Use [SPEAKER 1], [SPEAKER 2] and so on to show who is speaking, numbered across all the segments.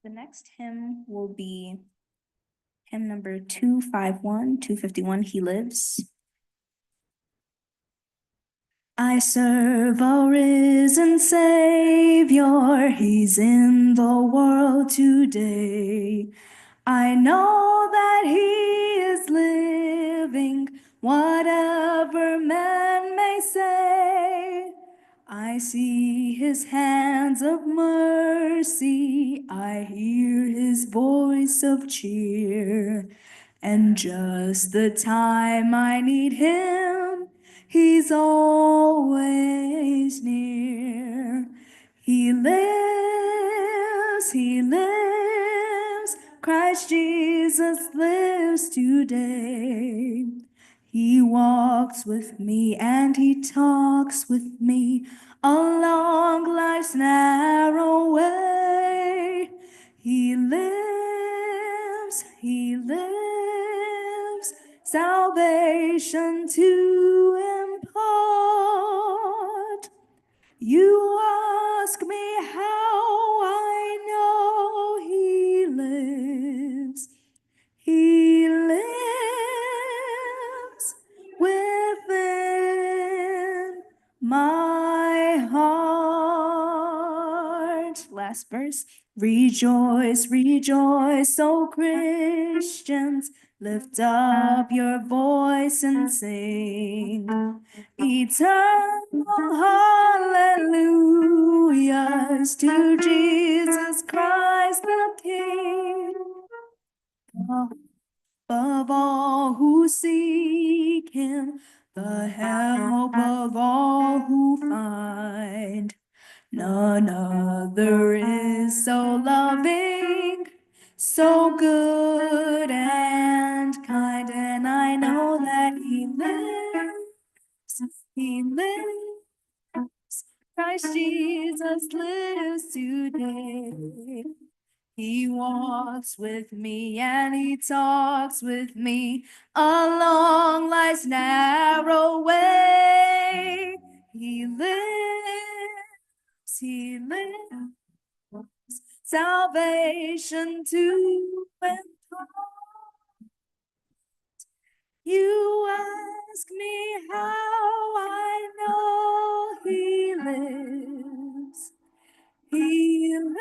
[SPEAKER 1] The next hymn will be hymn number 251, He Lives. I serve a risen Savior, He's in the world today. I know that He is living, whatever man may say. I see His hands of mercy, I hear His voice of cheer, and just the time I need Him, He's always near. He lives, Christ Jesus lives today. He walks with me and He talks with me along life's narrow way. He lives, salvation to impart. You ask me how I know He lives. He lives within my heart. Last verse. Rejoice, rejoice, O Christians. Lift up your voice and sing. Eternal hallelujahs to Jesus Christ the King. Above all who seek Him, the help of all who find. None other is so loving, so good and kind, and I know that He lives, Christ Jesus lives today. He walks with me and He talks with me along life's narrow way. He lives, salvation to impart. You ask me how I know He lives. He lives.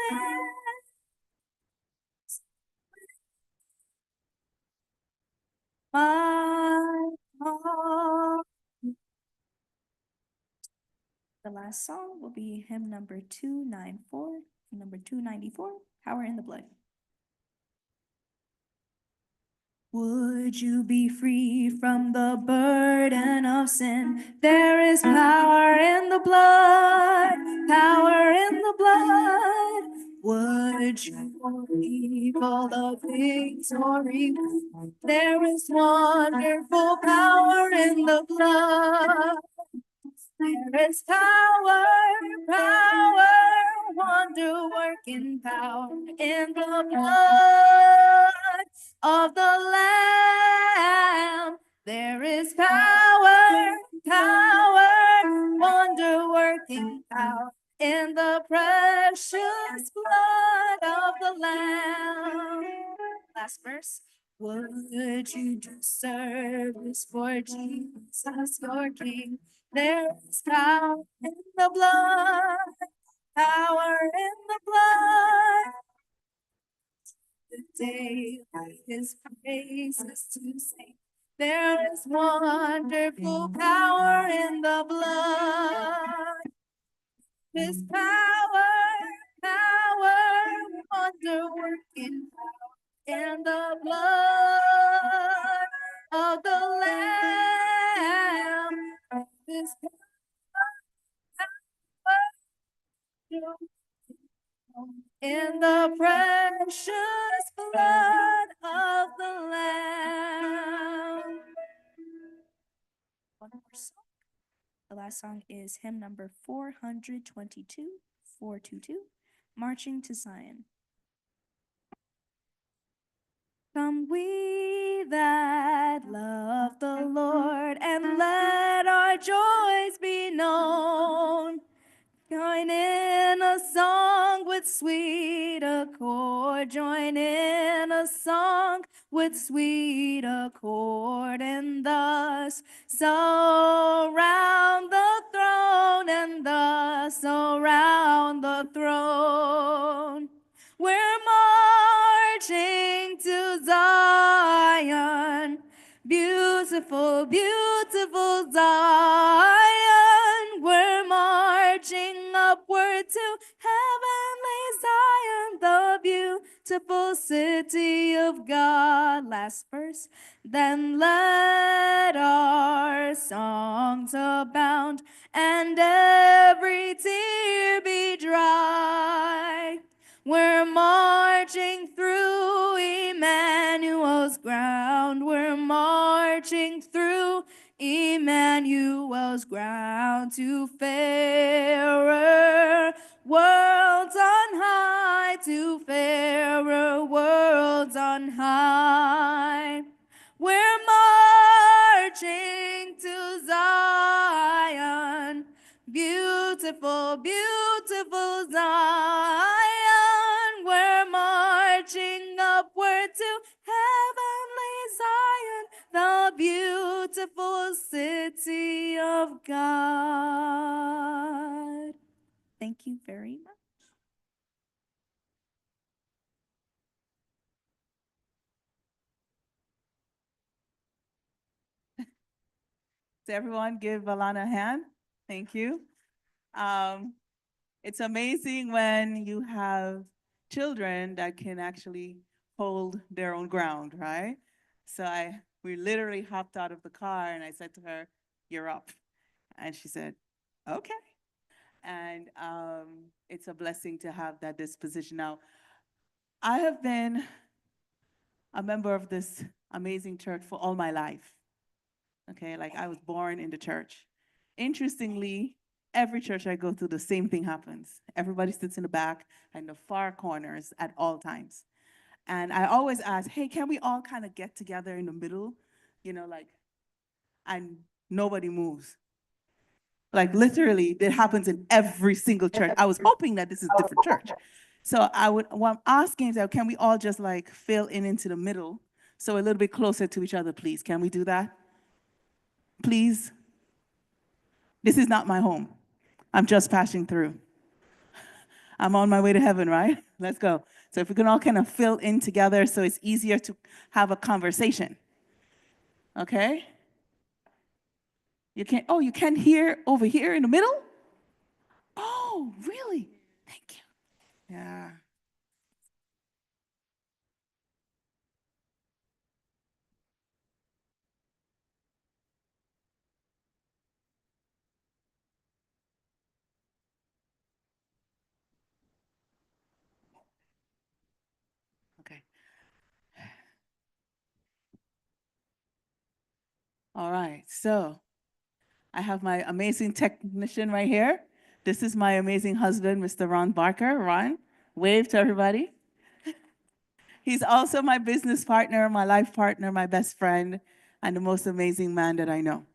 [SPEAKER 1] My heart. The last song will be hymn number 294, number 294, Power in the Blood. Would you be free from the burden of sin? There is power in the blood, power in the blood. Would you believe all the victory? There is wonderful power in the blood. There is power, wonder-working power in the blood of the Lamb. There is power, wonder-working power in the precious blood of the Lamb. Last verse. Would you do service for Jesus, your King? There is power in the blood, power in the blood. The day His praises to sing. There is wonderful power in the blood. His power, wonder-working power in the blood of the Lamb. His in the precious blood of the Lamb. One more song. The last song is hymn number 422, Marching to Zion. Come we that love the Lord, and let our joys be known. Join in a song with with sweet accord. Join in a song with sweet accord, and thus surround the throne, and thus around the throne. We're marching to Zion, beautiful, beautiful Zion. We're marching upward to heavenly Zion, the beautiful city of God. Last verse. Then let our songs abound and every tear be dry. We're marching through Emmanuel's ground. We're marching through Emmanuel's ground to fairer worlds on high, to fairer worlds on high. We're marching to Zion, beautiful, beautiful Zion. We're marching upward to heavenly Zion, the beautiful city of God. Thank you very much.
[SPEAKER 2] So everyone give Alana a hand. Thank you. It's amazing when you have children that can actually hold their own ground, right? So we literally hopped out of the car and I said to her, "You're up." And she said, "Okay." And it's a blessing to have that disposition. Now, I have been a member of this amazing church for all my life. Okay, like I was born in the church. Interestingly, every church I go to, the same thing happens. Everybody sits in the back and the far corners at all times. And I always ask, hey, can we all kind of get together in the middle? Like, and nobody moves. Like literally, it happens in every single church. I was hoping that this is a different church. So what I'm asking is that can we all just like fill in into the middle? So a little bit closer to each other, please. Can we do that? Please? This is not my home. I'm just passing through. I'm on my way to heaven, right? Let's go. So if we can all kind of fill in together so it's easier to have a conversation. Okay? You can't hear over here in the middle? Oh, really? Thank you. Yeah. Okay. All right. So I have my amazing technician right here. This is my amazing husband, Mr. Ron Barker. Ron, wave to everybody. He's also my business partner, my life partner, my best friend, and the most amazing man that I know.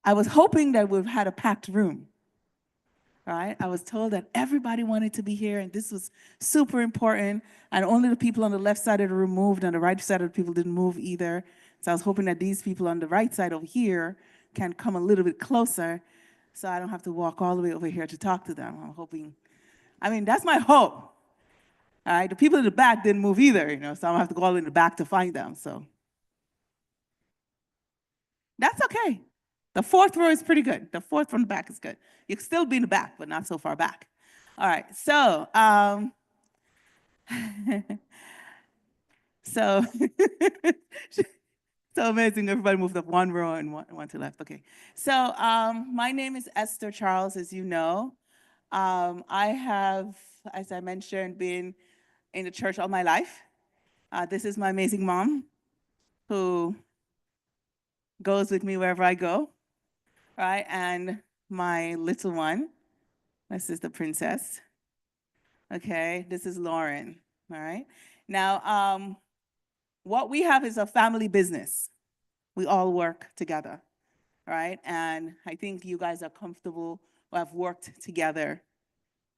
[SPEAKER 2] I was hoping that we've had a packed room, right? I was told that everybody wanted to be here, and this was super important, and only the people on the left side of the room moved, and the right side of the people didn't move either. So I was hoping that these people on the right side over here can come a little bit closer, so I don't have to walk all the way over here to talk to them. I'm hoping, that's my hope. All right, the people in the back didn't move either, so I'm gonna have to go all the way in the back to find them, so. That's okay. The fourth row is pretty good. The fourth from the back is good. You can still be in the back, but not so far back. All right, so, so, so amazing. Everybody moved up one row and one to left. Okay, so my name is Esther Charles, as you know. I have, as I mentioned, been in the church all my life. This is my amazing mom who goes with me wherever I go, right? And my little one, my sister Princess. Okay, this is Lauren, all right? Now, what we have is a family business, We all work together, right? And I think you guys are comfortable or have worked together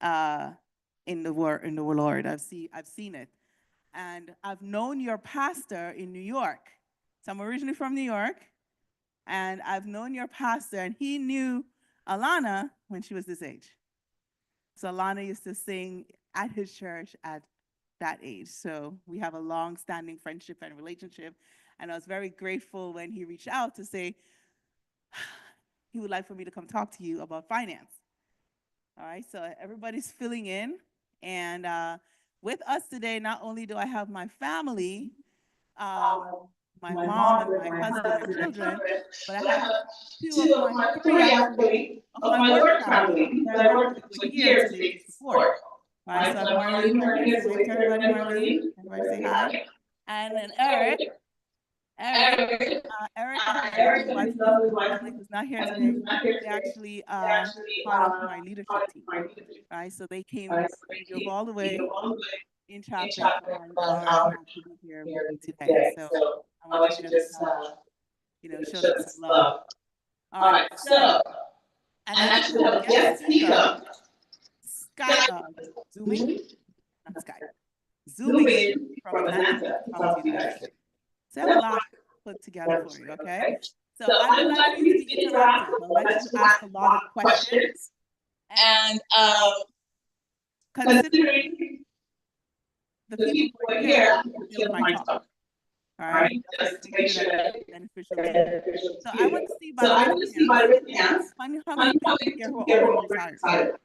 [SPEAKER 2] in the Lord. I've seen it. And I've known your pastor in New York. So I'm originally from New York, and I've known your pastor, and he knew Alana when she was this age. So Alana used to sing at his church at that age. So we have a long-standing friendship and relationship. And I was very grateful when he reached out to say he would like for me to come talk to you about finance. All right, so everybody's filling in. And with us today, not only do I have my family, my mom and my husband and children, but I have three actually, of my work family that I work with here today to support. All right, so I have Marlene here, so wave to everybody, Marlene. Everybody say hi. And then Eric, Eric and his wife, who's not here today, they actually are part of my leadership team, right? So they drove all the way in traffic for an hour to be here with me today. So I want to just, show them some love. All right, so, and actually have a guest speaker, zooming in from Atlanta to talk to you guys. So I have a lot put together for you, okay? So I would like for you to be interactive. I'd like you to ask a lot of questions. And considering the people who are here, feel my talk. All right? Just to make sure that it's beneficial to you. So I want to see by written hands, how many people here who are already retired?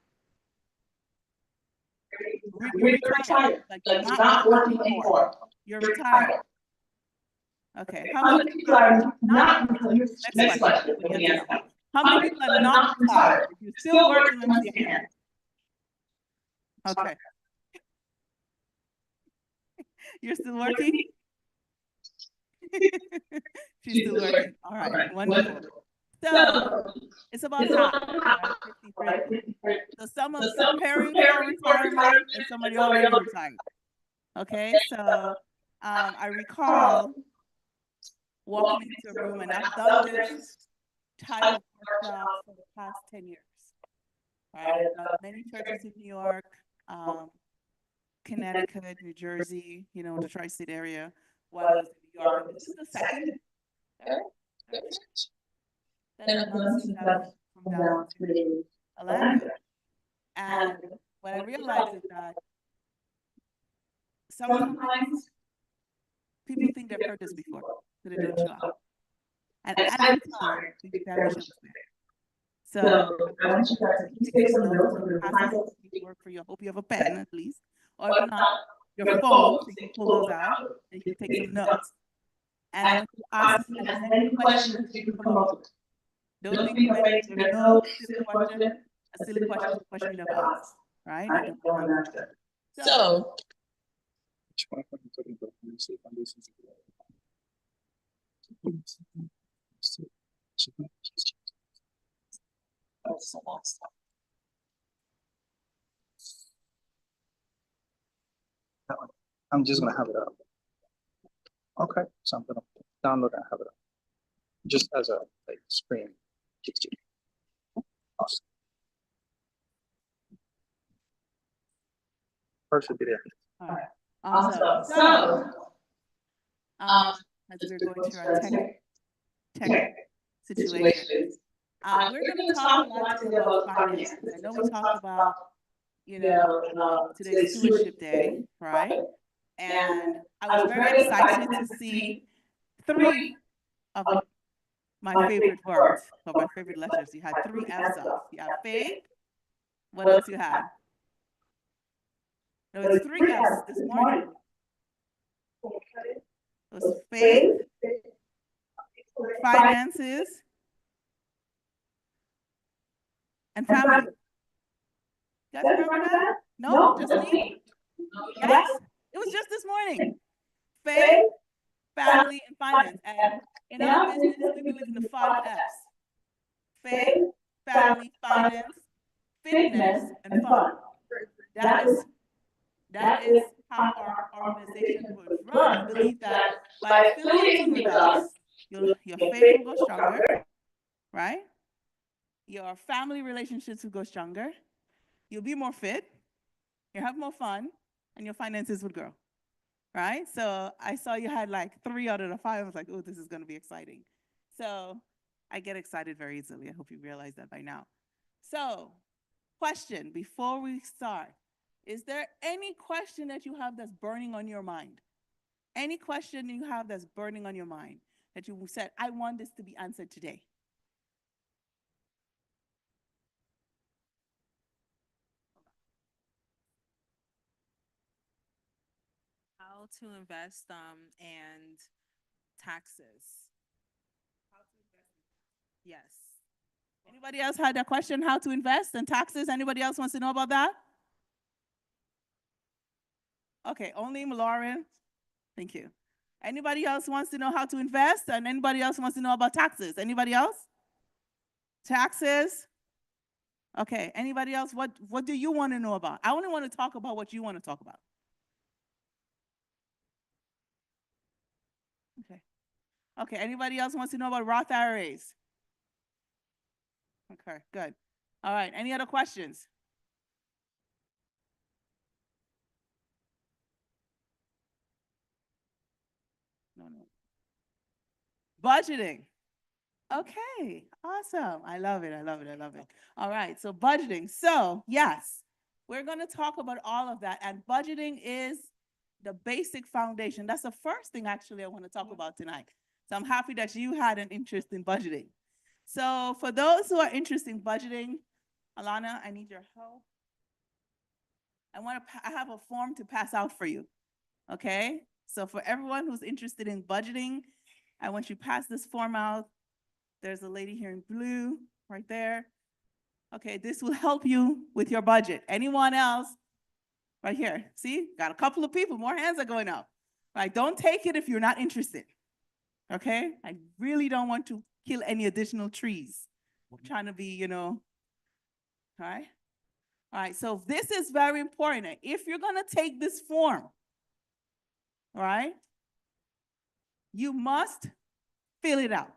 [SPEAKER 2] You're retired. Like you're not working anymore. You're retired. Okay. How many people are not retired? Next question. How many people are not retired? If you're still working, let me see your hand. Okay. You're still working? She's still working. All right. Wonderful. So it's about half, right? 50-50. So some are preparing for retirement and somebody already retired. Okay, so I recall walking into a room, and I've done this type of workshop for the past 10 years. Right? I've done many churches in New York, Connecticut, New Jersey, the tri-state area, while I was in New York. And this is the second that I've done since I've come down to Atlanta. And what I realized is that sometimes people think they've heard this before, so they don't show up. And at the time, the damage was there. So I want you guys to take some notes on the passages that work for you. I hope you have a pen at least, or if not, your phone, so you can pull those out and you can take some notes. And I want you to ask as many questions as you can come up with. Don't think of any, there's no silly question. A silly question is a question you never asked, right? I don't want to answer. So,
[SPEAKER 3] I'm just gonna have it up. Okay, so I'm gonna download and have it up. Just as a screen. Awesome. First would be there.
[SPEAKER 2] All right. Awesome. So, as we're going through our tech situation, we're going to talk a lot today about finance. I know we talked about, today's Stewardship Day, right? And I was very excited to see 3 of my favorite words, or my favorite letters. You had 3 F's off. You had faith. What else you had? There was 3 F's this morning. It was faith, finances, and family. You guys remember that? No, just me? Yes? It was just this morning. Faith, family, and finance. And in our business, we believe in the 5 F's. Faith, family, finance, fitness, and fun. That is how our organization would run. We believe that by affiliating with us, your faith will go stronger, right? Your family relationships will go stronger. You'll be more fit. You'll have more fun, and your finances would grow, right? So I saw you had like 3 out of the 5. I was like, oh, this is going to be exciting. So I get excited very easily. I hope you realize that by now. So, question before we start. Is there any question that you have that's burning on your mind? Any question you have that's burning on your mind that you said, I want this to be answered today?
[SPEAKER 4] How to invest and taxes. Yes.
[SPEAKER 2] Anybody else had that question? How to invest and taxes? Anybody else wants to know about that? Okay, only Lauren. Thank you. Anybody else wants to know how to invest? And anybody else wants to know about taxes? Anybody else? Taxes? Okay, anybody else? What do you want to know about? I only want to talk about what you want to talk about. Okay. Okay, anybody else wants to know about Roth IRAs? Okay, good. All right, any other questions? No. Budgeting. Okay, awesome. I love it. I love it. I love it. All right, so budgeting. So, yes, we're going to talk about all of that. And budgeting is the basic foundation. That's the first thing, actually, I want to talk about tonight. So, I'm happy that you had an interest in budgeting. So, for those who are interested in budgeting, Alana, I need your help. I have a form to pass out for you. Okay? So, for everyone who's interested in budgeting, I want you to pass this form out. There's a lady here in blue right there. Okay, this will help you with your budget. Anyone else? Right here. See, got a couple of people. More hands are going up. Right, don't take it if you're not interested. Okay, I really don't want to kill any additional trees. I'm trying to be, all right? All right, so this is very important. If you're going to take this form, all right, you must fill it out.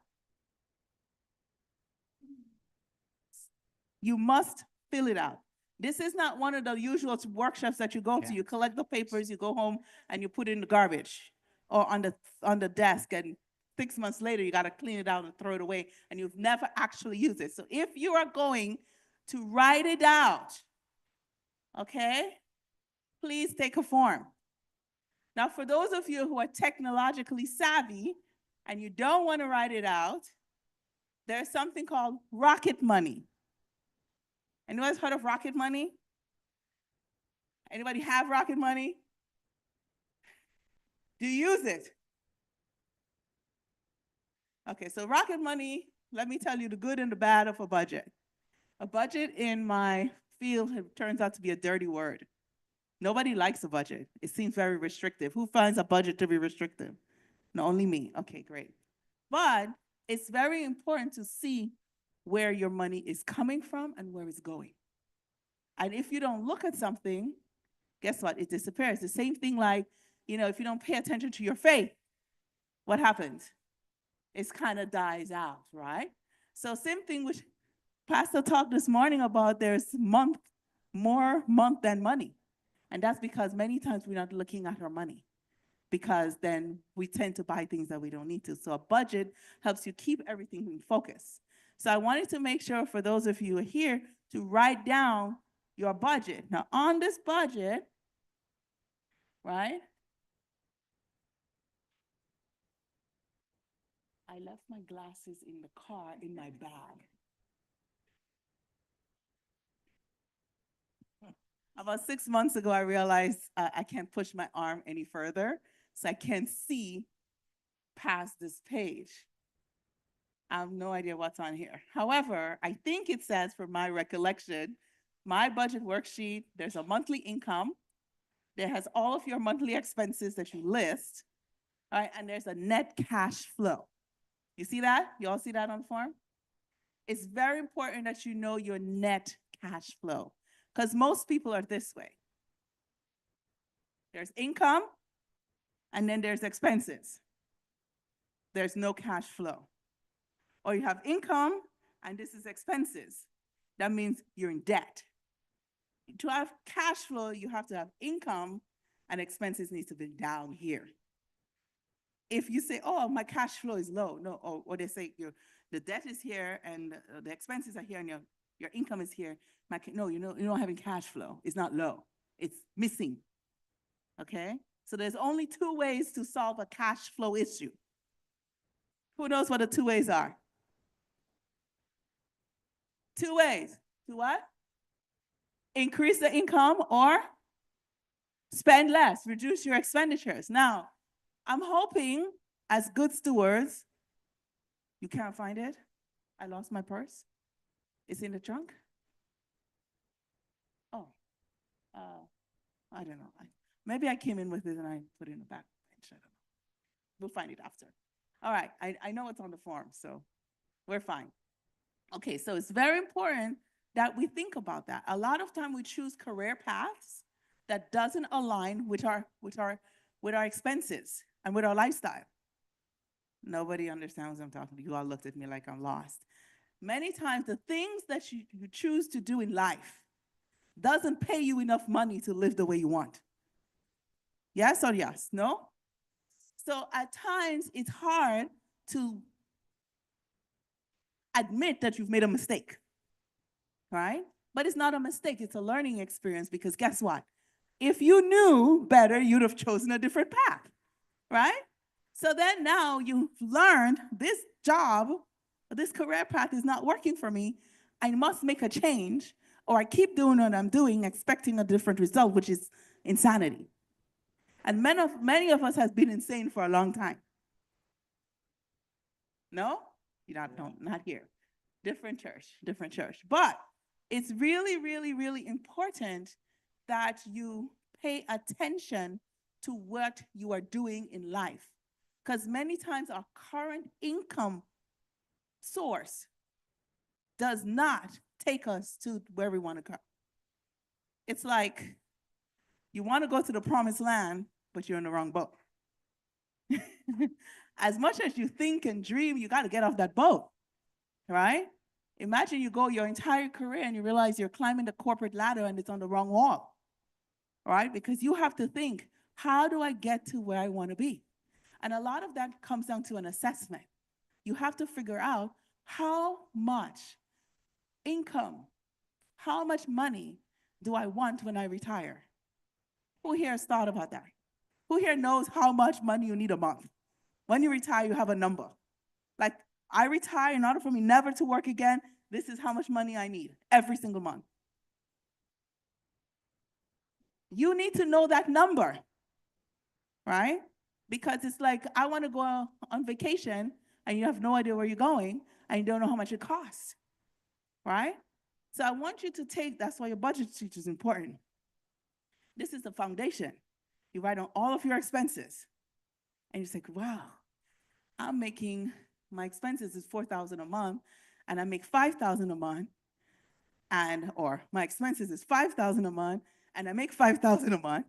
[SPEAKER 2] You must fill it out. This is not one of the usual workshops that you go to. You collect the papers, you go home, and you put it in the garbage or on the desk, and 6 months later, you got to clean it out and throw it away, and you've never actually used it. So if you are going to write it out, okay, please take a form. Now, for those of you who are technologically savvy and you don't want to write it out, there's something called Rocket Money. Anyone's heard of Rocket Money? Anybody have Rocket Money? Do you use it? Okay, so Rocket Money, let me tell you the good and the bad of a budget. A budget in my field turns out to be a dirty word. Nobody likes a budget. It seems very restrictive. Who finds a budget to be restrictive? No, only me. Okay, great. But it's very important to see where your money is coming from and where it's going. And if you don't look at something, guess what? It disappears. The same thing like, if you don't pay attention to your faith, what happens? It kind of dies out, right? So same thing which Pastor talked this morning about, there's more month than money. And that's because many times we're not looking at our money, because then we tend to buy things that we don't need to. So a budget helps you keep everything in focus. So I wanted to make sure for those of you who are here to write down your budget. Now on this budget, right? I left my glasses in the car in my bag. About 6 months ago, I realized I can't push my arm any further, so I can't see past this page. I have no idea what's on here. However, I think it says, for my recollection, my budget worksheet, there's a monthly income. There has all of your monthly expenses that you list, all right, and there's a net cash flow. You see that? You all see that on the form? It's very important that you know your net cash flow, because most people are this way. There's income, and then there's expenses. there's no cash flow. Or you have income, and this is expenses. That means you're in debt. To have cash flow, you have to have income, and expenses need to be down here. If you say, oh, my cash flow is low, no, or they say the debt is here and the expenses are here and your income is here. No, you're not having cash flow. It's not low. It's missing. Okay? So there's only two ways to solve a cash flow issue. Who knows what the two ways are? Two ways. To what? Increase the income or spend less, reduce your expenditures. Now, I'm hoping as good stewards, you can't find it. I lost my purse. It's in the trunk. Oh, I don't know. Maybe I came in with it and I put it in the back bench. I don't know. We'll find it after. All right, I know it's on the form, so we're fine. Okay, so it's very important that we think about that. A lot of time we choose career paths that doesn't align with our expenses and with our lifestyle. Nobody understands what I'm talking to. You all looked at me like I'm lost. Many times the things that you choose to do in life doesn't pay you enough money to live the way you want. Yes or yes? No? So at times it's hard to admit that you've made a mistake, right? But it's not a mistake, it's a learning experience, because guess what? If you knew better, you'd have chosen a different path, right? So then now you've learned this job, this career path is not working for me. I must make a change, or I keep doing what I'm doing, expecting a different result, which is insanity. And many of us have been insane for a long time. No? Not here. Different church. But it's really, really, really important that you pay attention to what you are doing in life. Because many times our current income source does not take us to where we want to go. It's like you want to go to the promised land, but you're in the wrong boat. As much as you think and dream, you got to get off that boat, right? Imagine you go your entire career and you realize you're climbing the corporate ladder and it's on the wrong wall, right? Because you have to think, how do I get to where I want to be? And a lot of that comes down to an assessment. You have to figure out how much income, how much money do I want when I retire? Who here has thought about that? Who here knows how much money you need a month? When you retire, you have a number. Like, I retire, in order for me never to work again, this is how much money I need every single month. You need to know that number, right? Because it's like, I want to go on vacation and you have no idea where you're going and you don't know how much it costs, right? So I want you to that's why your budget sheet is important. This is the foundation. You write on all of your expenses and you say, wow, my expenses is $4,000 a month and I make $5,000 a month, or my expenses is $5,000 a month and I make $5,000 a month.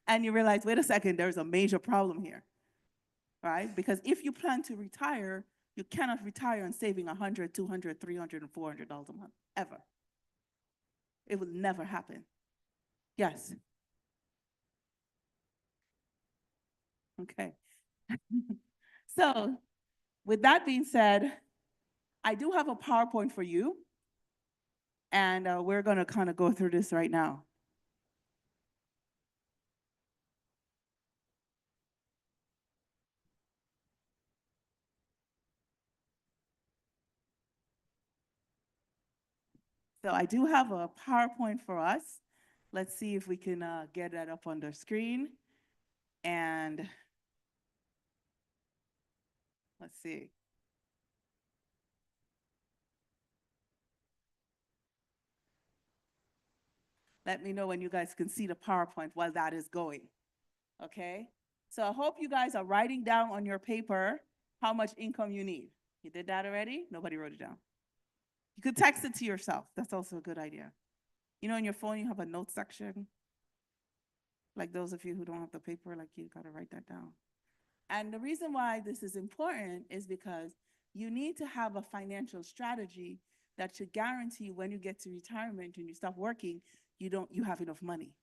[SPEAKER 2] And you realize, wait a second, there's a major problem here, right? Because if you plan to retire, you cannot retire on saving $100, $200, $300, and $400 a month, ever. It will never happen. Yes. Okay. So with that being said, I do have a PowerPoint for you, and we're going to kind of go through this right now. So I do have a PowerPoint for us. Let's see if we can get that up on the screen. And let's see. Let me know when you guys can see the PowerPoint while that is going, okay? So I hope you guys are writing down on your paper how much income you need. You did that already? Nobody wrote it down. You could text it to yourself. That's also a good idea. You know, in your phone, you have a note section. Like those of you who don't have the paper, like you gotta write that down. And the reason why this is important is because you need to have a financial strategy that should guarantee when you get to retirement and you stop working, you have enough money.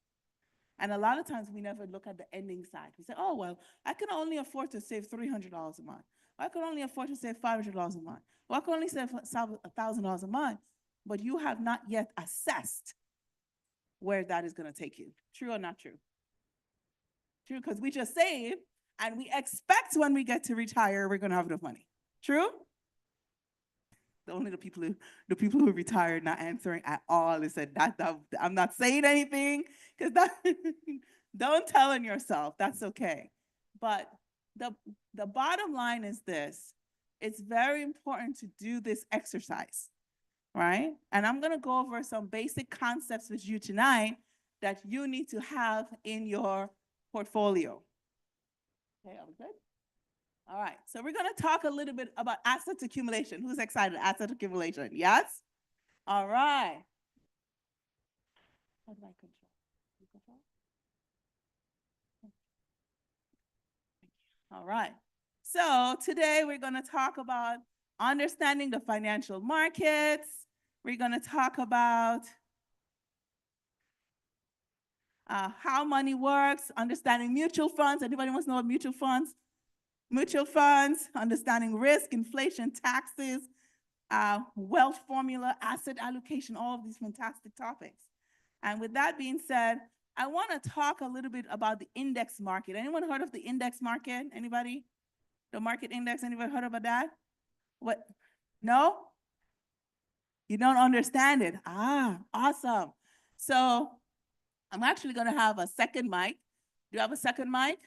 [SPEAKER 2] And a lot of times we never look at the ending side. We say, oh, well, I can only afford to save $300 a month. I can only afford to save $500 a month. Well, I can only save $1,000 a month, but you have not yet assessed where that is going to take you. True or not true? True, because we just save and we expect when we get to retire, we're going to have enough money. True? Only the people who retired not answering at all. They said that I'm not saying anything because that don't tell on yourself. That's okay. But the bottom line is this: it's very important to do this exercise, right? And I'm gonna go over some basic concepts with you tonight that you need to have in your portfolio. Okay, are we good? All right, so we're going to talk a little bit about asset accumulation. Who's excited? Asset accumulation, yes? All right. How do I control? You control? All right. So today we're going to talk about understanding the financial markets. We're going to talk about how money works, understanding mutual funds. Anybody wants to know what mutual funds? Mutual funds, understanding risk, inflation, taxes, wealth formula, asset allocation, all of these fantastic topics. And with that being said, I want to talk a little bit about the index market. Anyone heard of the index market? Anybody? The market index, anybody heard about that? What? No? You don't understand it? Ah, awesome. So I'm actually going to have a second mic. Do you have a second mic?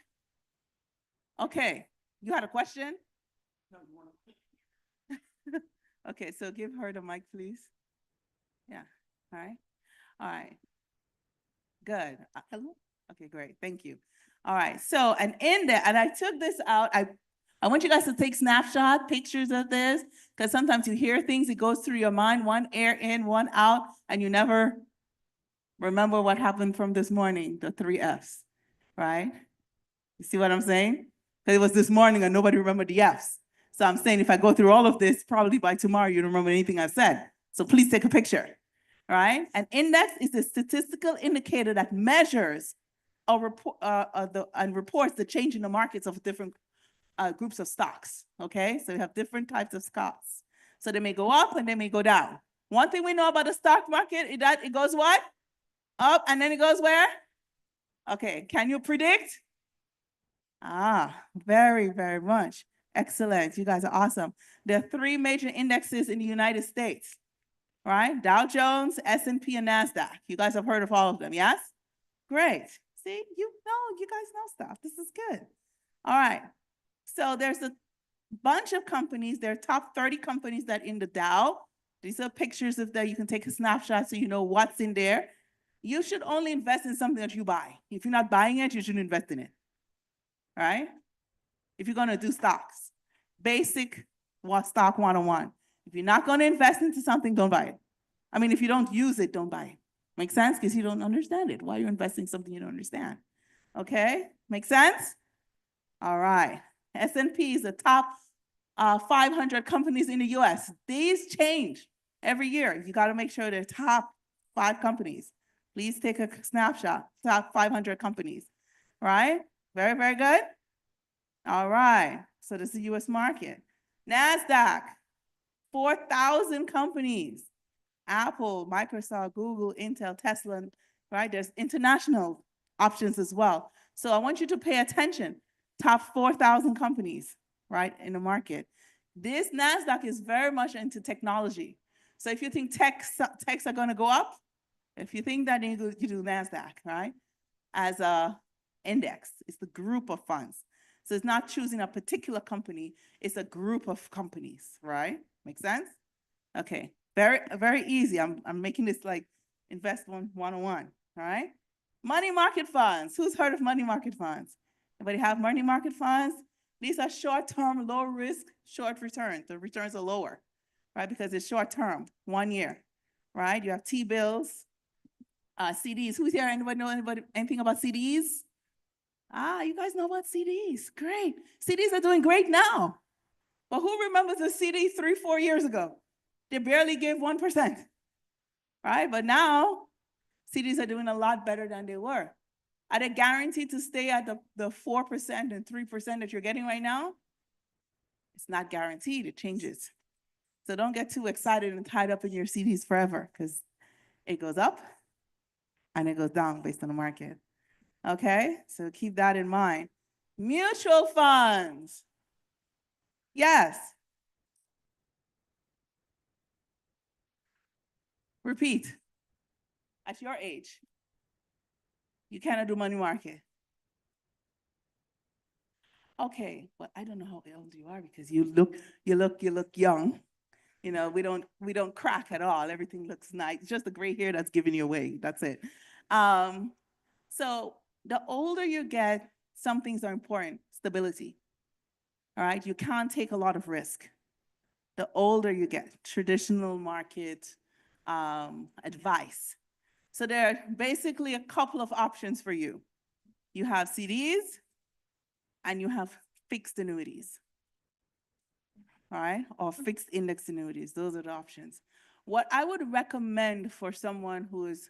[SPEAKER 2] Okay. You had a question? Okay, so give her the mic, please. Yeah, all right. All right. Good. Hello? Okay, great. Thank you. All right, so an index, and I took this out. I want you guys to take snapshot pictures of this, because sometimes you hear things, it goes through your mind, one air in, one out, and you never remember what happened from this morning, the 3 Fs, right? You see what I'm saying? Because it was this morning and nobody remembered the Fs. So I'm saying if I go through all of this, probably by tomorrow, you don't remember anything I've said. So please take a picture, right? An index is a statistical indicator that measures and reports the change in the markets of different groups of stocks, okay? So you have different types of stocks. So they may go up and they may go down. One thing we know about the stock market is that it goes what? Up and then it goes where? Okay, can you predict? Ah, very, very much. Excellent. You guys are awesome. There are 3 major indexes in the United States, right? Dow Jones, S&P, and NASDAQ. You guys have heard of all of them, yes? Great. See, you guys know stuff. This is good. All right. So there's a bunch of companies. There are top 30 companies that in the Dow. These are pictures of that. You can take a snapshot so you know what's in there. You should only invest in something that you buy. If you're not buying it, you shouldn't invest in it. Right? If you're going to do stocks, basic stock 101. If you're not going to invest into something, don't buy it. I mean, if you don't use it, don't buy it. Make sense? Because you don't understand it. Why are you investing in something you don't understand? Okay? Make sense? All right. S&P is the top 500 companies in the US. These change every year. You got to make sure they're top 5 companies. Please take a snapshot, top 500 companies. Right? Very, very good. All right. So this is the US market. NASDAQ, 4,000 companies. Apple, Microsoft, Google, Intel, Tesla, right? There's international options as well. So I want you to pay attention. Top 4,000 companies, right, in the market. This NASDAQ is very much into technology. So if you think techs are going to go up, if you think that, you do NASDAQ, right? As a index, it's the group of funds. So it's not choosing a particular company, it's a group of companies, right? Make sense? Okay, very, very easy. I'm making this like invest 101, all right? Money market funds. Who's heard of money market funds? Anybody have money market funds? These are short-term, low risk, short returns. The returns are lower, right? Because it's short-term, 1 year, right? You have T-bills, CDs. Who's here? Anybody know anything about CDs? Ah, you guys know about CDs. Great. CDs are doing great now. But who remembers a CD 3, 4 years ago? They barely gave 1%, right? But now CDs are doing a lot better than they were. Are they guaranteed to stay at the 4% and 3% that you're getting right now? It's not guaranteed, it changes. So don't get too excited and tied up in your CDs forever, because it goes up and it goes down based on the market. Okay, so keep that in mind. Mutual funds. Yes. Repeat. At your age, you cannot do money market. Okay, but I don't know how old you are because you look young. You know, we don't crack at all. Everything looks nice. It's just the gray hair that's giving you away. That's it. So the older you get, some things are important. Stability. All right, you can't take a lot of risk. The older you get, traditional market advice. So there are basically a couple of options for you. You have CDs and you have fixed annuities. All right, or fixed index annuities. Those are the options. What I would recommend for someone who is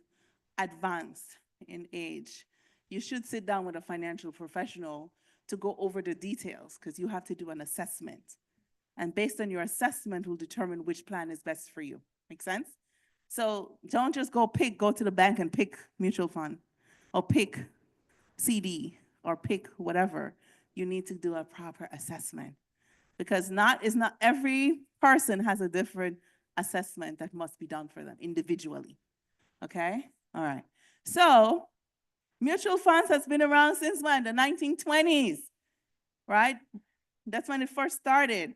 [SPEAKER 2] advanced in age, you should sit down with a financial professional to go over the details, because you have to do an assessment. And based on your assessment will determine which plan is best for you. Make sense? So don't just go to the bank and pick mutual fund or pick CD or pick whatever. You need to do a proper assessment, because not every person has a different assessment that must be done for them individually. Okay? All right. So mutual funds has been around since when? The 1920s, right? That's when it first started.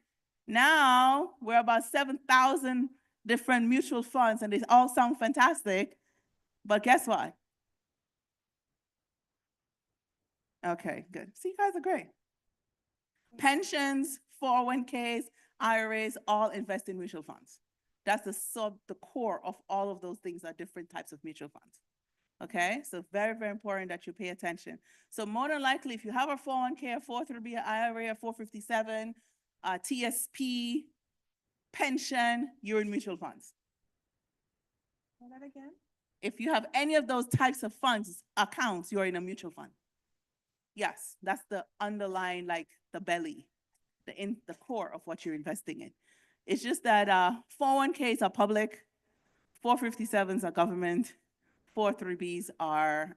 [SPEAKER 2] Now we're about 7,000 different mutual funds, and they all sound fantastic. But guess what? Okay, good. See, you guys are great. Pensions, 401ks, IRAs, all invest in mutual funds. That's the core of all of those things are different types of mutual funds. Okay, so very, very important that you pay attention. So more than likely, if you have a 401k, a 403b, an IRA, a 457, a TSP, pension, you're in mutual funds. Say that again? If you have any of those types of funds, accounts, you're in a mutual fund. Yes, that's the underlying, like the belly, the core of what you're investing in. It's just that 401ks are public, 457s are government, 403bs are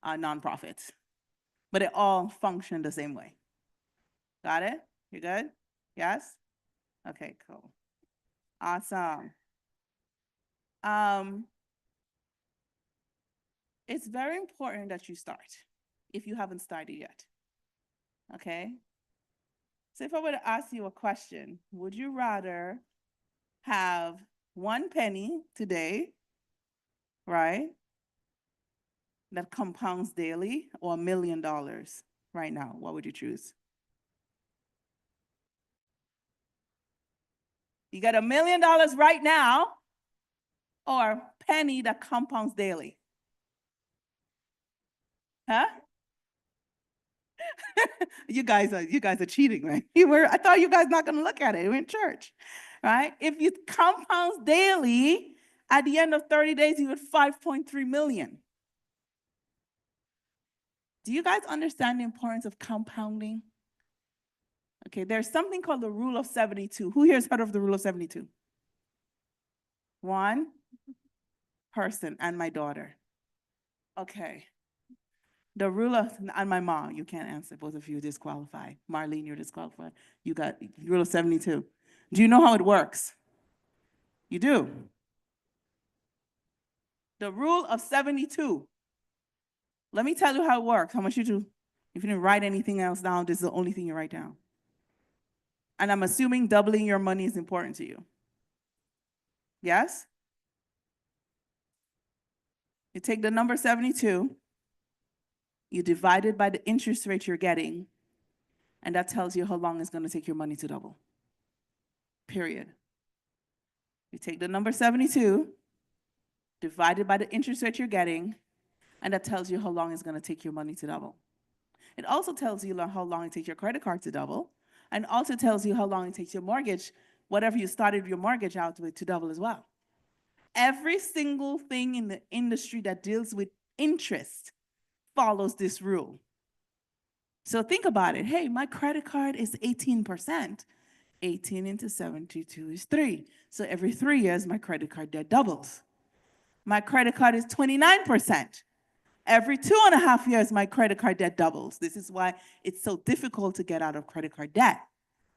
[SPEAKER 2] nonprofits, but they all function the same way. Got it? You good? Yes? Okay, cool. Awesome. It's very important that you start if you haven't started yet. Okay? So if I were to ask you a question, would you rather have 1 penny today, right, that compounds daily, or $1 million right now? What would you choose? You got $1 million right now, or penny that compounds daily? Huh? You guys are cheating, right? I thought you guys not gonna look at it. We're in church, right? If it compounds daily, at the end of 30 days, you get 5.3 million. Do you guys understand the importance of compounding? Okay, there's something called the rule of 72. Who here has heard of the rule of 72? One person, and my daughter. Okay. The rule of, and my mom, you can't answer. Both of you disqualified. Marlene, you're disqualified. You got rule of 72. Do you know how it works? You do. The rule of 72. Let me tell you how it works. How much you do? If you didn't write anything else down, this is the only thing you write down. And I'm assuming doubling your money is important to you. Yes? You take the number 72, you divide it by the interest rate you're getting, and that tells you how long it's going to take your money to double. Period. You take the number 72, divide it by the interest rate you're getting, And that tells you how long it's going to take your money to double. It also tells you how long it takes your credit card to double, and also tells you how long it takes your mortgage, whatever you started your mortgage out with, to double as well. Every single thing in the industry that deals with interest follows this rule. So think about it. Hey, my credit card is 18%. 18 into 72 is 3. So every 3 years, my credit card debt doubles. My credit card is 29%. Every 2.5 years, my credit card debt doubles. This is why it's so difficult to get out of credit card debt.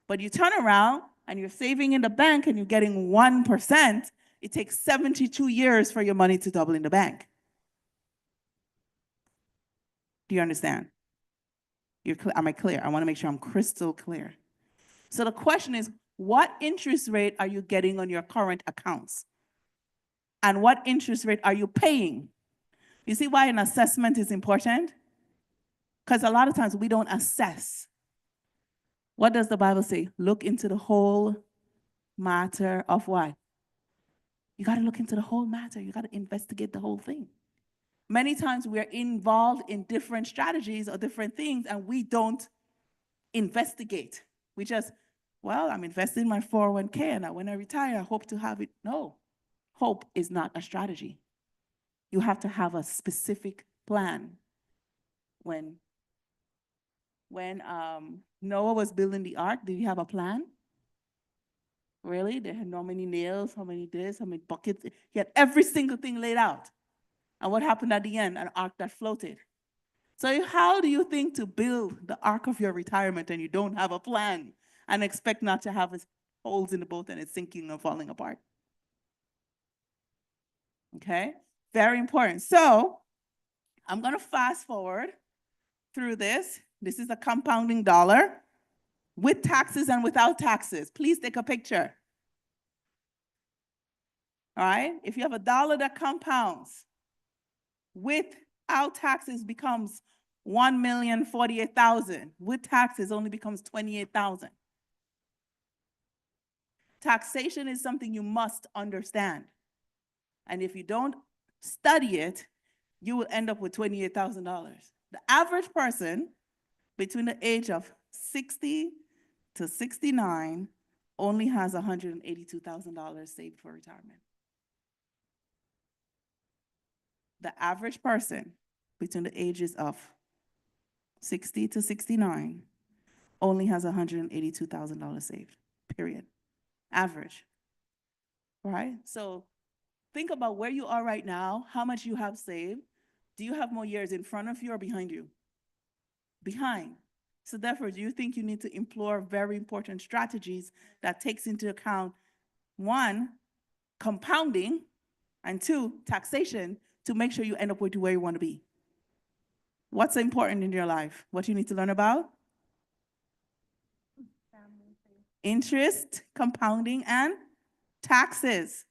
[SPEAKER 2] But you turn around and you're saving in the bank and you're getting 1%, it takes 72 years for your money to double in the bank. Do you understand? Am I clear? I want to make sure I'm crystal clear. So the question is, what interest rate are you getting on your current accounts? And what interest rate are you paying? You see why an assessment is important? Because a lot of times we don't assess. What does the Bible say? Look into the whole matter of what? You got to look into the whole matter. You got to investigate the whole thing. Many times we're involved in different strategies or different things and we don't investigate. We just, well, I'm investing in my 401k and when I retire, I hope to have it. No, hope is not a strategy. You have to have a specific plan. When Noah was building the ark, did he have a plan? Really? They had how many nails, how many this, how many buckets. He had every single thing laid out. And what happened at the end? An ark that floated. So how do you think to build the ark of your retirement and you don't have a plan and expect not to have holes in the boat and it's sinking and falling apart? Okay, very important. So I'm going to fast forward through this. This is a compounding dollar with taxes and without taxes. Please take a picture. All right, if you have a dollar that compounds without taxes becomes 1,048,000. With taxes only becomes 28,000. Taxation is something you must understand. And if you don't study it, you will end up with $28,000. The average person between the age of 60 to 69 only has $182,000 saved for retirement. The average person between the ages of 60 to 69 only has $182,000 saved, period. Average, right? So think about where you are right now, how much you have saved. Do you have more years in front of you or behind you? Behind. So therefore, do you think you need to employ very important strategies that takes into account, 1, compounding, and 2, taxation, to make sure you end up with where you want to be? What's important in your life? What you need to learn about? Interest, compounding, and taxes.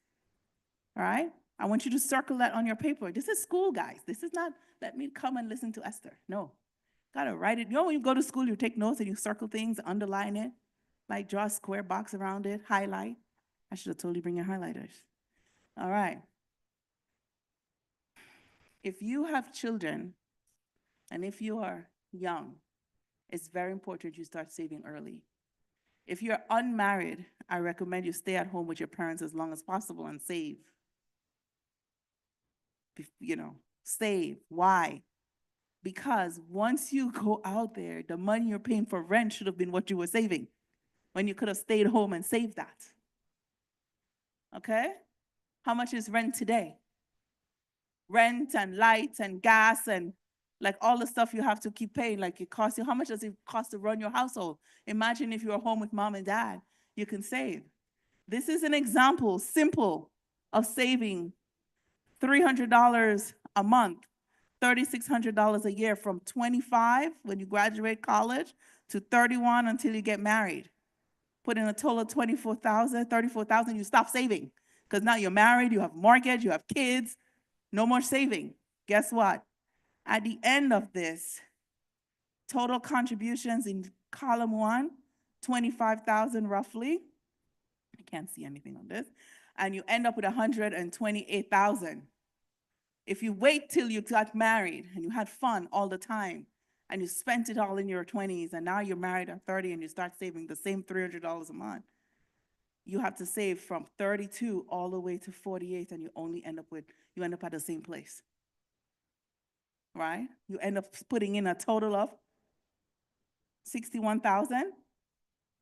[SPEAKER 2] All right? I want you to circle that on your paper. This is school, guys. This is not, let me come and listen to Esther. No. Gotta write it. You know when you go to school, you take notes and you circle things, underline it, like draw a square box around it, highlight. I should have told you bring your highlighters. All right. If you have children, and if you are young, it's very important you start saving early. If you're unmarried, I recommend you stay at home with your parents as long as possible and save. You know, save. Why? Because once you go out there, the money you're paying for rent should have been what you were saving, when you could have stayed home and saved that. Okay? How much is rent today? Rent and lights and gas and like all the stuff you have to keep paying, like it costs you, how much does it cost to run your household? Imagine if you're home with mom and dad, you can save. This is an example, simple, of saving $300 a month, $3,600 a year from 25 when you graduate college to 31 until you get married. Put in a total of 24,000, 34,000, you stop saving because now you're married, you have mortgage, you have kids, no more saving. Guess what? At the end of this, total contributions in column 1, 25,000 roughly. I can't see anything on this. And you end up with 128,000. If you wait till you got married and you had fun all the time and you spent it all in your 20s and now you're married at 30 and you start saving the same $300 a month, you have to save from 32 all the way to 48 and you end up at the same place. Right? You end up putting in a total of 61,000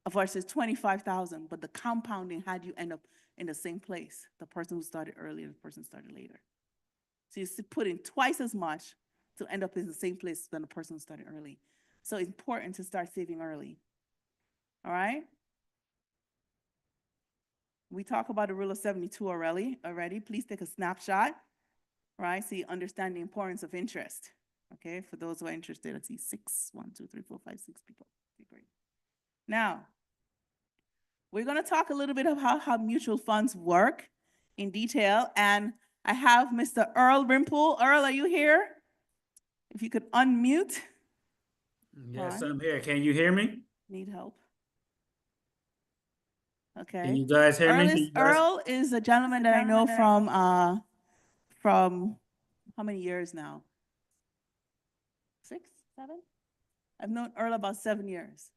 [SPEAKER 2] versus 25,000, but the compounding had you end up in the same place. The person who started earlier, the person started later. So you put in twice as much to end up in the same place than the person who started early. So it's important to start saving early. All right? We talk about the rule of 72 already. Please take a snapshot, right? So you understand the importance of interest. Okay, for those who are interested, let's see, 6 people. Okay, great. Now, we're going to talk a little bit about how mutual funds work in detail, and I have Mr. Earl Rimpool. Earl, are you here? If you could unmute.
[SPEAKER 5] Yes,
[SPEAKER 2] Ron?
[SPEAKER 5] I'm here. Can you hear me?
[SPEAKER 2] Need help?
[SPEAKER 5] Can
[SPEAKER 2] Okay.
[SPEAKER 5] you guys hear me?
[SPEAKER 2] Earl is a gentleman that I know from how many years now? 6, 7? I've known Earl about 7 years.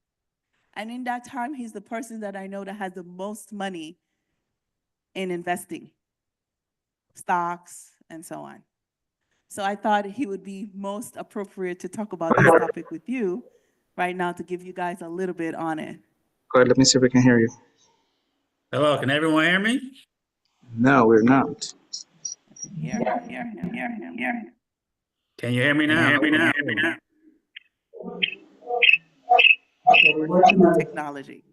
[SPEAKER 2] And in that time, he's the person that I know that has the most money in investing, stocks, and so on. So I thought he would be most appropriate to talk about this topic with you right now to give you guys a little bit on it.
[SPEAKER 3] Go ahead, let me see if we can hear you.
[SPEAKER 5] Hello, can everyone hear me?
[SPEAKER 3] No, we're not.
[SPEAKER 2] I can hear him.
[SPEAKER 5] Can you hear me now?
[SPEAKER 2] Technology.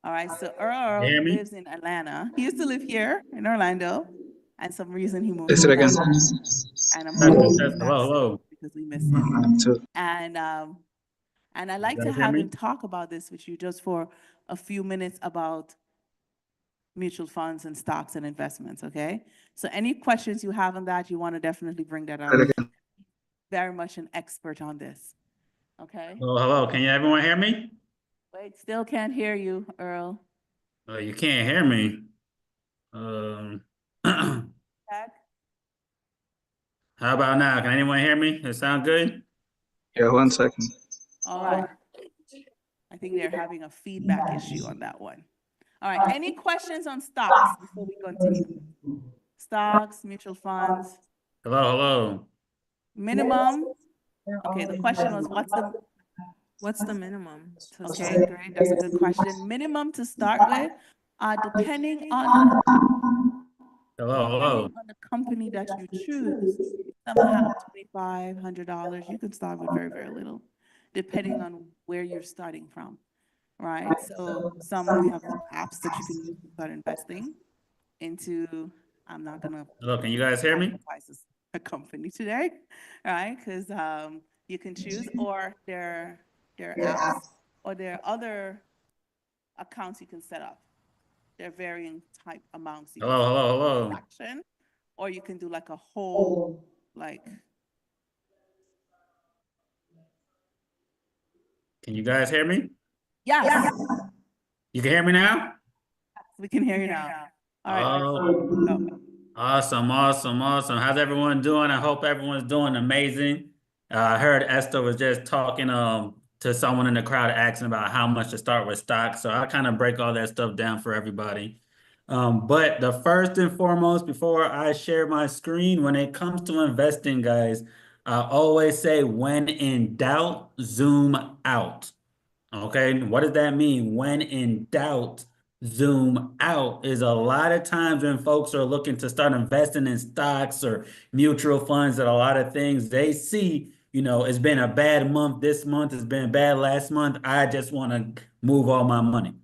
[SPEAKER 2] All right, so Earl
[SPEAKER 5] Hear me?
[SPEAKER 2] lives in Atlanta. He used to live here in Orlando, and some reason he moved
[SPEAKER 3] Say
[SPEAKER 2] to
[SPEAKER 3] it again.
[SPEAKER 2] Atlanta. And I'm hoping he's back
[SPEAKER 5] Hello.
[SPEAKER 2] soon because we miss him.
[SPEAKER 3] Too.
[SPEAKER 2] And I'd like to
[SPEAKER 5] guys hear
[SPEAKER 2] have
[SPEAKER 5] me?
[SPEAKER 2] him talk about this with you just for a few minutes about mutual funds and stocks and investments, okay? So any questions you have on that, you want to definitely bring that up. Very much an expert on this, okay?
[SPEAKER 5] Hello, can everyone hear me?
[SPEAKER 2] Wait, still can't hear you, Earl.
[SPEAKER 5] You can't hear me. How
[SPEAKER 2] Check.
[SPEAKER 5] about now? Can anyone hear me? It sound good?
[SPEAKER 3] Yeah, 1 second.
[SPEAKER 2] All right. I think they're having a feedback issue on that one. All right, any questions on stocks before we continue? Stocks, mutual funds,
[SPEAKER 5] Hello.
[SPEAKER 2] minimum. Okay, the question was,
[SPEAKER 4] What's the minimum?
[SPEAKER 2] okay, great, that's a good question. Minimum to start with, depending on
[SPEAKER 5] Hello.
[SPEAKER 2] the company that you choose. Some have $2,500. You can start with very, very little, depending on where you're starting from, right? So we have apps that you can use to start investing into. I'm not gonna
[SPEAKER 5] Hello, can you guys hear me?
[SPEAKER 2] advertise a company today, right? Because you can choose, or there are apps, or there are other accounts you can set up. There are varying type amounts. You can set up
[SPEAKER 5] Hello.
[SPEAKER 2] transaction, or you can do like a whole, like.
[SPEAKER 5] Can you guys hear me?
[SPEAKER 2] Yes,
[SPEAKER 5] You can hear me now?
[SPEAKER 2] we can hear you now. All right.
[SPEAKER 5] Oh, awesome. How's everyone doing? I hope everyone's doing amazing. I heard Esther was just talking to someone in the crowd asking about how much to start with stocks. So I kind of break all that stuff down for everybody. But the first and foremost, before I share my screen, when it comes to investing, guys, I always say when in doubt, zoom out. Okay, what does that mean? When in doubt, zoom out. Is a lot of times when folks are looking to start investing in stocks or mutual funds, that a lot of things they see, it's been a bad month this month, it's been bad last month, I just want to move all my money.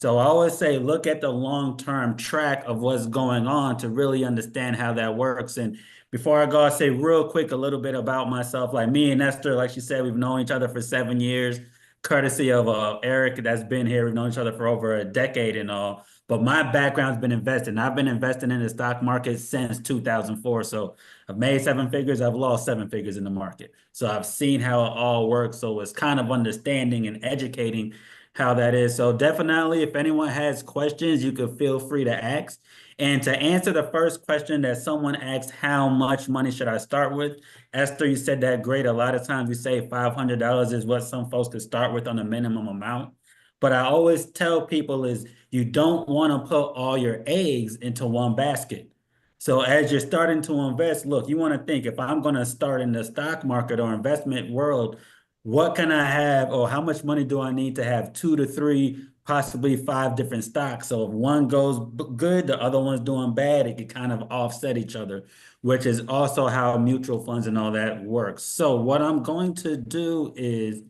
[SPEAKER 5] So I always say, look at the long-term track of what's going on to really understand how that works. And before I go, I'll say real quick a little bit about myself. Like me and Esther, like she said, we've known each other for 7 years, courtesy of Eric that's been here. We've known each other for over a decade and all. But my background's been investing. I've been investing in the stock market since 2004. So I've made 7 figures. I've lost 7 figures in the market. So I've seen how it all works. So it's kind of understanding and educating how that is. So definitely, if anyone has questions, you can feel free to ask. And to answer the first question that someone asked, how much money should I start with? Esther, you said that great. A lot of times we say $500 is what some folks could start with on a minimum amount. But I always tell people is you don't want to put all your eggs into one basket. So as you're starting to invest, look, you want to think if I'm going to start in the stock market or investment world, what can I have or how much money do I need to have 2 to 3, possibly 5 different stocks? So if one goes good, the other one's doing bad, it can kind of offset each other, which is also how mutual funds and all that works. So what I'm going to do is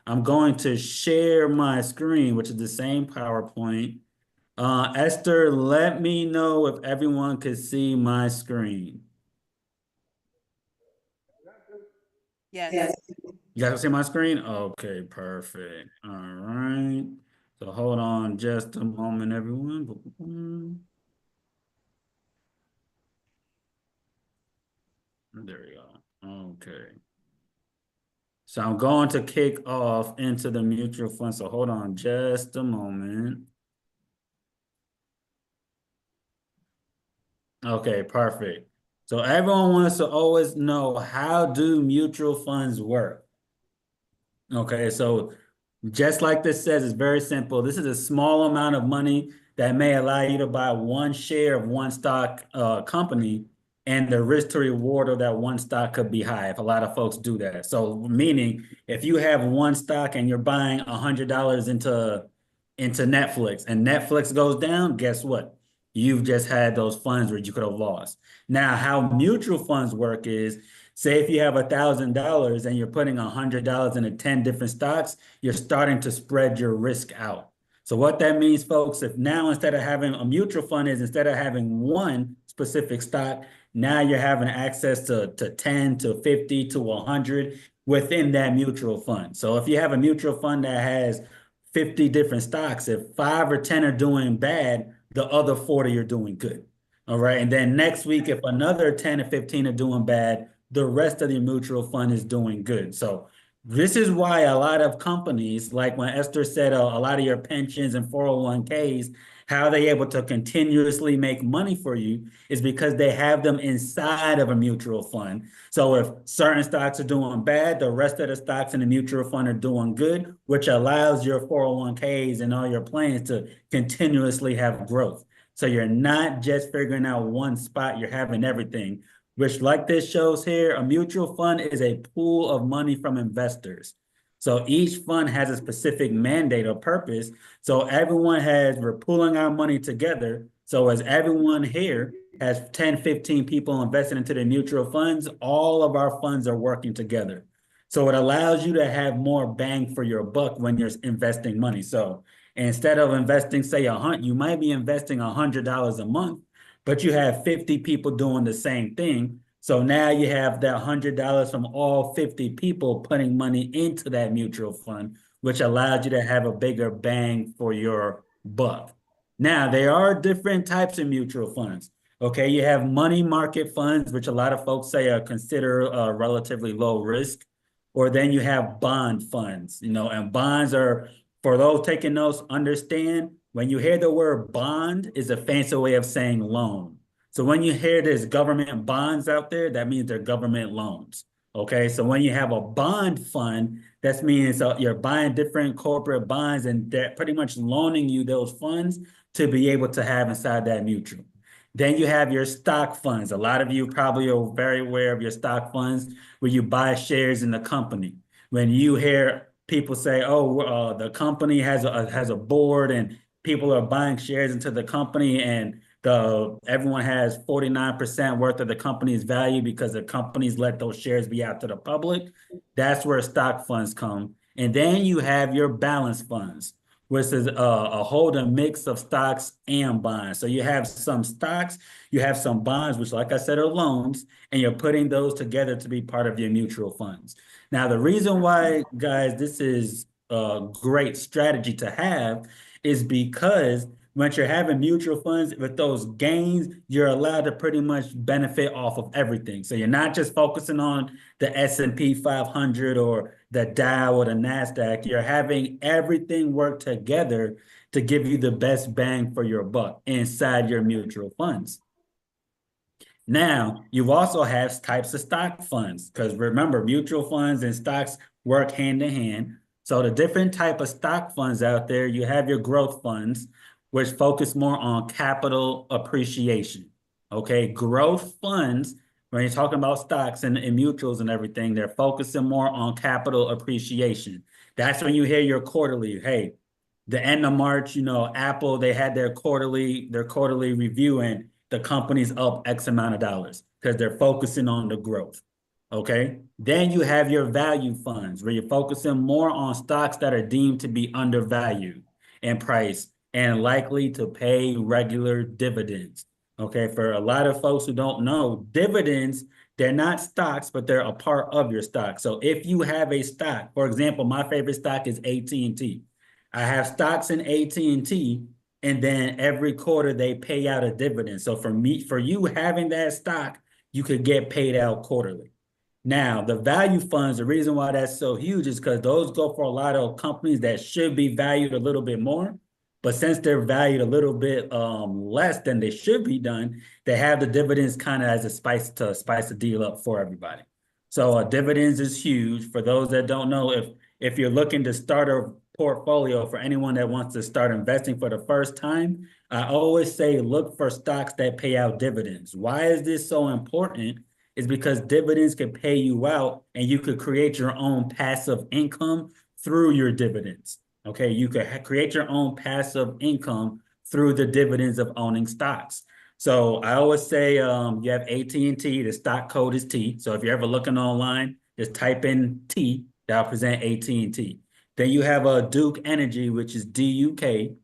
[SPEAKER 5] I'm going to share my screen, which is the same PowerPoint. Esther, let me know if everyone could see my screen.
[SPEAKER 2] Yes.
[SPEAKER 5] You guys can see my screen? Okay, perfect. All right. So hold on just a moment, everyone. There we go. Okay. So I'm going to kick off into the mutual fund. So hold on just a moment. Okay, perfect. So everyone wants to always know, how do mutual funds work? Okay, so just like this says, it's very simple. This is a small amount of money that may allow you to buy one share of one stock company, and the risk to reward of that one stock could be high if a lot of folks do that. So meaning if you have one stock and you're buying $100 into Netflix and Netflix goes down, guess what? You've just had those funds where you could have lost. Now, how mutual funds work is, say if you have $1,000 and you're putting $100 into 10 different stocks, you're starting to spread your risk out. So what that means, folks, if now instead of having a mutual fund is instead of having one specific stock, now you're having access to 10 to 50 to 100 within that mutual fund. So if you have a mutual fund that has 50 different stocks, if 5 or 10 are doing bad, the other 40 are doing good. All right. And then next week, if another 10 or 15 are doing bad, the rest of the mutual fund is doing good. So this is why a lot of companies, like when Esther said, a lot of your pensions and 401ks, how they able to continuously make money for you is because they have them inside of a mutual fund. So if certain stocks are doing bad, the rest of the stocks in the mutual fund are doing good, which allows your 401ks and all your plans to continuously have growth. So you're not just figuring out one spot, you're having everything, which like this shows here, a mutual fund is a pool of money from investors. So each fund has a specific mandate or purpose. So we're pooling our money together. So as everyone here has 10, 15 people invested into the mutual funds, all of our funds are working together. So it allows you to have more bang for your buck when you're investing money. So instead of investing, say, you might be investing $100 a month, but you have 50 people doing the same thing. So now you have that $100 from all 50 people putting money into that mutual fund, which allows you to have a bigger bang for your buck. Now, there are different types of mutual funds. Okay, you have money market funds, which a lot of folks say are considered relatively low risk. Or then you have bond funds, and bonds are, for those taking notes, understand when you hear the word bond, is a fancy way of saying loan. So when you hear there's government bonds out there, that means they're government loans. Okay, so when you have a bond fund, that means you're buying different corporate bonds and they're pretty much loaning you those funds to be able to have inside that mutual. Then you have your stock funds. A lot of you probably are very aware of your stock funds where you buy shares in the company. When you hear people say, oh, the company has a board and people are buying shares into the company and everyone has 49% worth of the company's value because the companies let those shares be out to the public. That's where stock funds come. And then you have your balance funds, which is a mix of stocks and bonds. So you have some stocks, you have some bonds, which like I said are loans, and you're putting those together to be part of your mutual funds. Now, the reason why, guys, this is a great strategy to have is because once you're having mutual funds with those gains, you're allowed to pretty much benefit off of everything. So you're not just focusing on the S&P 500 or the Dow or the NASDAQ. You're having everything work together to give you the best bang for your buck inside your mutual funds. Now, you also have types of stock funds, because remember, mutual funds and stocks work hand in hand. So the different type of stock funds out there, you have your growth funds, which focus more on capital appreciation. Okay, growth funds, when you're talking about stocks and mutuals and everything, they're focusing more on capital appreciation. That's when you hear your quarterly, hey, the end of March, Apple, they had their quarterly review, and the company's up X amount of dollars because they're focusing on the growth. Okay. Then you have your value funds where you're focusing more on stocks that are deemed to be undervalued in price and likely to pay regular dividends. Okay. For a lot of folks who don't know, dividends, they're not stocks, but they're a part of your stock. So if you have a stock, for example, my favorite stock is AT&T. I have stocks in AT&T, and then every quarter they pay out a dividend. So for you having that stock, you could get paid out quarterly. Now, the value funds, the reason why that's so huge is because those go for a lot of companies that should be valued a little bit more. But since they're valued a little bit less than they should be done, they have the dividends kind of as a spice the deal up for everybody. So dividends is huge. For those that don't know, if you're looking to start a portfolio, for anyone that wants to start investing for the first time, I always say look for stocks that pay out dividends. Why is this so important? Is because dividends can pay you out and you could create your own passive income through your dividends. Okay, you could create your own passive income through the dividends of owning stocks. So I always say you have AT&T, the stock code is T. So if you're ever looking online, just type in T, that'll present AT&T. Then you have a Duke Energy, which is DUK,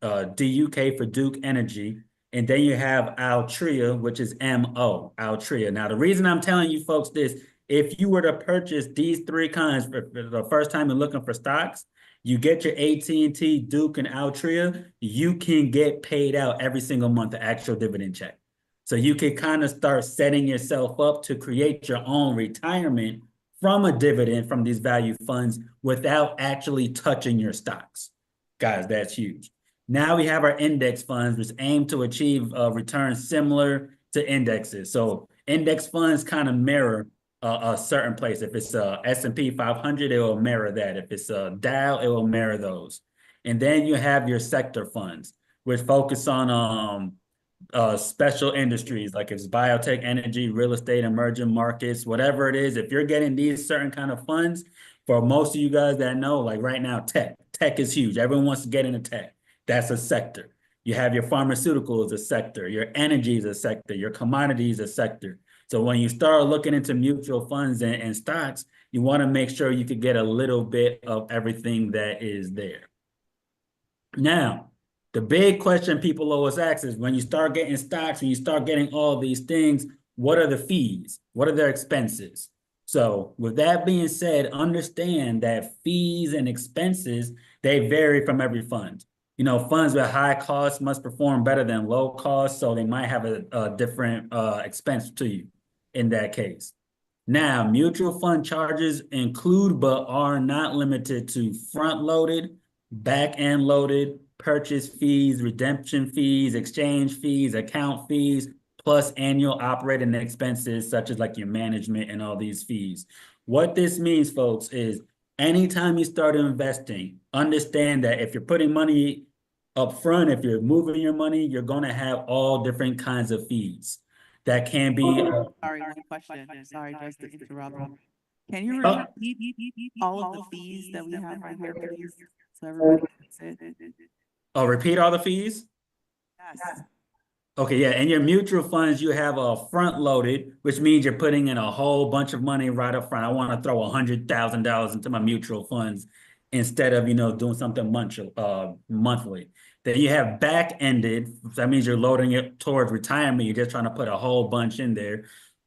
[SPEAKER 5] DUK for Duke Energy. And then you have Altria, which is MO, Altria. Now, the reason I'm telling you folks this, if you were to purchase these three kinds for the first time you're looking for stocks, you get your AT&T, Duke, and Altria, you can get paid out every single month, the actual dividend check. So you can kind of start setting yourself up to create your own retirement from a dividend from these value funds without actually touching your stocks. Guys, that's huge. Now we have our index funds, which aim to achieve returns similar to indexes. So index funds kind of mirror a certain place. If it's S&P 500, it will mirror that. If it's a Dow, it will mirror those. And then you have your sector funds, which focus on special industries, like it's biotech, energy, real estate, emerging markets, whatever it is. If you're getting these certain kind of funds, for most of you guys that know, like right now, tech is huge. Everyone wants to get into tech. That's a sector. You have your pharmaceuticals, a sector. Your energy is a sector. Your commodities, a sector. So when you start looking into mutual funds and stocks, you want to make sure you could get a little bit of everything that is there. Now, the big question people always ask is when you start getting stocks and you start getting all these things, what are the fees? What are their expenses? So with that being said, understand that fees and expenses, they vary from every fund. Funds with high costs must perform better than low costs, so they might have a different expense to you in that case. Now, mutual fund charges include but are not limited to front-loaded, back-end loaded, purchase fees, redemption fees, exchange fees, account fees, plus annual operating expenses such as like your management and all these fees. What this means, folks, is anytime you start investing, understand that if you're putting money up front, if you're moving your money, you're going to have all different kinds of fees that can be.
[SPEAKER 2] Sorry, one question. Sorry, just to interrupt. Can you repeat all of the fees that we have right here, please? So everybody can see it.
[SPEAKER 5] Oh, repeat all the fees?
[SPEAKER 2] Yes.
[SPEAKER 5] Okay, yeah. In your mutual funds, you have a front loaded, which means you're putting in a whole bunch of money right up front. I want to throw $100,000 into my mutual funds instead of, doing something monthly. Then you have back-ended, that means you're loading it towards retirement. You're just trying to put a whole bunch in there.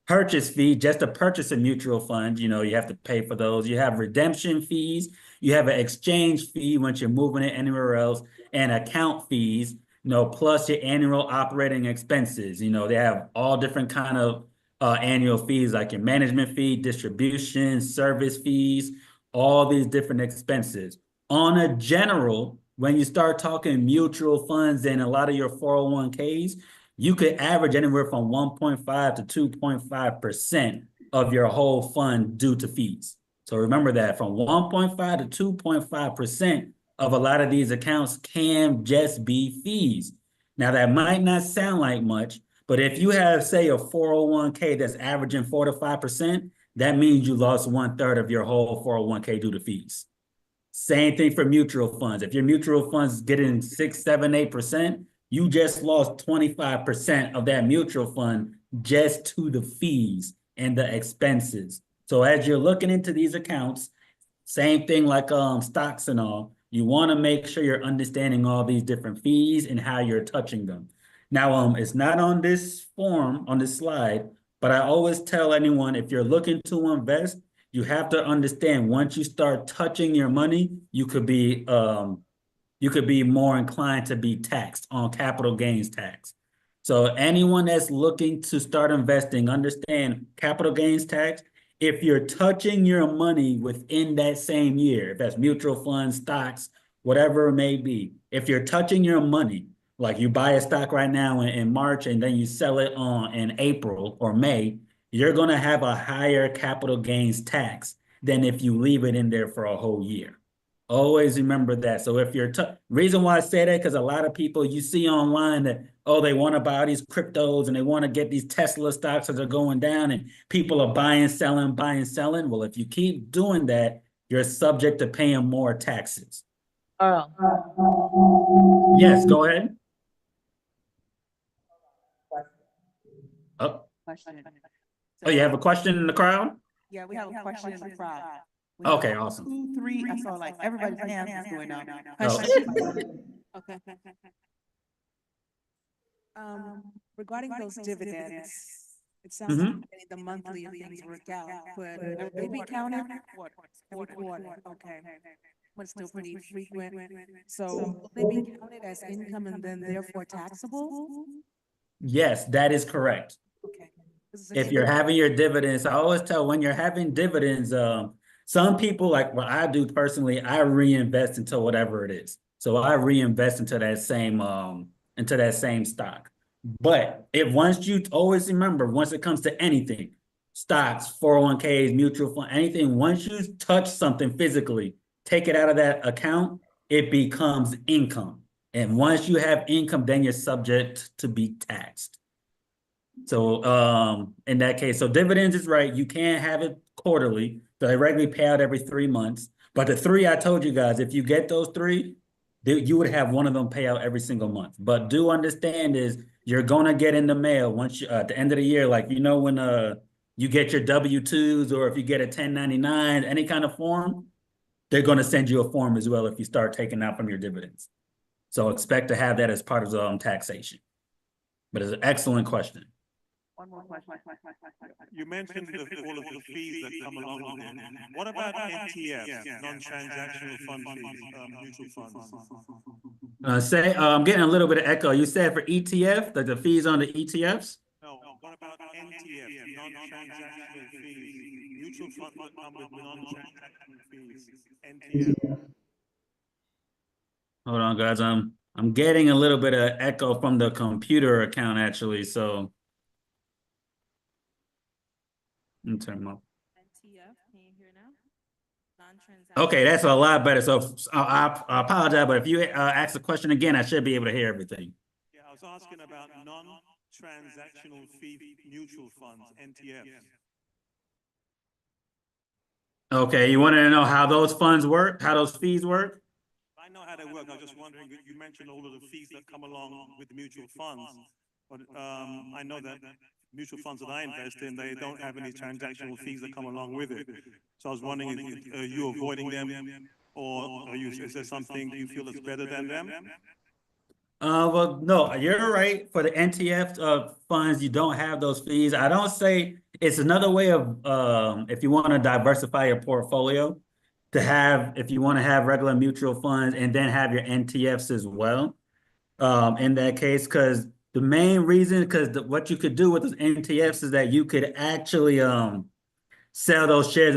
[SPEAKER 5] Purchase fee, just to purchase a mutual fund, you have to pay for those. You have redemption fees. You have an exchange fee once you're moving it anywhere else, and account fees. plus your annual operating expenses. They have all different kind of annual fees, like your management fee, distribution, service fees, all these different expenses. On a general, when you start talking mutual funds and a lot of your 401ks, you could average anywhere from 1.5 to 2.5% of your whole fund due to fees. So remember that from 1.5 to 2.5% of a lot of these accounts can just be fees. Now, that might not sound like much, but if you have, say, a 401k that's averaging 4 to 5%, that means you lost 1/3 of your whole 401k due to fees. Same thing for mutual funds. If your mutual funds getting 6, 7, 8%, you just lost 25% of that mutual fund just to the fees and the expenses. So as you're looking into these accounts, same thing like stocks and all, you want to make sure you're understanding all these different fees and how you're touching them. Now, it's not on this form, on this slide, but I always tell anyone, if you're looking to invest, you have to understand once you start touching your money, you could be more inclined to be taxed on capital gains tax. So anyone that's looking to start investing, understand capital gains tax. If you're touching your money within that same year, if that's mutual funds, stocks, whatever it may be, if you're touching your money, like you buy a stock right now in March and then you sell it in April or May, you're going to have a higher capital gains tax than if you leave it in there for a whole year. Always remember that. So if you're, reason why I say that, because a lot of people you see online that, oh, they want to buy these cryptos and they want to get these Tesla stocks as they're going down and people are buying, selling. Well, if you keep doing that, you're subject to paying more taxes.
[SPEAKER 6] Earl.
[SPEAKER 5] Yes, go ahead. Oh,
[SPEAKER 2] Question.
[SPEAKER 5] you have a question in the crowd?
[SPEAKER 2] Yeah, we have a question in the crowd. We
[SPEAKER 5] Okay,
[SPEAKER 2] have
[SPEAKER 5] awesome.
[SPEAKER 2] 2, 3, I saw like everybody's hands is going up.
[SPEAKER 4] Okay.
[SPEAKER 7] Regarding those dividends, it
[SPEAKER 5] Mhm.
[SPEAKER 7] sounds like the monthly things work out, but would they be counted every quarter? Okay. But still pretty frequent. So will they be counted as income and then therefore taxable?
[SPEAKER 5] Yes, that is correct.
[SPEAKER 7] Okay.
[SPEAKER 5] If you're having your dividends, I always tell when you're having dividends, some people, like what I do personally, I reinvest into whatever it is. So I reinvest into that same stock. But once you always remember, once it comes to anything, stocks, 401ks, mutual fund, anything, once you touch something physically, take it out of that account, it becomes income. And once you have income, then you're subject to be taxed. So in that case, so dividends is right. You can't have it quarterly. So they regularly pay out every 3 months. But the 3 I told you guys, if you get those 3, you would have one of them pay out every single month. But do understand is you're gonna get in the mail once you at the end of the year, like when you get your W-2s or if you get a 1099, any kind of form, they're gonna send you a form as well if you start taking out from your dividends. So expect to have that as part of the taxation. But it's an excellent question.
[SPEAKER 2] One more question.
[SPEAKER 8] You mentioned all of the fees that come along with it. What about NTFs, non-transactional fund fees, mutual funds?
[SPEAKER 5] I'm getting a little bit of echo. You said for ETF, the fees on the ETFs?
[SPEAKER 8] No, what about NTFs, non-transactional fees? Mutual funds that come with non-transactional fees, NTFs.
[SPEAKER 5] Hold on, guys. I'm getting a little bit of echo from the computer account actually, so. Let me turn them up.
[SPEAKER 4] NTF, can you hear now? Non-transaction.
[SPEAKER 5] Okay, that's a lot better. So I apologize, but if you ask the question again, I should be able to hear everything.
[SPEAKER 8] Yeah, I was asking about non-transactional fee mutual funds, NTFs.
[SPEAKER 5] Okay, you wanted to know how those funds work, how those fees work?
[SPEAKER 8] I know how they work. I was just wondering, you mentioned all of the fees that come along with the mutual funds. But I know that mutual funds that I invest in, they don't have any transactional fees that come along with it. So I was wondering, are you avoiding them, or is there something you feel is better than them?
[SPEAKER 5] Well, no, you're right. For the NTF funds, you don't have those fees. I don't say it's another way of if you want to diversify your portfolio, to have if you want to have regular mutual funds and then have your NTFs as well. in that case, because the main reason, because what you could do with those NTFs is that you could actually sell those shares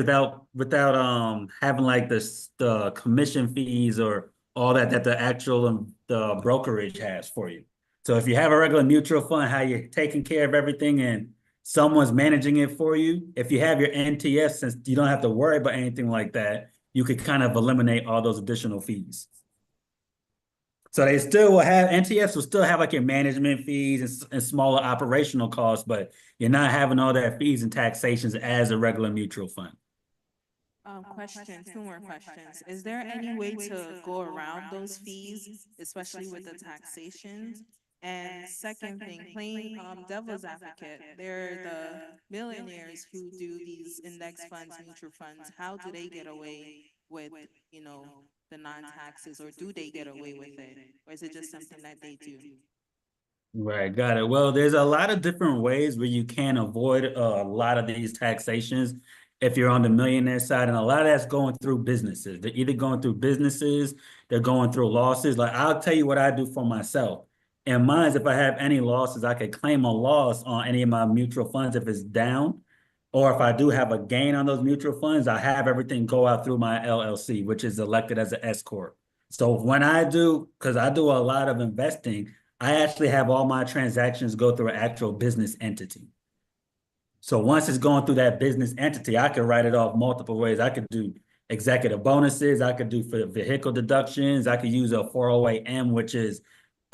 [SPEAKER 5] without having like the commission fees or all that the actual the brokerage has for you. So if you have a regular mutual fund, how you're taking care of everything and someone's managing it for you, if you have your NTF, since you don't have to worry about anything like that, you could kind of eliminate all those additional fees. So they still will have NTFs will still have like your management fees and smaller operational costs, but you're not having all that fees and taxations as a regular mutual fund.
[SPEAKER 4] Question, two more questions. Is there any way to go around those fees, especially with the taxations? And second thing, playing devil's advocate, they're the millionaires who do these index funds, mutual funds. How do they get away with, you know, the non-taxes, or do they get away with it? Or is it just something that they do?
[SPEAKER 5] Right, got it. Well, there's a lot of different ways where you can avoid a lot of these taxations if you're on the millionaire side, and a lot of that's going through businesses. They're either going through businesses, they're going through losses. Like I'll tell you what I do for myself. And mine's if I have any losses, I could claim a loss on any of my mutual funds if it's down. Or if I do have a gain on those mutual funds, I have everything go out through my LLC, which is elected as an S corp. So when I do, because I do a lot of investing, I actually have all my transactions go through an actual business entity. So once it's going through that business entity, I can write it off multiple ways. I could do executive bonuses. I could do for vehicle deductions. I could use a 408M, which is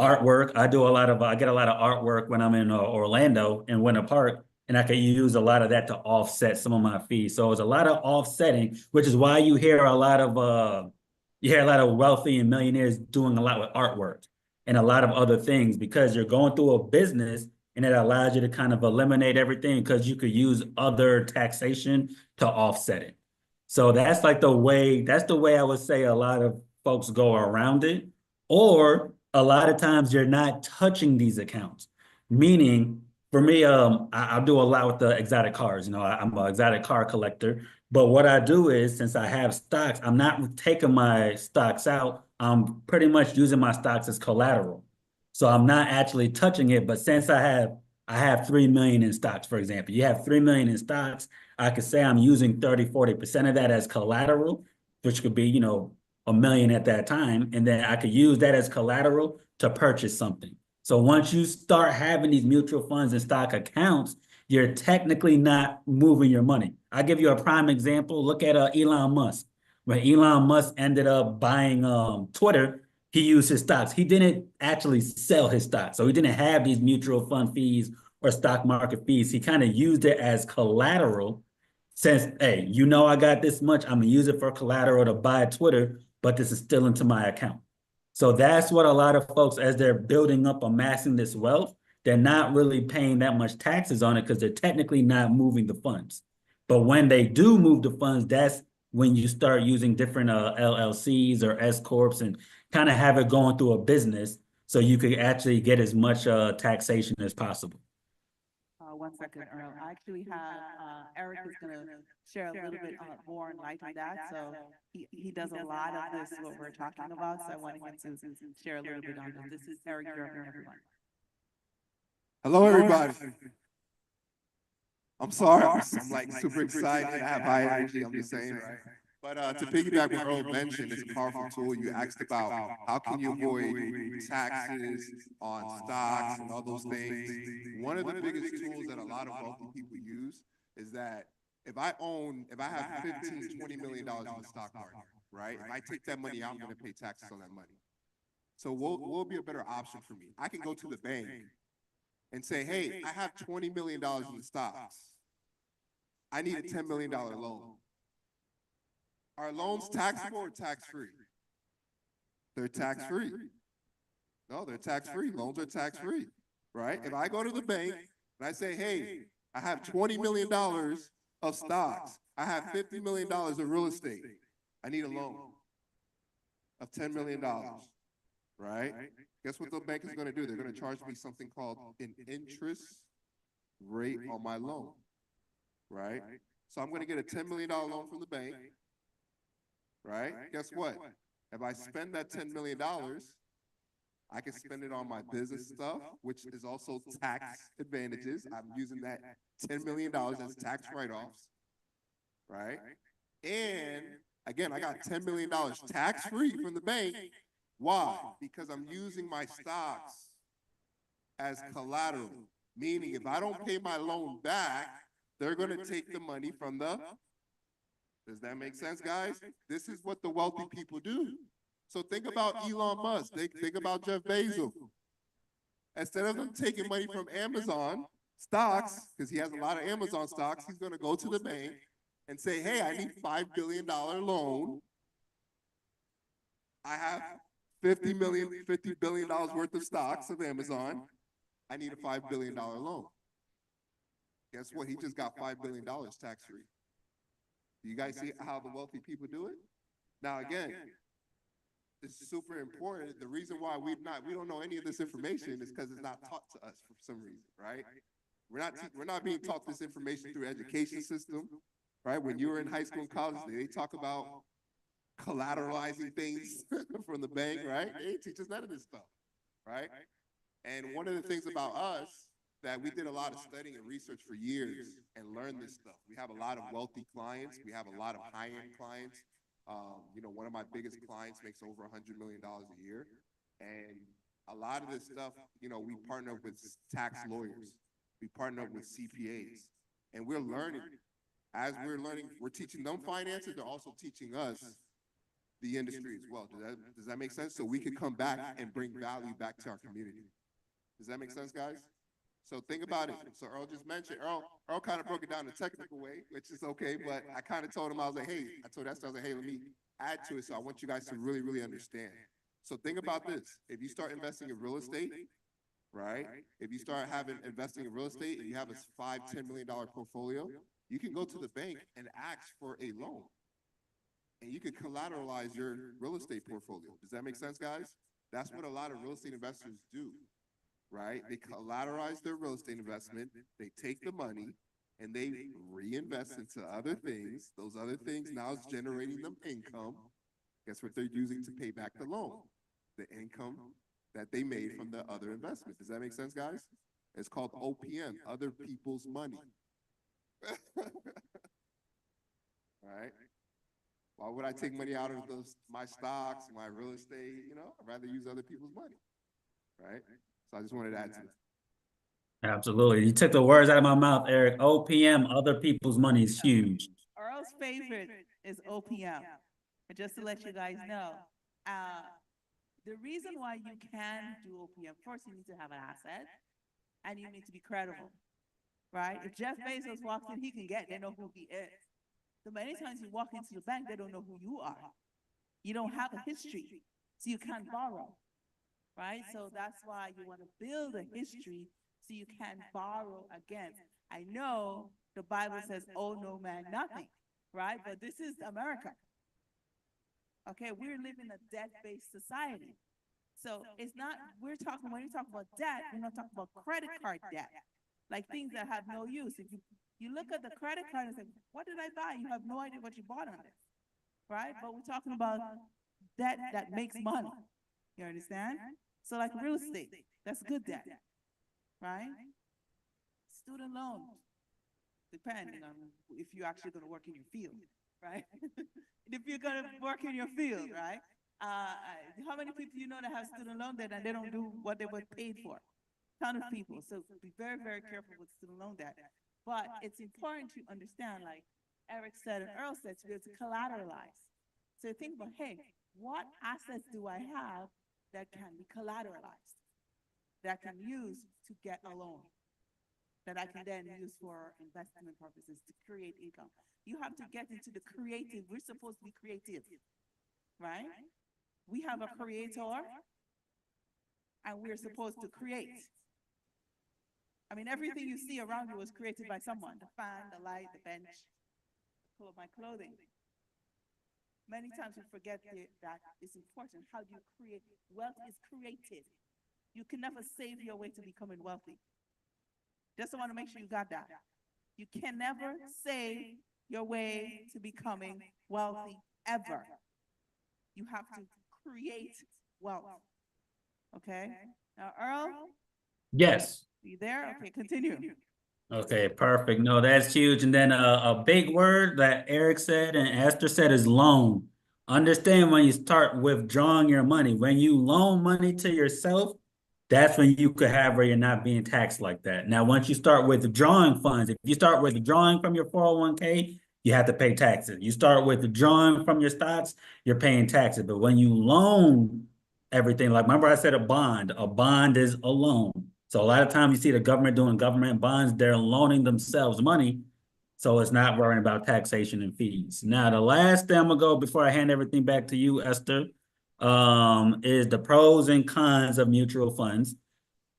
[SPEAKER 5] artwork. I get a lot of artwork when I'm in Orlando in Winter Park, and I could use a lot of that to offset some of my fees. So it's a lot of offsetting, which is why you hear a lot of wealthy and millionaires doing a lot with artwork and a lot of other things, because you're going through a business and it allows you to kind of eliminate everything because you could use other taxation to offset it. So that's like the way I would say a lot of folks go around it. Or a lot of times you're not touching these accounts. Meaning for me, I do a lot with the exotic cars. You know, I'm an exotic car collector. But what I do is, since I have stocks, I'm not taking my stocks out. I'm pretty much using my stocks as collateral. So I'm not actually touching it. But since I have 3 million in stocks, for example, you have 3 million in stocks, I could say I'm using 30-40% of that as collateral, which could be, you know, a million at that time. And then I could use that as collateral to purchase something. So once you start having these mutual funds and stock accounts, you're technically not moving your money. I'll give you a prime example. Look at Elon Musk. When Elon Musk ended up buying Twitter, he used his stocks. He didn't actually sell his stocks. So he didn't have these mutual fund fees or stock market fees. He kind of used it as collateral, since, hey, you know, I got this much, I'm gonna use it for collateral to buy Twitter, but this is still into my account. So that's what a lot of folks, as they're building up, amassing this wealth, they're not really paying that much taxes on it because they're technically not moving the funds. But when they do move the funds, that's when you start using different LLCs or S corps and kind of have it going through a business, so you could actually get as much taxation as possible.
[SPEAKER 2] 1 second, Earl. I actually have, Eric is gonna share a little bit more light on that. So he does a lot of this, what we're talking about. So I wanted him to share a little bit on this. This is Eric Gerber, everyone.
[SPEAKER 6] Hello, everybody. I'm sorry, I'm like super excited. I have high energy, I'm just saying, right? But to piggyback what Earl mentioned, it's a powerful tool. You asked about how can you avoid taxes on stocks and all those things. One of the biggest tools that a lot of wealthy people use is that if I have 15, $20 million in the stock market, right? If I take that money out, I'm gonna pay taxes on that money. So what will be a better option for me? I can go to the bank and say, hey, I have $20 million in the stocks. I need a $10 million loan. Are loans taxable or tax-free? They're tax-free. No, they're tax-free. Loans are tax-free, right? If I go to the bank and I say, hey, I have $20 million of stocks. I have $50 million of real estate. I need a loan of $10 million, right? Guess what the bank is going to do? They're going to charge me something called an interest rate on my loan, right? So I'm going to get a $10 million loan from the bank. Right? Guess what? If I spend that $10 million, I can spend it on my business stuff, which is also tax advantages. I'm using that $10 million as tax write-offs, right? And again, I got $10 million tax-free from the bank. Why? Because I'm using my stocks as collateral, meaning if I don't pay my loan back, they're gonna take the money from the, does that make sense, guys? This is what the wealthy people do. So think about Elon Musk, think about Jeff Bezos. Instead of them taking money from Amazon stocks, because he has a lot of Amazon stocks, he's gonna go to the bank and say, hey, I need $5 billion loan. I have $50 billion worth of stocks of Amazon. I need a $5 billion loan. Guess what? He just got $5 billion tax-free. Do you guys see how the wealthy people do it? Now, again, this is super important. The reason why we don't know any of this information is because it's not taught to us for some reason, right? We're not being taught this information through education system, right? When you were in high school and college, they talk about collateralizing things from the bank, right? They teach us none of this stuff, right? And one of the things about us that we did a lot of studying and research for years and learned this stuff. We have a lot of wealthy clients. We have a lot of high-end clients. You know, one of my biggest clients makes over $100 million a year. And a lot of this stuff, you know, we partner with tax lawyers. We partner with CPAs. And we're learning. As we're learning, we're teaching them finances. They're also teaching us the industry as well. Does that make sense? So we can come back and bring value back to our community. Does that make sense, guys? So think about it. So Earl just mentioned, Earl kind of broke it down in a technical way, which is okay, but I kind of told him, I was like, hey, I told Esther, I was like, hey, let me add to it. So I want you guys to really, really understand. So think about this. If you start investing in real estate, right? If you start investing in real estate and you have a $5–10 million portfolio, you can go to the bank and ask for a loan. And you can collateralize your real estate portfolio. Does that make sense, guys? That's what a lot of real estate investors do. Right? They collateralize their real estate investment, they take the money, and they reinvest into other things. Those other things now is generating them income. Guess what they're using to pay back the loan? The income that they made from the other investment. Does that make sense, guys? It's called OPM, other people's money. Right? Why would I take money out of my stocks, my real estate? You know, I'd rather use other people's money. Right? So I just wanted to add to that.
[SPEAKER 5] Absolutely. You took the words out of my mouth, Eric. OPM, other people's money, is huge.
[SPEAKER 2] Earl's favorite is OPM. And just to let you guys know, the reason why you can do OPM, first you need to have an asset and you need to be credible, right? If Jeff Bezos walks in, they know who he is. So many times you walk into the bank, they don't know who you are. You don't have a history, so you can't borrow. Right? So that's why you want to build a history so you can borrow again. I know the Bible says, oh, no man, nothing, right? But this is America. Okay, we're living a debt-based society. So it's not, when you talk about debt, we're not talking about credit card debt, like things that have no use. If you look at the credit card and say, what did I buy? You have no idea what you bought on it, right? But we're talking about debt that makes money. You understand? So like real estate, that's good debt, right? Student loans, depending on if you're actually going to work in your field, right? If you're going to work in your field, right? How many people you know that have student loan debt and they don't do what they were paid for? Ton of people. So be very, very careful with student loan debt. But it's important to understand, like Eric said and Earl said, to be able to collateralize. So think about, hey, what assets do I have that can be collateralized, that I can use to get a loan, that I can then use for investment purposes to create income? You have to get into the creative. We're supposed to be creative, right? We have a creator, and we're supposed to create. I mean, everything you see around you was created by someone. The fan, the light, the bench, my clothing. Many times we forget that it's important. How do you create? Wealth is created. You can never save your way to becoming wealthy. Just want to make sure you got that. You can never save your way to becoming wealthy, ever. You have to create wealth. Okay, now Earl,
[SPEAKER 5] Yes.
[SPEAKER 2] you there? Okay, continue.
[SPEAKER 5] Okay, perfect. No, that's huge. And then a big word that Eric said and Esther said is loan. Understand when you start withdrawing your money, when you loan money to yourself, that's when you could have where you're not being taxed like that. Now, once you start withdrawing funds, if you start withdrawing from your 401k, you have to pay taxes. You start withdrawing from your stocks, you're paying taxes. But when you loan everything, like remember I said a bond is a loan. So a lot of times you see the government doing government bonds, they're loaning themselves money. So it's not worrying about taxation and fees. Now, the last thing I'm gonna go before I hand everything back to you, Esther, is the pros and cons of mutual funds.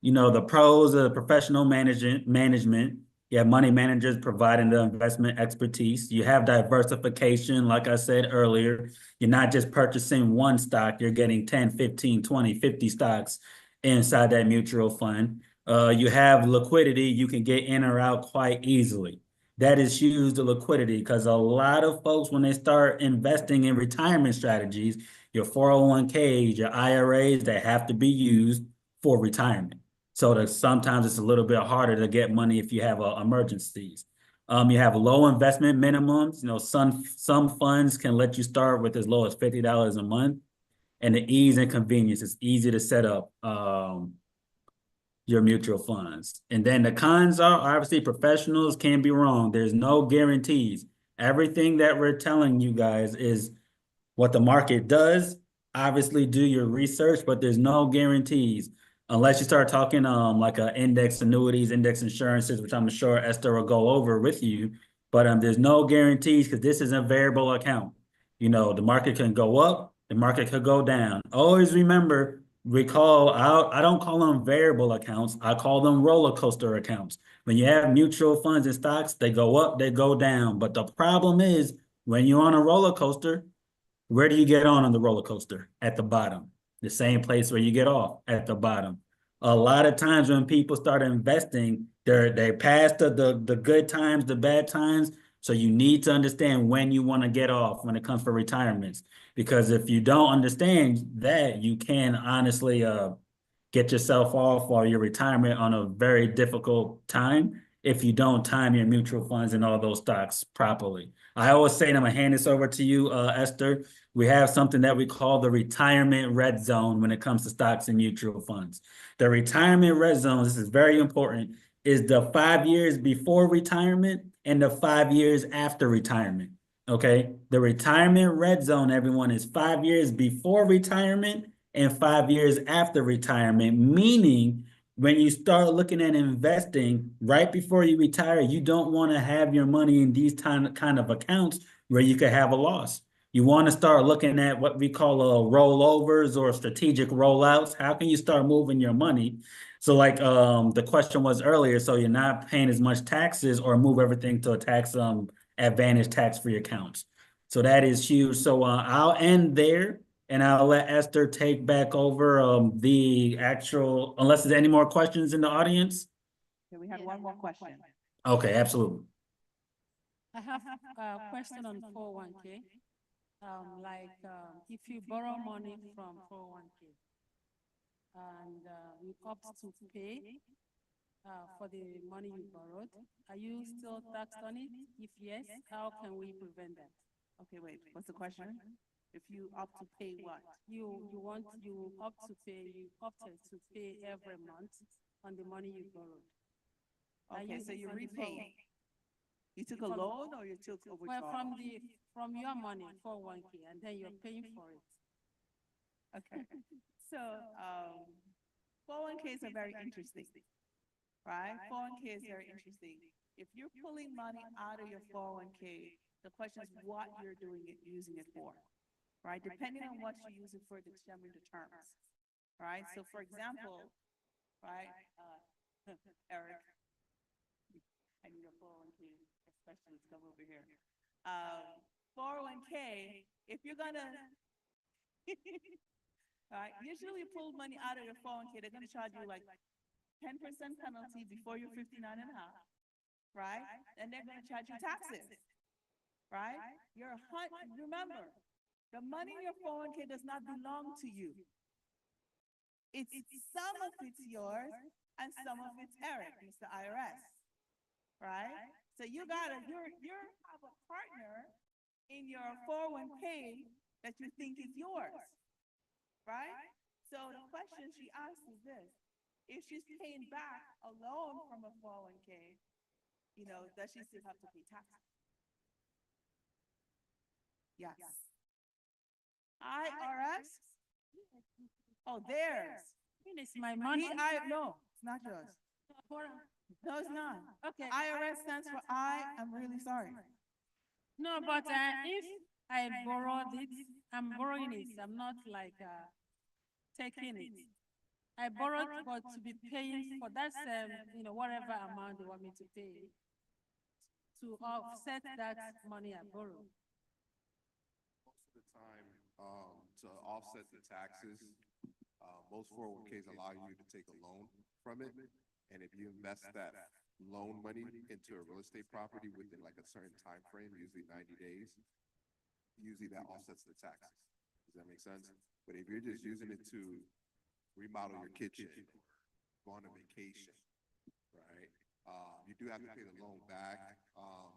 [SPEAKER 5] You know, the pros of professional management. You have money managers providing the investment expertise. You have diversification, like I said earlier. You're not just purchasing one stock, you're getting 10, 15, 20, 50 stocks inside that mutual fund. You have liquidity, you can get in or out quite easily. That is huge, the liquidity, because a lot of folks, when they start investing in retirement strategies, your 401ks, your IRAs, they have to be used for retirement. So that sometimes it's a little bit harder to get money if you have emergencies. You have low investment minimums. You know, some funds can let you start with as low as $50 a month. And the ease and convenience, it's easy to set up your mutual funds. And then the cons are obviously professionals can be wrong. There's no guarantees. Everything that we're telling you guys is what the market does. Obviously do your research, but there's no guarantees unless you start talking like index annuities, index insurances, which I'm sure Esther will go over with you. But there's no guarantees because this is a variable account. You know, the market can go up, the market could go down. Always remember, I don't call them variable accounts. I call them roller coaster accounts. When you have mutual funds and stocks, they go up, they go down. But the problem is when you're on a roller coaster, where do you get on the roller coaster? At the bottom. The same place where you get off, at the bottom. A lot of times when people start investing, they pass the good times, the bad times. So you need to understand when you want to get off when it comes for retirements. Because if you don't understand that, you can honestly get yourself off or your retirement on a very difficult time if you don't time your mutual funds and all those stocks properly. I always say, and I'm gonna hand this over to you, Esther. We have something that we call the retirement red zone when it comes to stocks and mutual funds. The retirement red zone, this is very important, is the 5 years before retirement and the 5 years after retirement. Okay, the retirement red zone, everyone, is 5 years before retirement and 5 years after retirement, meaning when you start looking at investing right before you retire, you don't want to have your money in these kind of accounts where you could have a loss. You want to start looking at what we call rollovers or strategic rollouts. How can you start moving your money? So like the question was earlier, so you're not paying as much taxes or move everything to a tax advantage tax-free accounts. So that is huge. So I'll end there. And I'll let Esther take back over the actual, unless there's any more questions in the audience.
[SPEAKER 2] Okay, we had one more question.
[SPEAKER 5] Okay, absolutely.
[SPEAKER 7] I have a question on 401k. If you borrow money from 401k and you opt to pay for the money you borrowed, are you still taxed on it? If yes, how can we prevent that?
[SPEAKER 2] Okay, wait, what's the question? If you opt to pay what?
[SPEAKER 7] You opted to pay every month on the money you borrowed.
[SPEAKER 2] Okay, so you repay. You took a
[SPEAKER 7] From-
[SPEAKER 2] loan or you took a
[SPEAKER 7] Well,
[SPEAKER 2] withdrawal?
[SPEAKER 7] from your money, 401k, and then you're paying for it.
[SPEAKER 2] Okay, so, 401ks are very interesting, right? 401k is very interesting. If you're pulling money out of your 401k, the question is what you're doing it, using it for, right? Depending on what you use it for, determine the terms, right? So for example, right, Eric, I need a 401k specialist come over here. 401k, if you're gonna, right, usually you pull money out of your 401k, they're gonna charge you like 10% penalty before you're 59 and a half, right? And they're gonna charge you taxes, right? Remember, the money in your 401k does not belong to you. It's some of it's yours and some of it's Eric, Mr. IRS, right? So you have a partner in your 401k that you think is yours, right? So the question she asked is this: if she's paying back a loan from a 401k, does she still have to pay taxes? Yes. IRS? Oh, theirs.
[SPEAKER 7] It's my money.
[SPEAKER 2] No, it's not yours. No, it's not.
[SPEAKER 7] Okay.
[SPEAKER 2] IRS stands for I'm really sorry.
[SPEAKER 7] No, but if I borrowed it, I'm borrowing it. I'm not like taking it. I borrowed for to be paying for that, whatever amount they want me to pay to offset that money I borrowed.
[SPEAKER 6] Most of the time, to offset the taxes, most 401ks allow you to take a loan from it. And if you invest that loan money into a real estate property within like a certain time frame, usually 90 days, usually that offsets the taxes. Does that make sense? But if you're just using it to remodel your kitchen, go on a vacation, right? You do have to pay the loan back.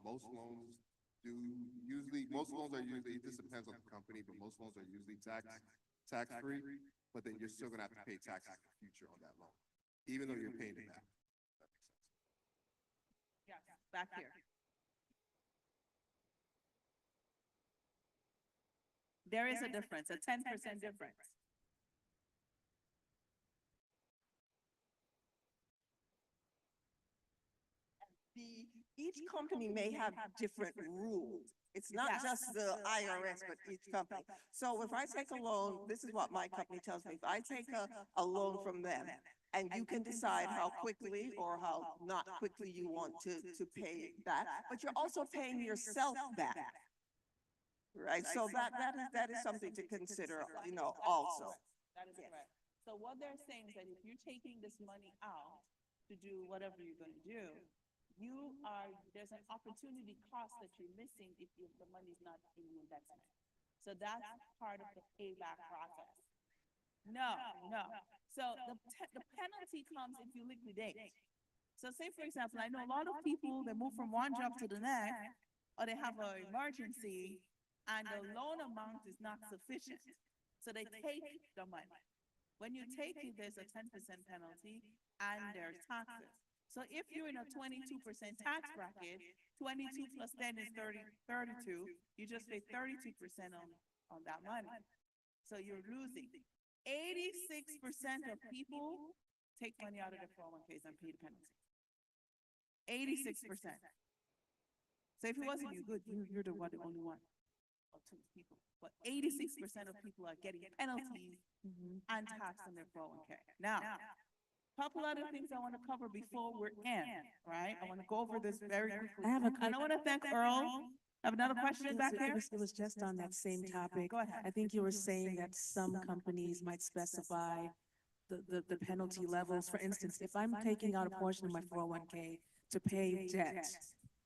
[SPEAKER 6] Most loans are usually, it just depends on the company, but most loans are usually tax-free, but then you're still gonna have to pay taxes in the future on that loan, even though you're paying it back. That makes sense.
[SPEAKER 2] Yeah, back here. There is a difference, a 10% difference.
[SPEAKER 9] Each company may have different rules. It's not just the IRS, but each company. So if I take a loan, this is what my company tells me. If I take a loan from them, and you can decide how quickly or how not quickly you want to pay back, but you're also paying yourself back. Right? So that is something to consider, also.
[SPEAKER 2] That is correct. So what they're saying is that if you're taking this money out to do whatever you're gonna do, there's an opportunity cost that you're missing if the money's not in the investment. So that's part of the payback process. No. So the penalty comes if you liquidate. So say, for example, I know a lot of people, they move from one job to the next, or they have an emergency, and the loan amount is not sufficient. So they take the money. When you take it, there's a 10% penalty, and there's taxes. So if you're in a 22% tax bracket, 22 plus 10 is 32, you just pay 32% on that money. So you're losing. 86% of people take money out of their 401ks and pay the penalty. 86%. So if it wasn't you, good, you're the only one or two people. But 86% of people are getting penalties and tax on their 401k. Now, couple other things I want to cover before we're in, right? I want to go over this very quickly. And I want to thank Earl. Have another question back there?
[SPEAKER 7] It was just on that same topic.
[SPEAKER 2] Go ahead.
[SPEAKER 7] I think you were saying that some companies might specify the penalty levels. For instance, if I'm taking out a portion of my 401k to pay debt,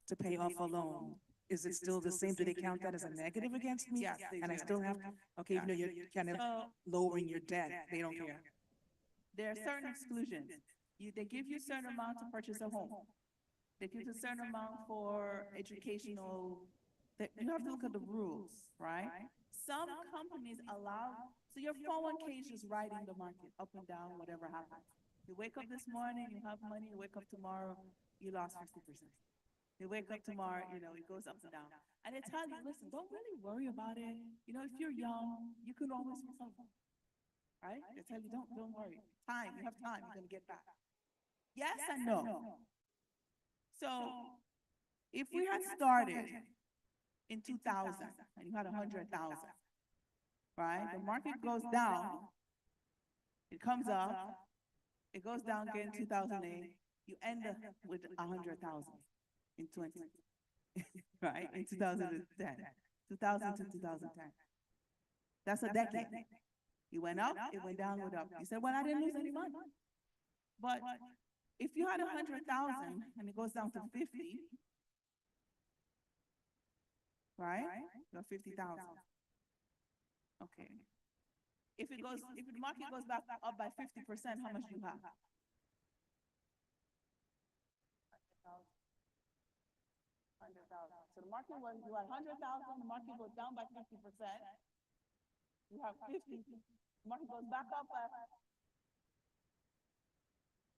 [SPEAKER 7] to pay off a loan, is it still the same? Do they count that as a negative against me?
[SPEAKER 2] Yes, they
[SPEAKER 7] And I
[SPEAKER 2] do.
[SPEAKER 7] still have, okay, even though you're kind of lowering your debt, they don't care.
[SPEAKER 2] There are certain exclusions. They give you a certain amount to purchase a home. They give you a certain amount for educational, you have to look at the rules, right? Some companies allow, so your 401k is just riding the market up and down, whatever happens. You wake up this morning, you have money, you wake up tomorrow, you lost 50%. You wake up tomorrow, it goes up and down. And they tell you, listen, don't really worry about it. If you're young, you can always recover. Right? They tell you, don't worry. You have time, you're gonna get back. Yes and no. So if we had started in 2000 and you had 100,000, right? The market goes down, it comes up, it goes down again in 2008, you end up with 100,000 in 20, right? In 2010, 2000 to 2010. That's a decade. It went up, it went down, went up. You said, well, I didn't lose any money. But if you had 100,000 and it goes down to 50, right? You have 50,000. Okay. If the market goes back up by 50%, how much do you have? 100,000. So the market was, you had 100,000, the market goes down by 50%. You have 50, the market goes back up by,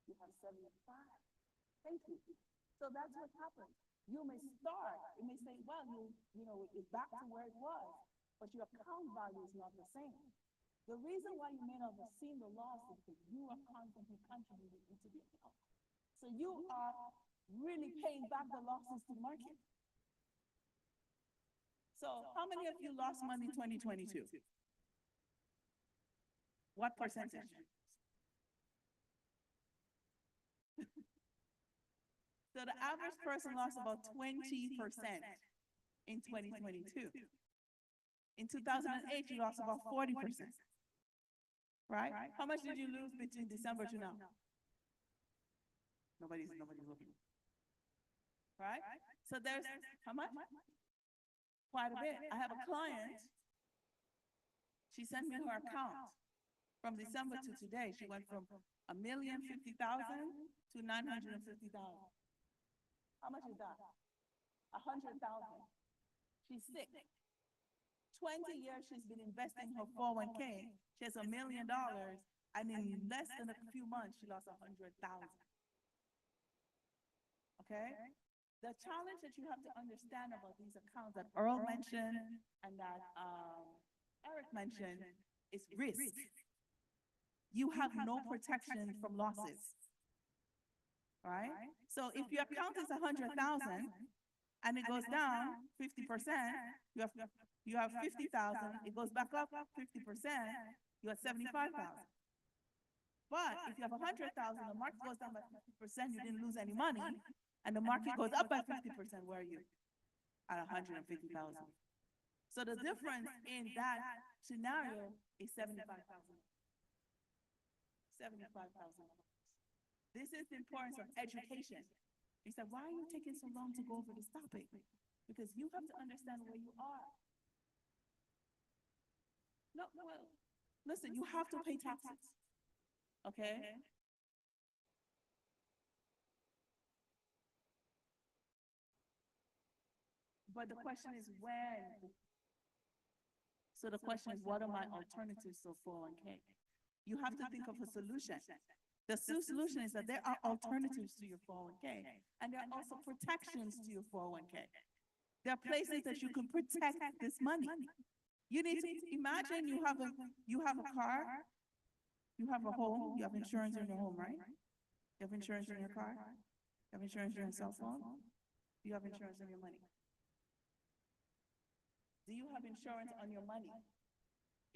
[SPEAKER 2] you have 75. Thank you. So that's what happens. You may start, you may say, well, you know, it's back to where it was, but your account value is not the same. The reason why you may not have seen the loss is because you are constantly contributing into the account. So you are really paying back the losses to the market. So how many of you lost money in 2022? What percentage? So the average person lost about 20% in 2022. In 2008, you lost about 40%. Right? How much did you lose between December to now? Nobody's looking. Right? So there's, how much? Quite a bit. I have a client, she sent me her account from December to today. She went from 1,050,000 to 950,000. How much is that? 100,000. She's sick. 20 years she's been investing her 401k. She has $1 million, and in less than a few months, she lost 100,000. Okay? The challenge that you have to understand about these accounts that Earl mentioned and that Eric mentioned is risk. You have no protection from losses. Right? So if your account is 100,000 and it goes down 50%, you have 50,000, it goes back up 50%, you have 75,000. But if you have 100,000, the market goes down by 50%, you didn't lose any money, and the market goes up by 50%, where are you? At 150,000. So the difference in that scenario is 75,000. 75,000. This is the importance of education. You said, why are you taking so long to go over this topic? Because you have to understand where you are. No, well, listen, you have to pay taxes. Okay? But the question is when. So the question is, what are my alternatives to 401k? You have to think of a solution. The solution is that there are alternatives to your 401k, and there are also protections to your 401k. There are places that you can protect this money. You need to imagine you have a car, you have a home, you have insurance in your home, right? You have insurance in your car, you have insurance in your cell phone, you have insurance on your money. Do you have insurance on your money?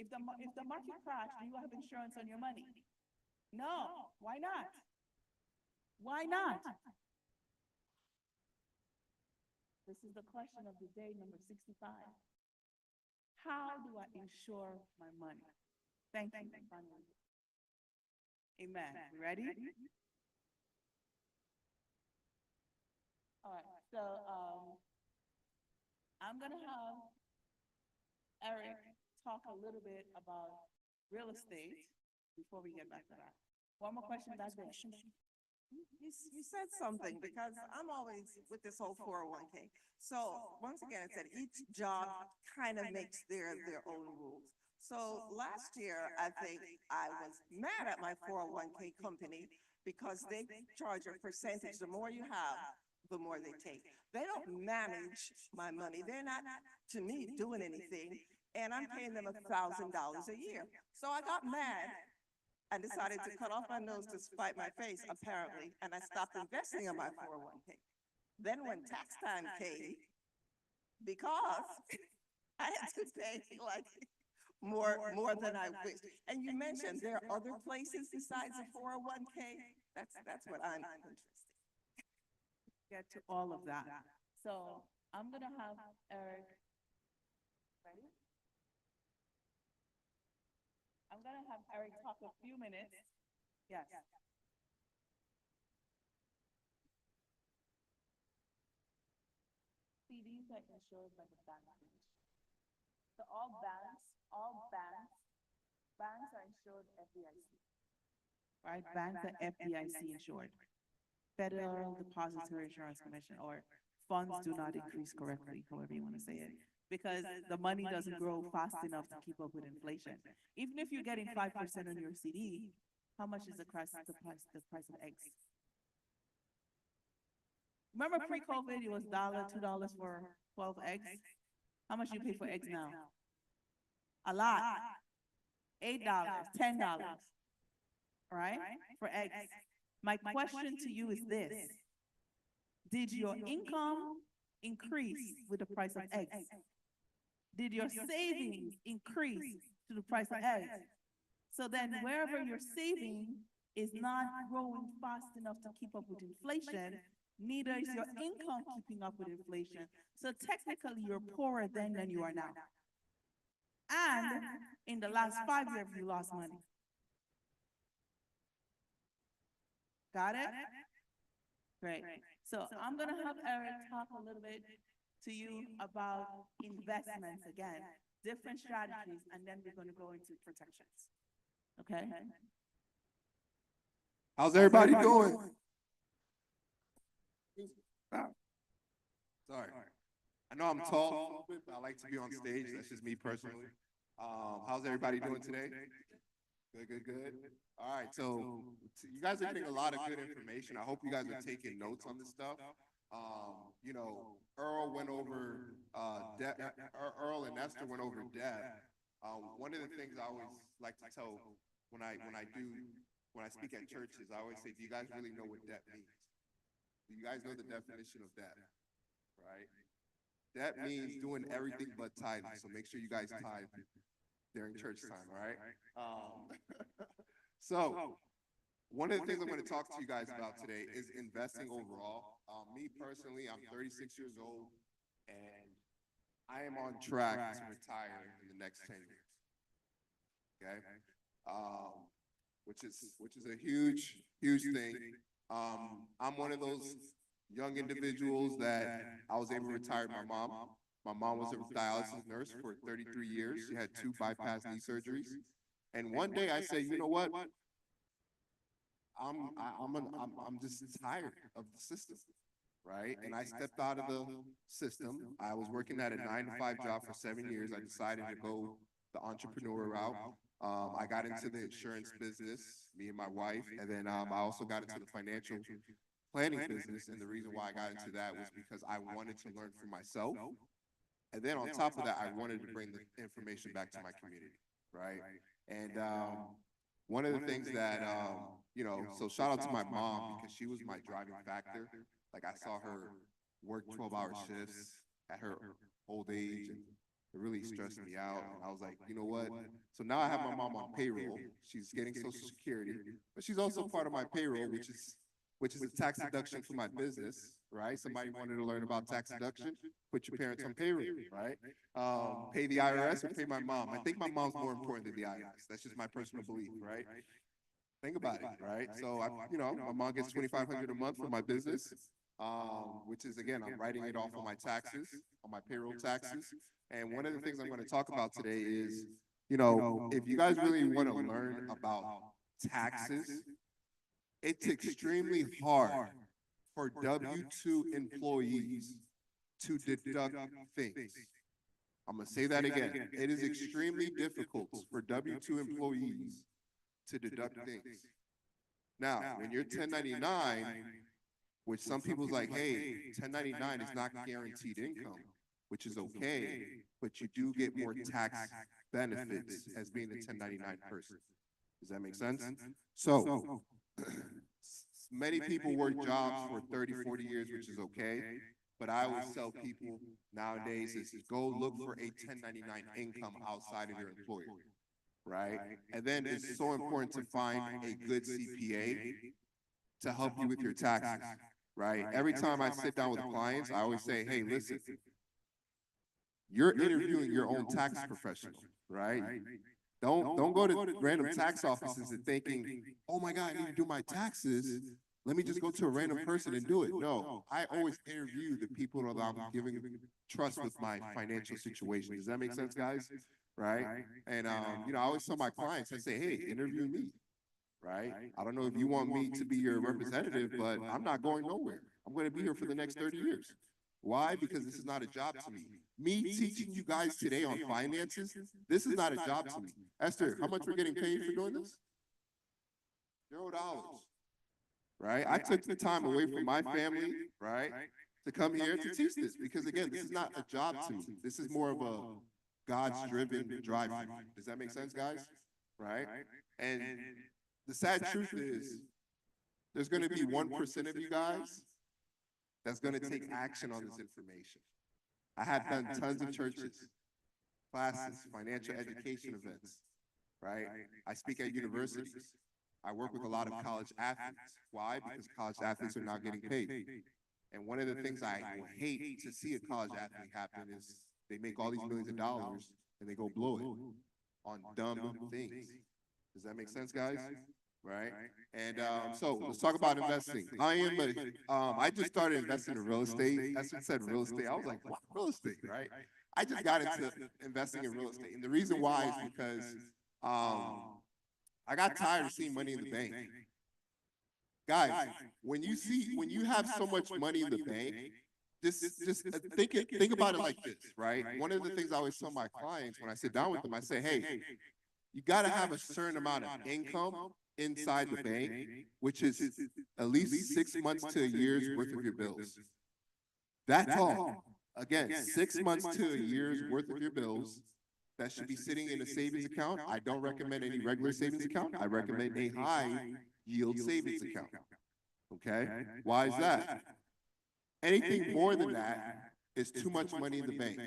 [SPEAKER 2] If the market crashed, do you have insurance on your money? No. Why not? Why not? This is the question of the day, number 65. How do I insure my money? Thank you. Amen. You ready? All right. So I'm going to have Eric talk a little bit about real estate before we get back to that. One more question, that's it.
[SPEAKER 9] You said something, because I'm always with this whole 401k. So once again, it said each job kind of makes their own rules. So last year, I think I was mad at my 401k company because they charge a percentage. The more you have, the more they take. They don't manage my money. They're not, to me, doing anything. And I'm paying them $1,000 a year. So I got mad and decided to cut off my nose to spite my face, apparently, and I stopped investing in my 401k. Then when tax time came, because I had to pay like more than I wished. And you mentioned there are other places besides the 401k. That's what I'm interested in.
[SPEAKER 2] Get to all of that. So I'm gonna have Eric, ready? I'm gonna have Eric talk a few minutes. Yes. CDs are insured by the bank. So all banks Banks are insured FDIC. Right, banks are FDIC insured. Federal Depository Insurance Commission, or funds do not increase correctly, however you want to say it. Because the money doesn't grow fast enough to keep up with inflation. Even if you're getting 5% on your CD, how much is the price of eggs? Remember pre-COVID, it was $1, $2 for 12 eggs? How much do you pay for eggs now? A lot. $8, $10, right? For eggs. My question to you is this: did your income increase with the price of eggs? Did your savings increase to the price of eggs? So then wherever you're saving is not growing fast enough to keep up with inflation, neither is your income keeping up with inflation. So technically you're poorer then than you are now. And in the last 5 years, you lost money. Got it? Great. So I'm gonna have Eric talk a little bit to you about investments again, different strategies, and then we're gonna go into protections. Okay?
[SPEAKER 6] How's everybody doing? Ah, sorry. I know I'm tall, but I like to be on stage. That's just me personally. How's everybody doing today? Good, good, good. All right, so you guys are getting a lot of good information. I hope you guys are taking notes on this stuff. You know, Earl went over, Earl and Esther went over debt. One of the things I always like to tell when I speak at churches, I always say, do you guys really know what debt means? Do you guys know the definition of debt? Right? Debt means doing everything but tithing. So make sure you guys tithe during church time, all right? So one of the things I'm going to talk to you guys about today is investing overall. Me personally, I'm 36 years old, and I am on track to retire in the next 10 years. Okay? Which is a huge, huge thing. I'm one of those young individuals that I was able to retire my mom. My mom was a dialysis nurse for 33 years. She had 2 bypass knee surgeries. And one day I said, you know what? I'm just tired of the system, right? And I stepped out of the system. I was working at a 9-to-5 job for 7 years. I decided to go the entrepreneur route. I got into the insurance business, me and my wife, and then I also got into the financial planning business. And the reason why I got into that was because I wanted to learn for myself. And then on top of that, I wanted to bring the information back to my community, right? And one of the things that, you know, so shout out to my mom, because she was my driving factor. Like, I saw her work 12-hour shifts at her old age, and it really stressed me out. And I was like, you know what? So now I have my mom on payroll. She's getting Social Security, but she's also part of my payroll, which is a tax deduction for my business, right? Somebody wanted to learn about tax deduction, put your parents on payroll, right? Pay the IRS or pay my mom. I think my mom's more important than the IRS. That's just my personal belief, right? Think about it, right? So, you know, my mom gets $2,500 a month for my business, which is, again, I'm writing it off on my taxes, on my payroll taxes. And one of the things I'm going to talk about today is, you know, if you guys really want to learn about taxes, it's extremely hard for W-2 employees to deduct things. I'm going to say that again. It is extremely difficult for W-2 employees to deduct things. Now, when you're 1099, which some people's like, hey, 1099 is not guaranteed income, which is okay, but you do get more tax benefits as being a 1099 person. Does that make sense? So, many people work jobs for 30, 40 years, which is okay. But I always tell people nowadays is go look for a 1099 income outside of your employer, right? And then it's so important to find a good CPA to help you with your taxes, right? Every time I sit down with clients, I always say, hey, listen, you're interviewing your own tax professional, right? Don't go to random tax offices and thinking, oh my God, I need to do my taxes. Let me just go to a random person and do it. No, I always interview the people that I'm giving trust with my financial situation. Does that make sense, guys? right? And, you know, I always tell my clients, I say, hey, interview me, right? I don't know if you want me to be your representative, but I'm not going nowhere. I'm going to be here for the next 30 years. Why? Because this is not a job to me. Me teaching you guys today on finances, this is not a job to me. Esther, how much we're getting paid for doing this? $0. Right? I took the time away from my family, right, to come here to teach this because again, this is not a job to me. This is more of a God's driven drive. Does that make sense, guys? Right? And the sad truth is there's going to be 1% of you guys that's going to take action on this information. I have done tons of churches, classes, financial education events, right? I speak at universities. I work with a lot of college athletes. Why? Because college athletes are not getting paid. And one of the things I would hate to see a college athlete happen is they make all these millions of dollars and they go blow it on dumb things. Does that make sense, guys? Right? And so let's talk about investing. I just started investing in real estate. That's what said real estate. I was like, what? Real estate, right? I just got into investing in real estate. And the reason why is because I got tired of seeing money in the bank. Guys, when you have so much money in the bank, just think about it like this, right? One of the things I always tell my clients when I sit down with them, I say, hey, you got to have a certain amount of income inside the bank, which is at least 6 months to a year's worth of your bills. That's all. Again, 6 months to a year's worth of your bills. That should be sitting in a savings account. I don't recommend any regular savings account. I recommend a high yield savings account. Okay? Why is that? Anything more than that is too much money in the bank,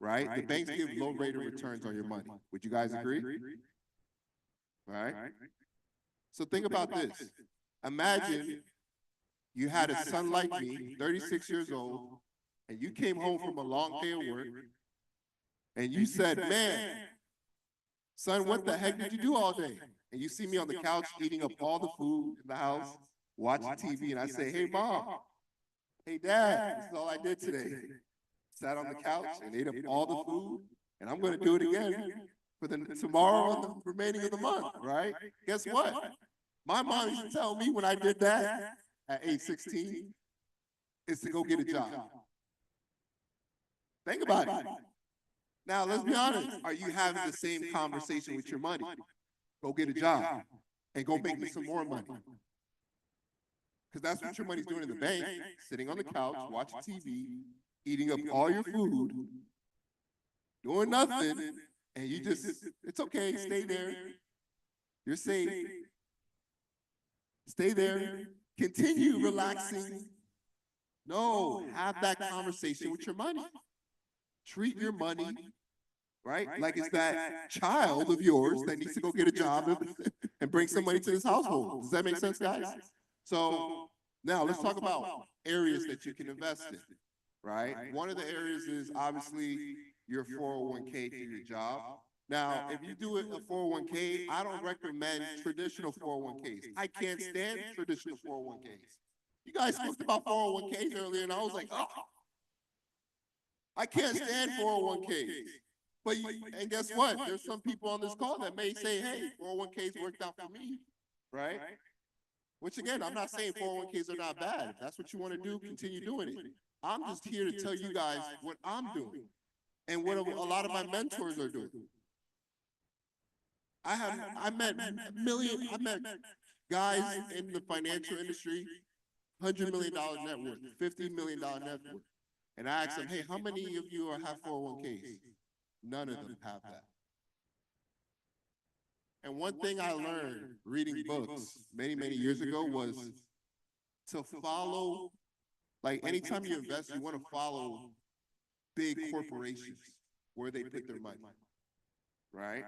[SPEAKER 6] right? The banks give low rate of returns on your money. Would you guys agree? Right? So think about this. Imagine you had a son like me, 36 years old, and you came home from a long day of work, and you said, man, son, what the heck did you do all day? And you see me on the couch eating up all the food in the house, watching TV, and I say, hey, mom, hey, dad, this is all I did today. Sat on the couch and ate up all the food, and I'm going to do it again for tomorrow and the remaining of the month, right? Guess what? My mom used to tell me when I did that at age 16 is to go get a job. Think about it. Now, let's be honest. Are you having the same conversation with your money? Go get a job and go make me some more money. Because that's what your money's doing in the bank, sitting on the couch, watching TV, eating up all your food, doing nothing, and you just, it's okay, stay there. You're safe. Stay there. Continue relaxing. No, have that conversation with your money. Treat your money, right? Like it's that child of yours that needs to go get a job and bring some money to this household. Does that make sense, guys? So now let's talk about areas that you can invest in, right? One of the areas is obviously your 401k through your job. Now, if you do it a 401k, I don't recommend traditional 401ks. I can't stand traditional 401ks. You guys talked about 401ks earlier, and I was like, oh, I can't stand 401ks. But and guess what? There's some people on this call that may say, hey, 401ks worked out for me, right? Which again, I'm not saying 401ks are not bad. If that's what you want to do, continue doing it. I'm just here to tell you guys what I'm doing and what a lot of my mentors are doing. I met guys in the financial industry, $100 million net worth, $50 million net worth. And I asked them, hey, how many of you have 401ks? None of them have that. And one thing I learned reading books many, many years ago was to follow, like anytime you invest, you want to follow big corporations where they put their money, right?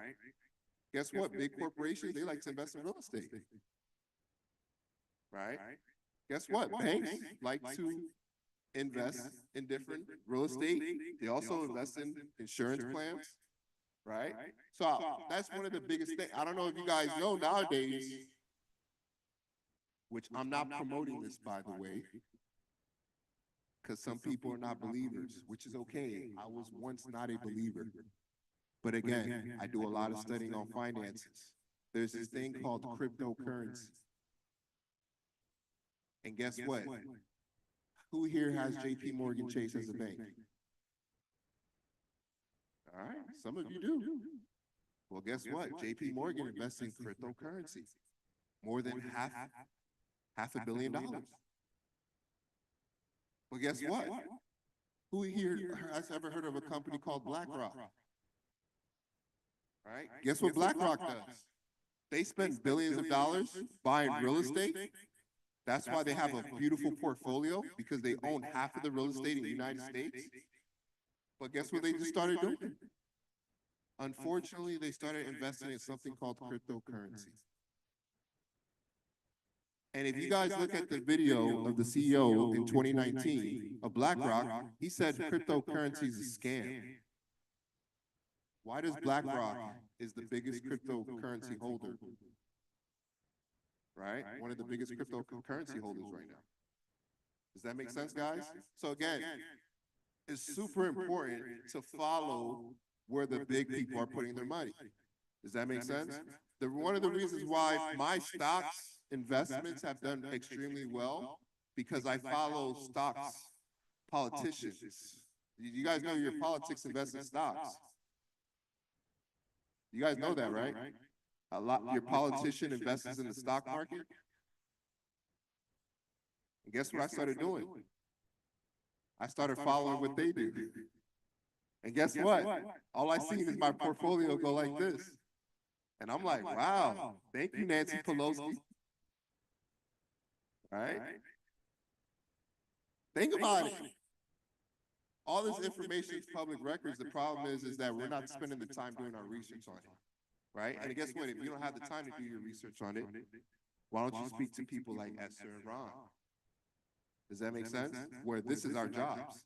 [SPEAKER 6] Guess what? Big corporations, they like to invest in real estate, right? Guess what? Banks like to invest in different real estate. They also invest in insurance plans, right? So that's one of the biggest things. I don't know if you guys know nowadays, which I'm not promoting this, by the way, because some people are not believers, which is okay. I was once not a believer. But again, I do a lot of studying on finances. There's this thing called cryptocurrency. And guess what? Who here has JP Morgan Chase as a bank? All right, some of you do. Well, guess what? JP Morgan invests in cryptocurrency. More than half $1 billion. Well, guess what? Who here has ever heard of a company called BlackRock? Right? Guess what BlackRock does? They spend billions of dollars buying real estate. That's why they have a beautiful portfolio, because they own half of the real estate in the United States. But guess what they just started doing? Unfortunately, they started investing in something called cryptocurrency. And if you guys look at the video of the CEO in 2019 of BlackRock, he said cryptocurrency is a scam. Why does BlackRock is the biggest cryptocurrency holder? Right? One of the biggest cryptocurrency holders right now. Does that make sense, guys? So again, it's super important to follow where the big people are putting their money. Does that make sense? One of the reasons why my stocks investments have done extremely well, because I follow stocks politicians. You guys know your politics invest in stocks. You guys know that, right? A lot, your politician invests in the stock market. And guess what I started doing? I started following what they do. And guess what? All I see is my portfolio go like this. And I'm like, wow, thank you, Nancy Pelosi. Right? Think about it. All this information is public records. The problem is that we're not spending the time doing our research on it. Right? And guess what? If you don't have the time to do your research on it, why don't you speak to people like Esther and Ron? Does that make sense? Where this is our jobs.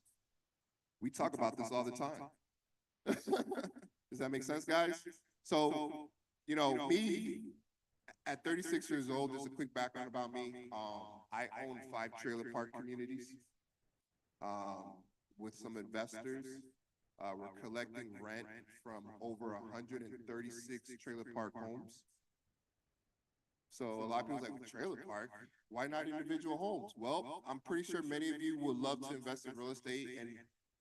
[SPEAKER 6] We talk about this all the time. Does that make sense, guys? So, you know, me, at 36 years old, just a quick background about me. I own 5 trailer park communities with some investors. We're collecting rent from over 136 trailer park homes. So a lot of people are like, trailer park, why not individual homes? Well, I'm pretty sure many of you would love to invest in real estate, and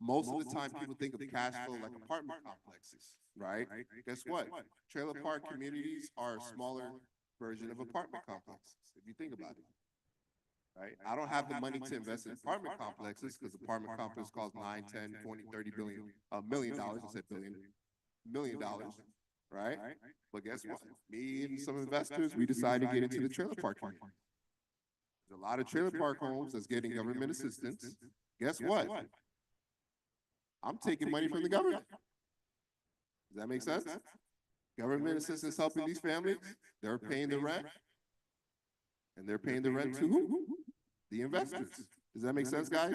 [SPEAKER 6] most of the time people think of cash flow like apartment complexes, right? Guess what? Trailer park communities are a smaller version of apartment complexes, if you think about it. Right? I don't have the money to invest in apartment complexes, because apartment complex cost $9, 10, 20, 30 billion, $1 million. I said billion, $1 million, right? But guess what? Me and some investors, we decided to get into the trailer park community. There's a lot of trailer park homes that's getting government assistance. Guess what? I'm taking money from the government. Does that make sense? Government assistance helping these families. They're paying the rent. And they're paying the rent to who? The investors. Does that make sense, guys?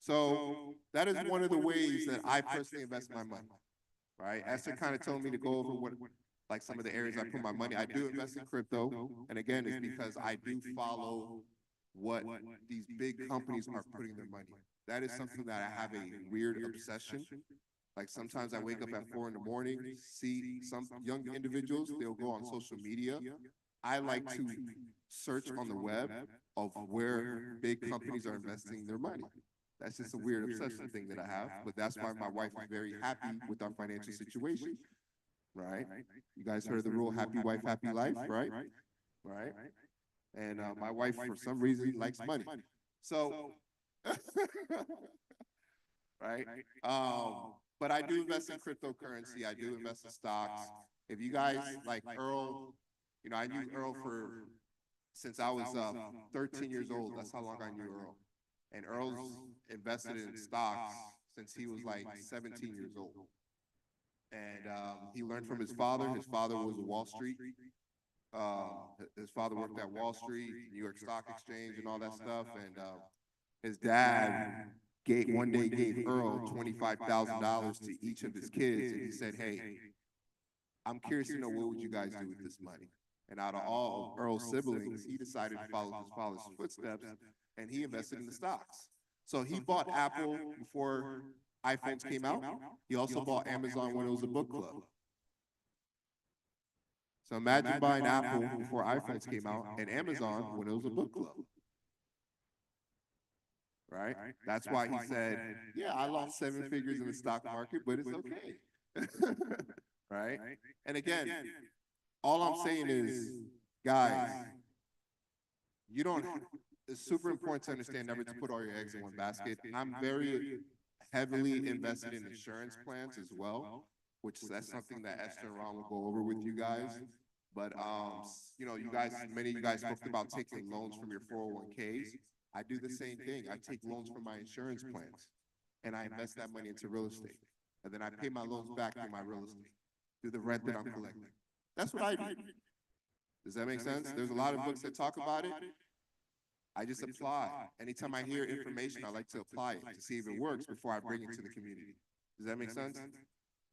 [SPEAKER 6] So that is one of the ways that I personally invest my money, right? Esther kind of told me to go over what, like some of the areas I put my money. I do invest in crypto. And again, it's because I do follow what these big companies are putting their money. That is something that I have a weird obsession. Like sometimes I wake up at 4 in the morning, see some young individuals, they'll go on social media. I like to search on the web of where big companies are investing their money. That's just a weird obsession thing that I have, but that's why my wife is very happy with our financial situation, right? You guys heard of the rule, happy wife, happy life, right? Right? And my wife, for some reason, likes money. So, right? But I do invest in cryptocurrency. I do invest in stocks. If you guys like Earl, you know, I knew Earl since I was 13 years old. That's how long I knew Earl. And Earl's invested in stocks since he was like 17 years old. And he learned from his father. His father was a Wall Street. His father worked at Wall Street, New York Stock Exchange, and all that stuff. And his dad one day gave Earl $25,000 to each of his kids, and he said, "Hey, I'm curious to know what would you guys do with this money." And out of all of Earl's siblings, he decided to follow his father's footsteps, and he invested in the stocks. So he bought Apple before iPhones came out, he also bought Amazon when it was a book club. So imagine buying Apple before iPhones came out and Amazon when it was a book club. Right? That's why he said, yeah, I lost 7 figures in the stock market, but it's okay. Right? And again, all I'm saying is, guys, you don't, it's super important to understand never to put all your eggs in one basket. I'm very heavily invested in insurance plans as well, which that's something that Esther and Ron will go over with you guys. But, you know, you guys, many of you guys spoke about taking loans from your 401ks. I do the same thing. I take loans from my insurance plans and I invest that money into real estate. And then I pay my loans back through my real estate, through the rent that I'm collecting. That's what I do. Does that make sense? There's a lot of books that talk about it. I just apply. Anytime I hear information, I like to apply it to see if it works before I bring it to the community. Does that make sense?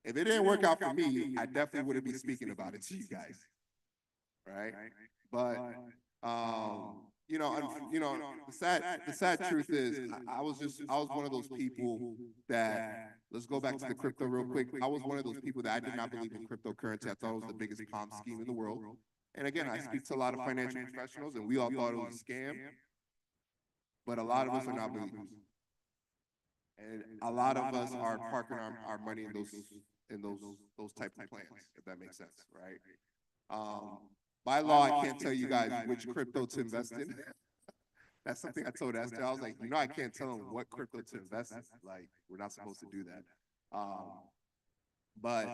[SPEAKER 6] If it didn't work out for me, I definitely wouldn't be speaking about it to you guys. Right? But, you know, the sad truth is, I was one of those people that, let's go back to the crypto real quick. I was one of those people that I did not believe in cryptocurrency. I thought it was the biggest POM scheme in the world. And again, I speak to a lot of financial professionals and we all thought it was a scam, but a lot of us are not believers. And a lot of us are parking our money in those type of plans, if that makes sense, right? By law, I can't tell you guys which crypto to invest in. That's something I told Esther. I was like, you know, I can't tell them what crypto to invest in. Like, we're not supposed to do that. But,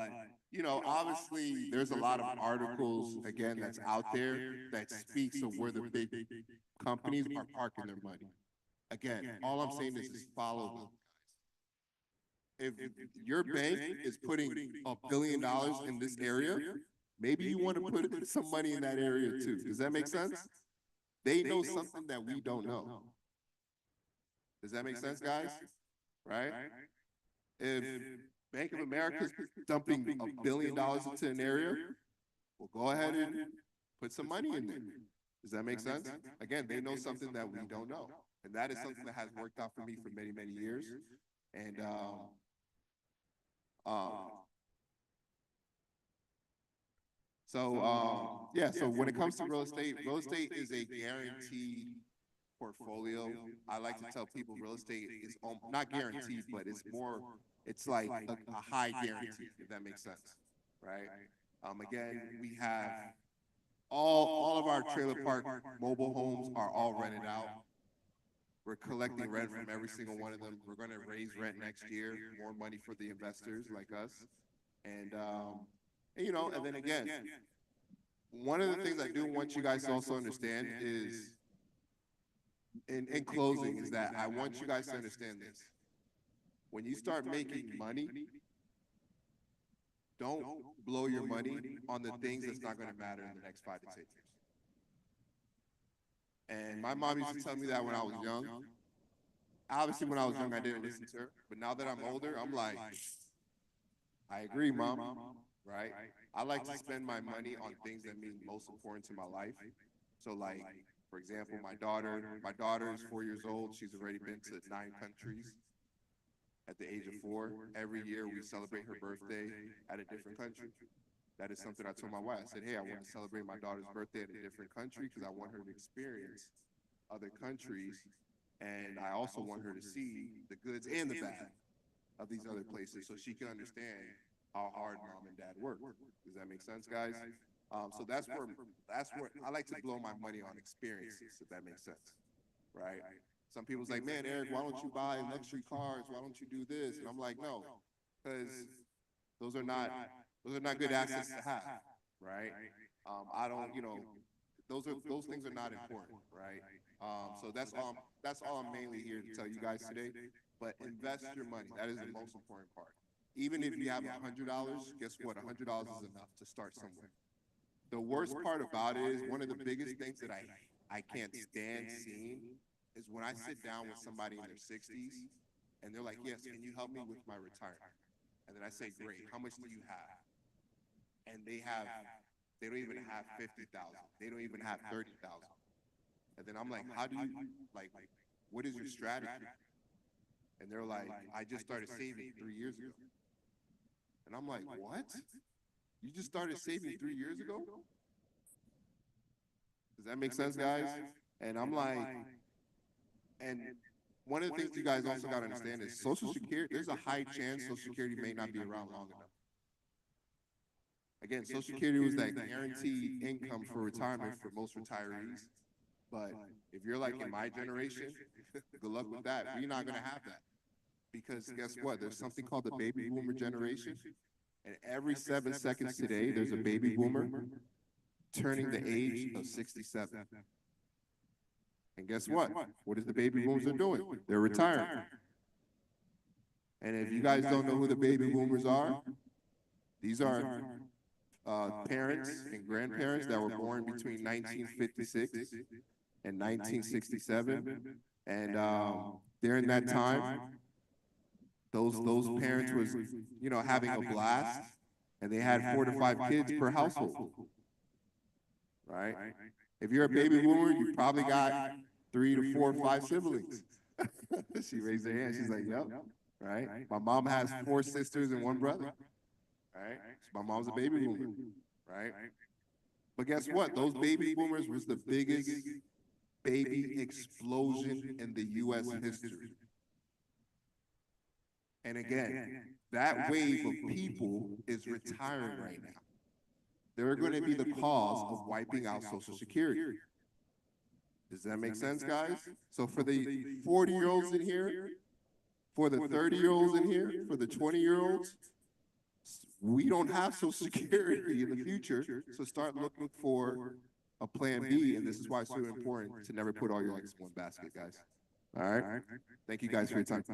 [SPEAKER 6] you know, obviously, there's a lot of articles, again, that's out there that speaks of where the big companies are parking their money. Again, all I'm saying is follow them. If your bank is putting $1 billion in this area, maybe you want to put some money in that area too. Does that make sense? They know something that we don't know. Does that make sense, guys? Right? If Bank of America is dumping $1 billion into an area, well, go ahead and put some money in there. Does that make sense? Again, they know something that we don't know. And that is something that has worked out for me for many, many years. And, yeah, so when it comes to real estate is a guaranteed portfolio. I like to tell people real estate is not guaranteed, but it's like a high guarantee, if that makes sense, right? Again, we have all of our trailer park mobile homes are all rented out. We're collecting rent from every single one of them. We're going to raise rent next year, more money for the investors like us. And you know, and then again, one of the things I do want you guys to also understand is, in closing, is that I want you guys to understand this. When you start making money, don't blow your money on the things that's not going to matter in the next 5 to 10 years. And my mom used to tell me that when I was young. Obviously, when I was young, I didn't listen to her. But now that I'm older, I'm like, I agree, Mom, right? I like to spend my money on things that mean most important to my life. So like, for example, my daughter is 4 years old. She's already been to 9 countries at the age of 4. Every year we celebrate her birthday at a different country. That is something I told my wife. I said, hey, I want to celebrate my daughter's birthday at a different country because I want her to experience other countries. And I also want her to see the goods and the bad of these other places so she can understand how hard mom and dad work. Does that make sense, guys? So that's where I like to blow my money on experiences, if that makes sense, right? Some people's like, man, Eric, why don't you buy luxury cars? Why don't you do this? And I'm like, no, because those are not good assets to have, right? I don't, you know, those things are not important, right? So that's all I'm mainly here to tell you guys today. But invest your money. That is the most important part. Even if you have $100, guess what? $100 is enough to start somewhere. The worst part about it is one of the biggest things that I can't stand seeing is when I sit down with somebody in their 60s and they're like, yes, can you help me with my retirement? And then I say, great, how much do you have? And they don't even have 50,000. They don't even have 30,000. And then I'm like, how do you, like, what is your strategy? And they're like, I just started saving 3 years ago. And I'm like, what? You just started saving 3 years ago? Does that make sense, guys? And I'm like, and one of the things you guys also got to understand is Social Security, there's a high chance Social Security may not be around long enough. Again, Social Security was that guaranteed income for retirement for most retirees. But if you're like in my generation, good luck with that. We're not going to have that. Because guess what? There's something called the baby boomer generation. And every 7 seconds today, there's a baby boomer turning the age of 67. And guess what? What is the baby boomers are doing? They're retiring. And if you guys don't know who the baby boomers are, these are parents and grandparents that were born between 1956 and 1967. And during that time, those parents was, you know, having a blast, and they had 4 to 5 kids per household, right? If you're a baby boomer, you probably got 3 to 4 or 5 siblings. She raised her hand. She's like, yep, right? My mom has 4 sisters and 1 brother, right? So my mom's a baby boomer, right? But guess what? Those baby boomers was the biggest baby explosion in the U.S. history. And again, that wave of people is retiring right now. They're going to be the cause of wiping out Social Security. Does that make sense, guys? So for the 40-year-olds in here, for the 30-year-olds in here, for the 20-year-olds, we don't have Social Security in the future, so start looking for a plan B, and this is why it's so important to never put all your eggs in one basket, guys. All right? Thank you guys for your time.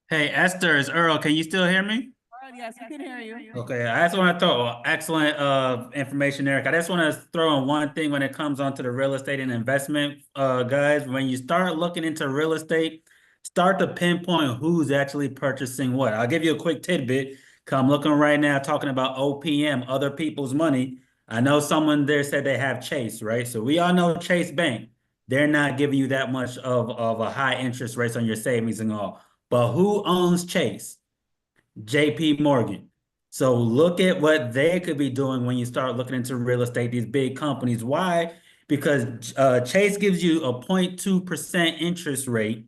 [SPEAKER 5] Hey, Esther, it's Earl. Can you still hear me?
[SPEAKER 2] Yes, we can hear you.
[SPEAKER 5] Okay, I just want to throw excellent information, Eric. I just want to throw in one thing when it comes onto the real estate and investment, guys. When you start looking into real estate, start to pinpoint who's actually purchasing what. I'll give you a quick tidbit. I'm looking right now talking about OPM, other people's money. I know someone there said they have Chase, right? So we all know Chase Bank. They're not giving you that much of a high interest rates on your savings and all. But who owns Chase? JP Morgan. So look at what they could be doing when you start looking into real estate, these big companies. Why? Because Chase gives you a 0.2% interest rate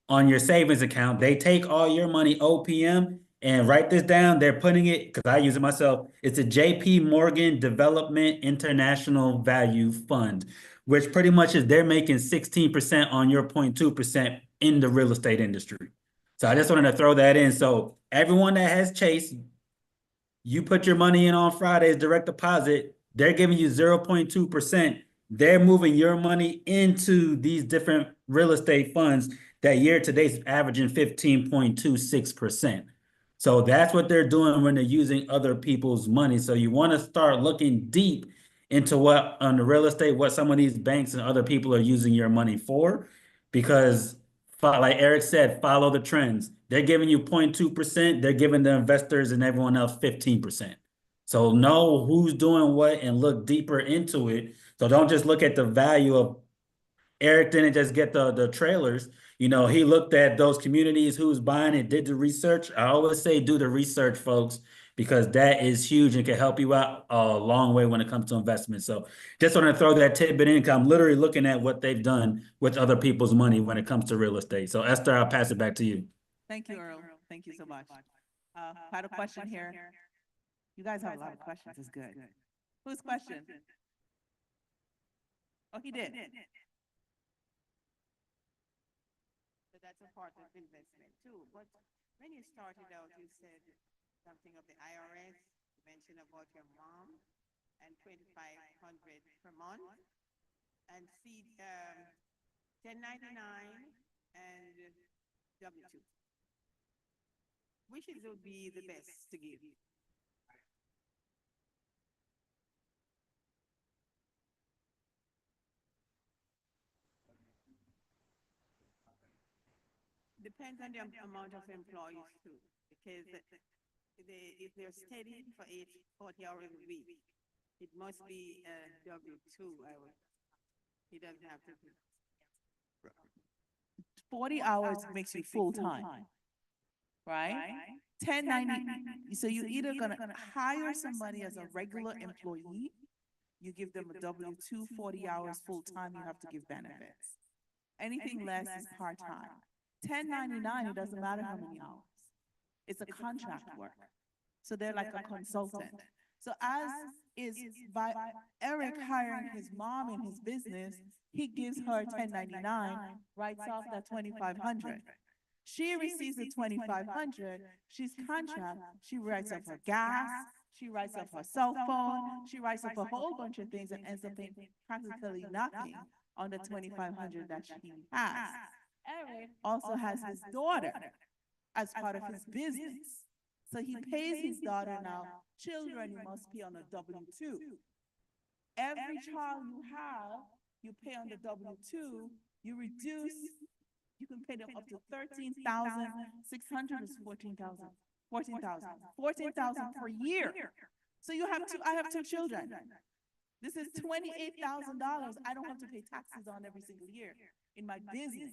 [SPEAKER 5] on your savings account. They take all your money, OPM, and write this down. They're putting it, because I use it myself, it's a JP Morgan Development International Value Fund, which pretty much is they're making 16% on your 0.2% in the real estate industry. So I just wanted to throw that in. So everyone that has Chase, you put your money in on Fridays, direct deposit, they're giving you 0.2%. They're moving your money into these different real estate funds that year to date is averaging 15.26%. So that's what they're doing when they're using other people's money. So you want to start looking deep into what on the real estate, what some of these banks and other people are using your money for, because like Eric said, follow the trends. They're giving you 0.2%. They're giving the investors and everyone else 15%. So know who's doing what and look deeper into it. So don't just look at the value of Eric didn't just get the trailers. You know, he looked at those communities, who's buying it, did the research. I always say do the research, folks, because that is huge and can help you out a long way when it comes to investment. So just want to throw that tidbit in, because I'm literally looking at what they've done with other people's money when it comes to real estate. So Esther, I'll pass it back to you.
[SPEAKER 2] Thank you, Earl. Thank you so much. I had a question here. You guys have a lot of questions. It's good. Whose question? Oh, he did.
[SPEAKER 10] So that's a part of investment too. But when you started out, you said something of the IRS, you mentioned about your mom and 2,500 per month, and feed 1099 and W-2. Which would be the best to give? Depends on the amount of employees too, because if they're steady for 40 hours a week, it must be W-2. He doesn't have to.
[SPEAKER 2] 40 hours makes you full-time, right? 1090, so you're either gonna hire somebody as a regular employee, you give them a W-2, 40 hours full-time, you have to give benefits. Anything less is part-time. 1099, it doesn't matter how many hours. It's a contract work. So they're like a consultant. So as is by Eric hiring his mom in his business, he gives her 1099, writes off that 2,500. She receives the 2,500, she's contract, she writes off her gas, she writes off her cell phone, she writes off a whole bunch of things and ends up paying practically nothing on the 2,500 that she has. Eric also has his daughter as part of his business. So he pays his daughter now, children you must pay on a W-2. Every child you have, you pay on the W-2, you reduce, you can pay them up to 13,600 is 14,000. 14,000 per year. So you have I have two children. This is $28,000 I don't have to pay taxes on every single year in my business.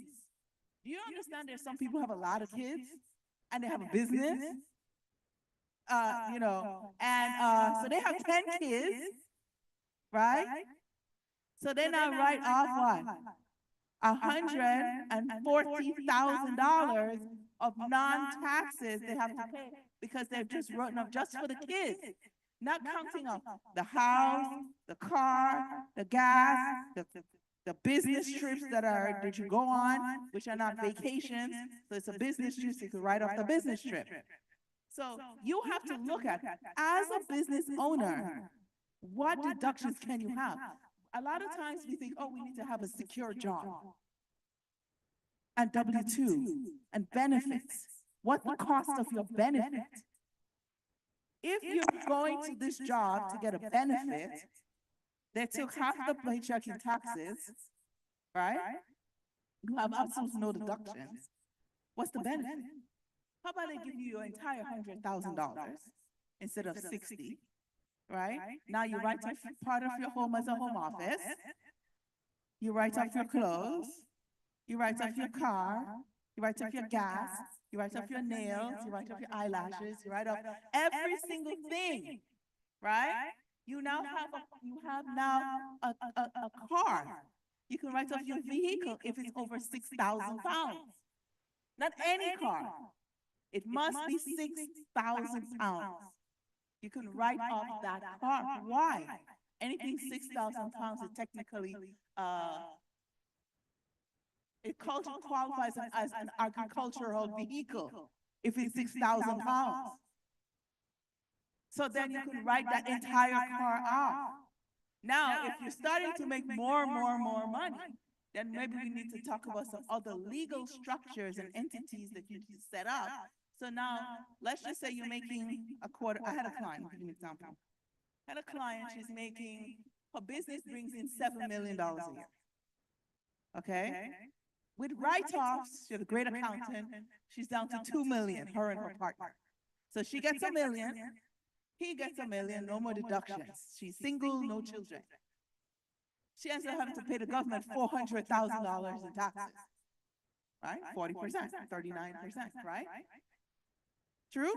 [SPEAKER 2] Do you understand there's some people who have a lot of kids and they have a business? You know, and so they have 10 kids, right? So then I write off what? $140,000 of non-taxes they have to pay because they've just written off just for the kids, not counting up the house, the car, the gas, the business trips that you go on, which are not vacations. So it's a business trip, so you can write off the business trip. So you have to look at, as a business owner, what deductions can you have? A lot of times we think, oh, we need to have a secure job and W-2 and benefits. What's the cost of your benefit? If you're going to this job to get a benefit, they took half the paycheck in taxes, right? You have absolutely no deductions. What's the benefit? How about they give you your entire $100,000 instead of 60, right? Now you write off part of your home as a home office. You write off your clothes. You write off your car. You write off your gas. You write off your nails. You write off your eyelashes. You write off every single thing, right? You now have a car. You can write off your vehicle if it's over 6,000 pounds. Not any car. It must be 6,000 pounds. You can write off that car. Why? Anything 6,000 pounds is technically, it qualifies as an agricultural vehicle if it's 6,000 pounds. So then you can write that entire car off. Now, if you're starting to make more money, then maybe we need to talk about some other legal structures and entities that you can set up. So now, let's just say you're making a quarter. I had a client, I'll give you an example. I had a client, she's making, her business brings in $7 million a year. Okay? With write-offs, she's a great accountant, she's down to 2 million, her and her partner. So she gets $1 million, he gets $1 million, no more deductions. She's single, no children. She ends up having to pay the government $400,000 in taxes, right? 40%, 39%, right? True?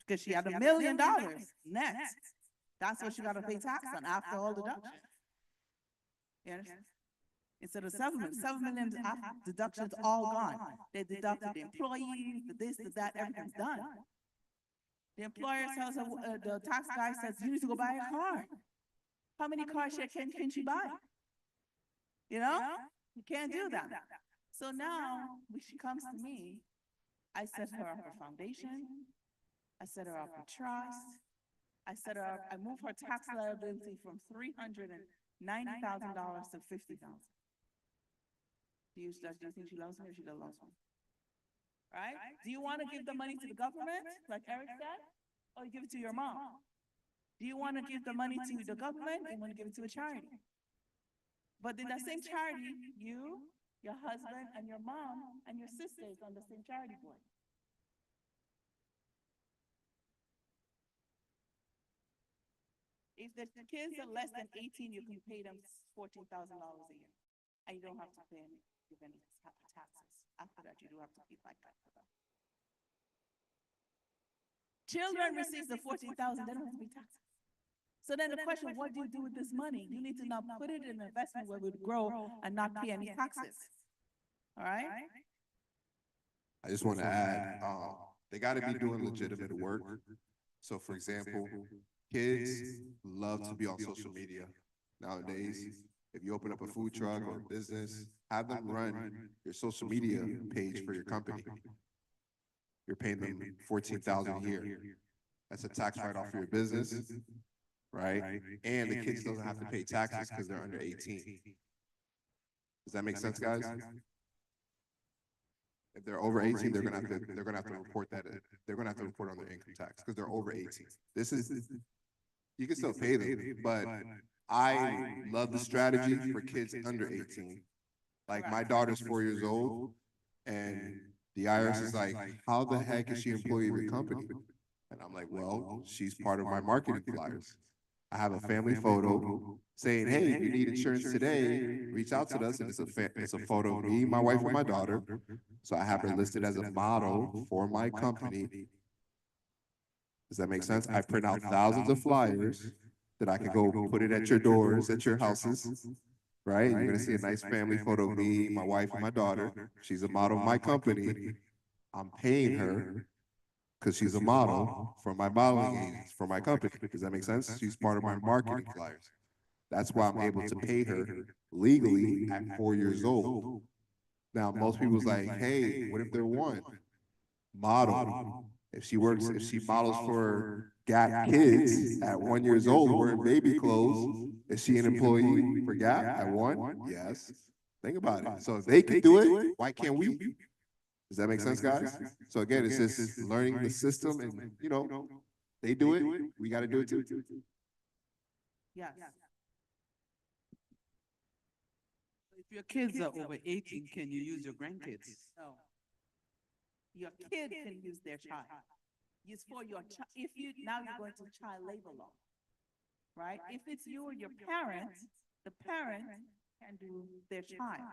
[SPEAKER 2] Because she had $1 million net. That's what she got to pay tax on after all deductions. You understand? Instead of 7 million deductions all gone. They deducted the employees, the this, the that, everything's done. The employer tells her, the tax guy says, you need to go buy a car. How many cars can she buy? You know? You can't do that. So now, when she comes to me, I set her up a foundation. I set her up a trust. I move her tax liability from $390,000 to $50,000. Do you think she loves me or she doesn't love me? Right? Do you want to give the money to the government, like Eric said, or you give it to your mom? Do you want to give the money to the government or you want to give it to a charity? But in that same charity, you, your husband, and your mom, and your sisters on the same charity board. If the kids are less than 18, you can pay them $14,000 a year. and you don't have to pay any, give any taxes. After that, you do have to pay FICA for that. Children receive the 14,000, they don't have to pay taxes. So then the question, what do you do with this money? You need to now put it in an investment where it would grow and not pay any taxes. All right?
[SPEAKER 6] I just want to add, they got to be doing legitimate work. So for example, kids love to be on social media nowadays. If you open up a food truck or a business, have them run your social media page for your company. You're paying them 14,000 a year. That's a tax write-off for your business, right? And the kids doesn't have to pay taxes because they're under 18. Does that make sense, guys? If they're over 18, they're gonna have to report that. They're gonna have to report on their income tax because they're over 18. This is, you can still pay them, but I love the strategy for kids under 18. Like my daughter's 4 years old, and the IRS is like, how the heck is she an employee of your company? And I'm like, well, she's part of my marketing flyers. I have a family photo saying, hey, if you need insurance today, reach out to us. And it's a photo of me, my wife, and my daughter. So I have her listed as a model for my company. Does that make sense? I print out thousands of flyers that I can go put it at your doors, at your houses, right? You're gonna see a nice family photo of me, my wife, and my daughter. She's a model of my company. I'm paying her because she's a model for my modeling agents, for my company. Does that make sense? She's part of my marketing flyers. That's why I'm able to pay her legally at 4 years old. Now, most people's like, hey, what if they're one? Model. If she models for Gap Kids at 1 year old wearing baby clothes, is she an employee for Gap at 1? Yes. Think about it. So if they can do it, why can't we? Does that make sense, guys? So again, it's just learning the system and, you know, they do it, we got to do it too.
[SPEAKER 2] Yes.
[SPEAKER 11] If your kids are over 18, can you use your grandkids?
[SPEAKER 2] No. Your kid can use their child. It's for your child. If you, now you're going to child labor law, right? If it's you or your parents, the parent can do their child.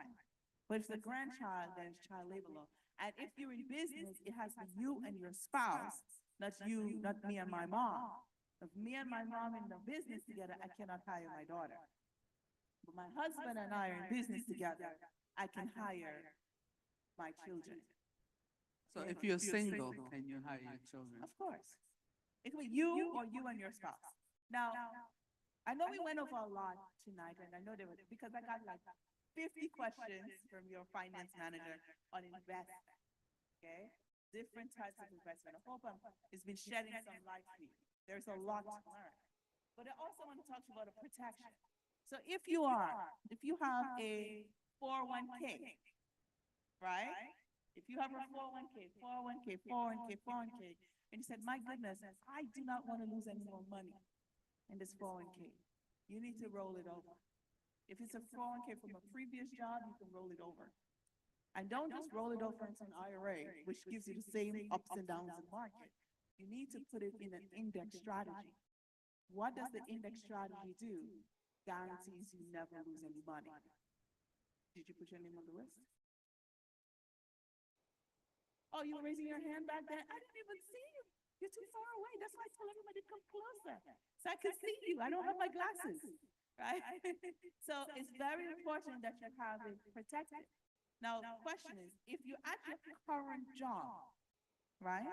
[SPEAKER 2] But if it's a grandchild, then it's child labor law. And if you're in business, it has to be you and your spouse, not you, not me and my mom. If me and my mom in the business together, I cannot hire my daughter. But my husband and I are in business together, I can hire my children.
[SPEAKER 11] So if you're single, can you hire your children?
[SPEAKER 2] Of course. It could be you or you and your spouse. Now, I know we went over a lot tonight, and I know there was, because I got like 50 questions from your finance manager on investment, okay? Different types of investment. I hope it's been shedding some light for you. There's a lot to learn. But I also want to talk to you about a protection. So if you have a 401k, right? If you have a 401k, and you said, my goodness, I do not want to lose any more money in this 401k, you need to roll it over. If it's a 401k from a previous job, you can roll it over. And don't just roll it over into an IRA, which gives you the same ups and downs in the market. You need to put it in an index strategy. What does the index strategy do? Guarantees you never lose any money. Did you put your name on the list? Oh, you were raising your hand back then? I didn't even see you. You're too far away. That's why I tell everybody to come closer, so I can see you. I don't have my glasses, right? So it's very important that you have it protected. Now, the question is, if you're at your current job, right?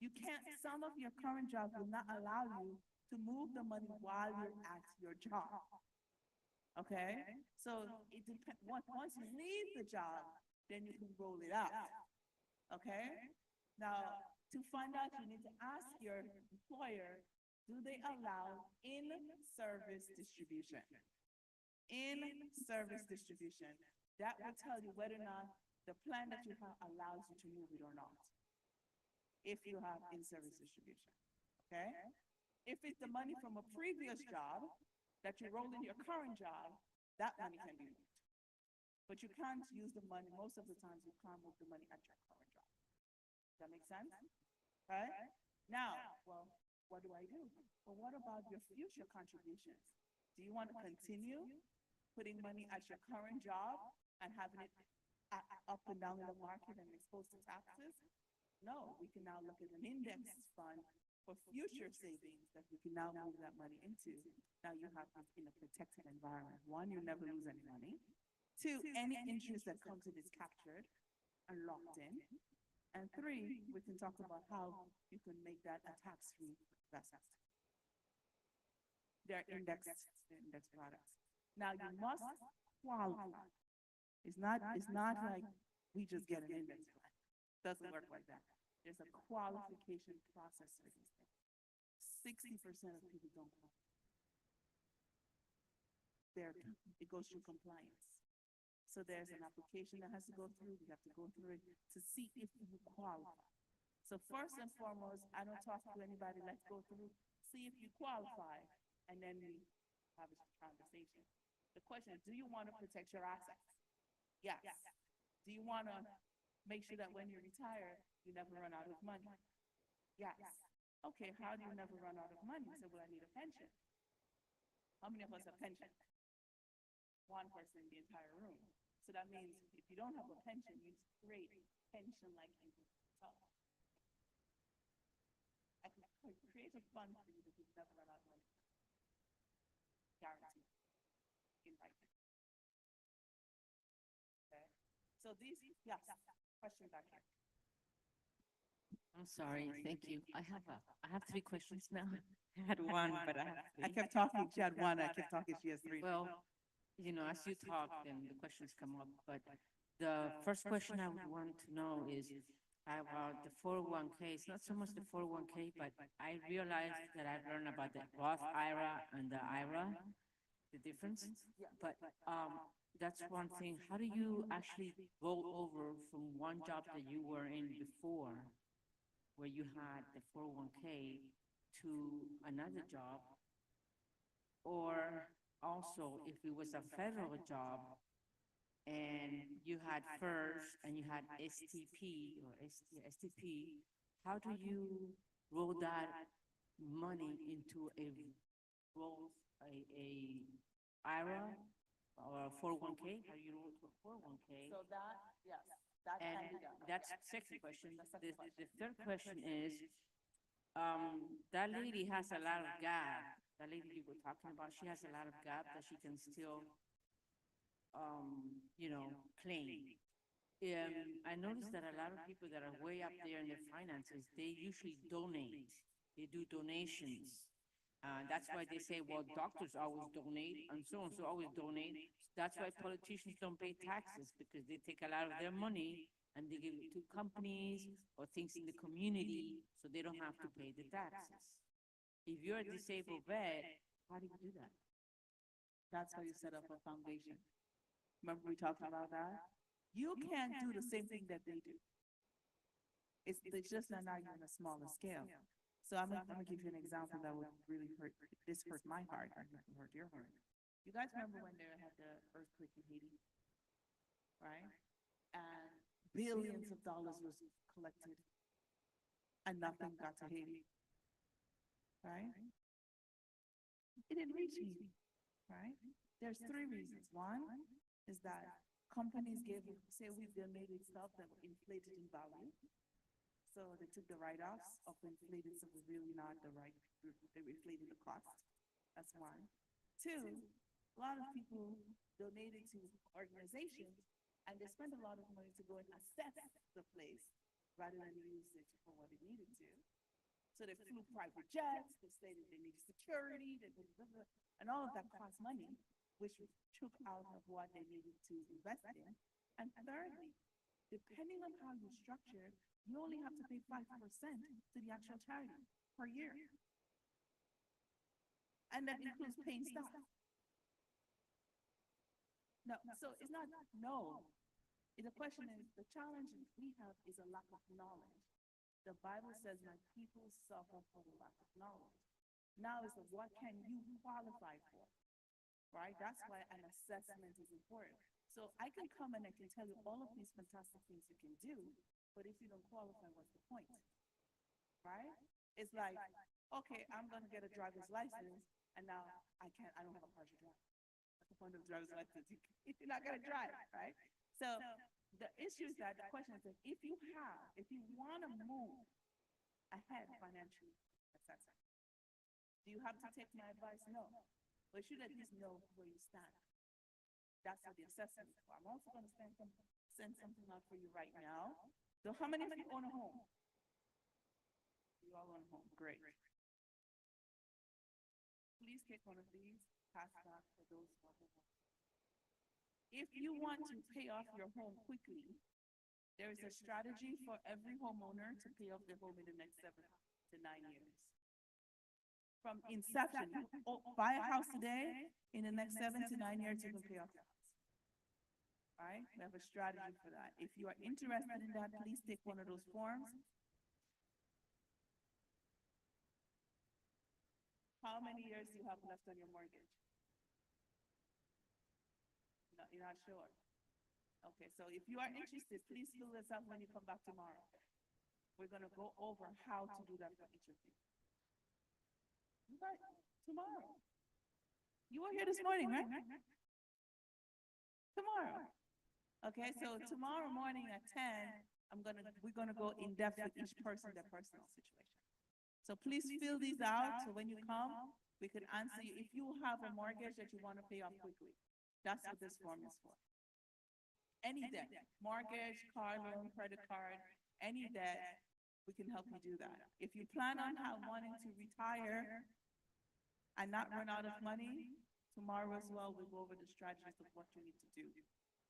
[SPEAKER 2] You can't, some of your current jobs will not allow you to move the money while you're at your job. Okay? So it depends, once you leave the job, then you can roll it out. Okay? Now, to find out, you need to ask your employer, do they allow in-service distribution? In-service distribution. That will tell you whether or not the plan that you have allows you to move it or not. If you have in-service distribution, okay? If it's the money from a previous job that you rolled in your current job, that money can be moved. But you can't use the money, most of the times you can't move the money at your current job. Does that make sense? Right? Now, well, what do I do? Well, what about your future contributions? Do you want to continue putting money at your current job and having it up and down in the market and exposed to taxes. No, we can now look at an index fund for future savings that we can now move that money into. Now you have this in a protected environment. One, you never lose any money. Two, any interest that comes in is captured and locked in. And three, we can talk about how you can make that a tax-free investment. They're index products. Now you must qualify. It's not like we just get an index fund. Doesn't work like that. There's a qualification process for these things. 60% of people don't qualify. It goes through compliance. So there's an application that has to go through. We have to go through it to see if you qualify. So first and foremost, I don't talk to anybody. Let's go through, see if you qualify, and then we have a conversation. The question is, do you want to protect your assets? Yes. Do you want to make sure that when you retire, you never run out of money? Yes. Okay, how do you never run out of money? So, well, I need a pension. How many of us have pension? One person in the entire room. So that means if you don't have a pension, you create pension-like income. So I can create a fund for you that you never run out of money. Guaranteed. In writing. Okay. So these, yes, question back here.
[SPEAKER 12] I'm sorry, thank you. I have three questions now. I had one, but I have
[SPEAKER 2] I
[SPEAKER 12] three.
[SPEAKER 2] kept talking, she had one, I kept talking, she has three.
[SPEAKER 12] Well, you know, as you talk, then the questions come up, but the first question I would want to know is about the 401k. It's not so much the 401k, but I realized that I've learned about the Roth IRA and the IRA, the difference. But that's one thing. How do you actually roll over from one job that you were in before, where you had the 401k, to another job? Or also, if it was a federal job and you had FERS and you had STP or STP, how do you roll that money into a IRA or 401k? How do you roll it to a 401k?
[SPEAKER 2] So that, yes, that can
[SPEAKER 12] And
[SPEAKER 2] be done.
[SPEAKER 12] that's the second question. The third question is, that lady has a lot of gap. That lady you were talking about, she has a lot of gap that she can still, you know, claim. I noticed that a lot of people that are way up there in their finances, they usually donate. They do donations. That's why they say, well, doctors always donate and so always donate. That's why politicians don't pay taxes, because they take a lot of their money and they give it to companies or things in the community, so they don't have to pay the taxes. If you're a disabled vet, how do you do that?
[SPEAKER 2] That's how you set up a foundation. Remember we talked about that? You can't do the same thing that they do. It's just that now you're on a smaller scale. So I'm gonna give you an example that would really hurt my heart, and hurt your heart. You guys remember when they had the earthquake in Haiti? Right? And billions of dollars was collected and nothing got to Haiti. Right? It didn't reach Haiti, right? There's three reasons. One is that companies say we've donated stuff that were inflated in value. So they took the write-offs of inflated, so it was really not the right, they were inflating the cost. That's one. Two, a lot of people donated to organizations and they spent a lot of money to go and assess the place rather than use it for what it needed to. So they flew private jets, they stated they needed security, and all of that cost money, which took out of what they needed to invest in. And thirdly, depending on how you structure, you only have to pay 5% to the actual charity per year. And that includes paying staff. No, so it's not no. The question is, the challenge we have is a lack of knowledge. The Bible says my people suffer for the lack of knowledge. Now is what can you qualify for, right? That's why an assessment is important. So I can come and I can tell you all of these fantastic things you can do, but if you don't qualify, what's the point, right? It's like, okay, I'm gonna get a driver's license, and now I don't have a car to drive. What's the point of driver's license if you're not gonna drive, right? So the issue is that the question is that if you wanna move ahead financially, etc. Do you have to take my advice? No. But you should at least know where you stand. That's what the assessment is for. I'm also gonna send something out for you right now. So how many of you own a home? You all own a home, great. Please take one of these, pass it on for those who own a home. If you want to pay off your home quickly, there is a strategy for every homeowner to pay off their home in the next 7 to 9 years. From inception, buy a house today, in the next 7 to 9 years, you can pay off your house. All right, we have a strategy for that. If you are interested in that, please take one of those forms. How many years do you have left on your mortgage? No, you're not sure. Okay, so if you are interested, please fill this out when you come back tomorrow. We're gonna go over how to do that for each of you. Right, tomorrow. You were here this morning, right? Tomorrow. Okay, so tomorrow morning at 10, we're gonna go in depth with each person, their personal situation. So please fill these out, so when you come, we can answer you. If you have a mortgage that you wanna pay off quickly, that's what this form is for. Any debt, mortgage, car loan, credit card, any debt, we can help you do that. If you plan on wanting to retire and not run out of money, tomorrow as well, we'll go over the strategies of what you need to do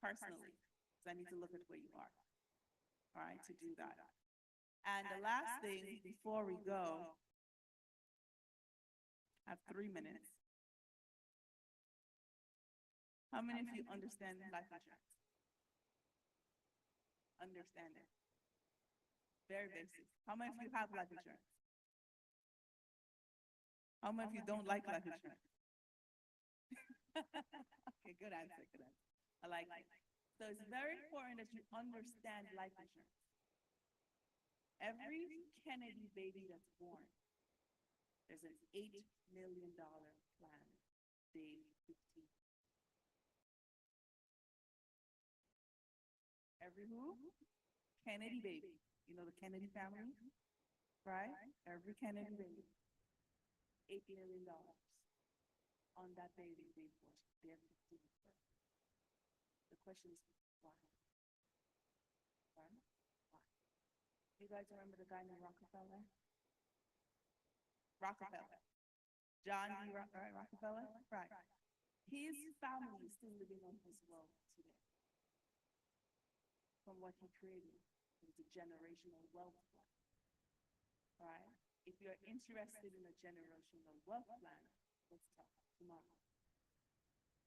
[SPEAKER 2] personally, because I need to look at where you are, all right, to do that. And the last thing before we go, I have 3 minutes. How many of you understand life insurance? Understand it? Very basic. How many of you have life insurance? How many of you don't like life insurance? Okay, good answer, good answer. I like it. So it's very important that you understand life insurance. Every Kennedy baby that's born, there's an $8 million plan, day 15. Every who? Kennedy baby. You know the Kennedy family, right? Every Kennedy baby. $8 million on that baby day for their 15th birthday. The question is, why? Why? Why? You guys remember the guy named Rockefeller? Rockefeller. John D. Rockefeller? Right. His family is still living on his wealth today. From what he created, it was a generational wealth plan. Right? If you're interested in a generational wealth plan, let's talk tomorrow.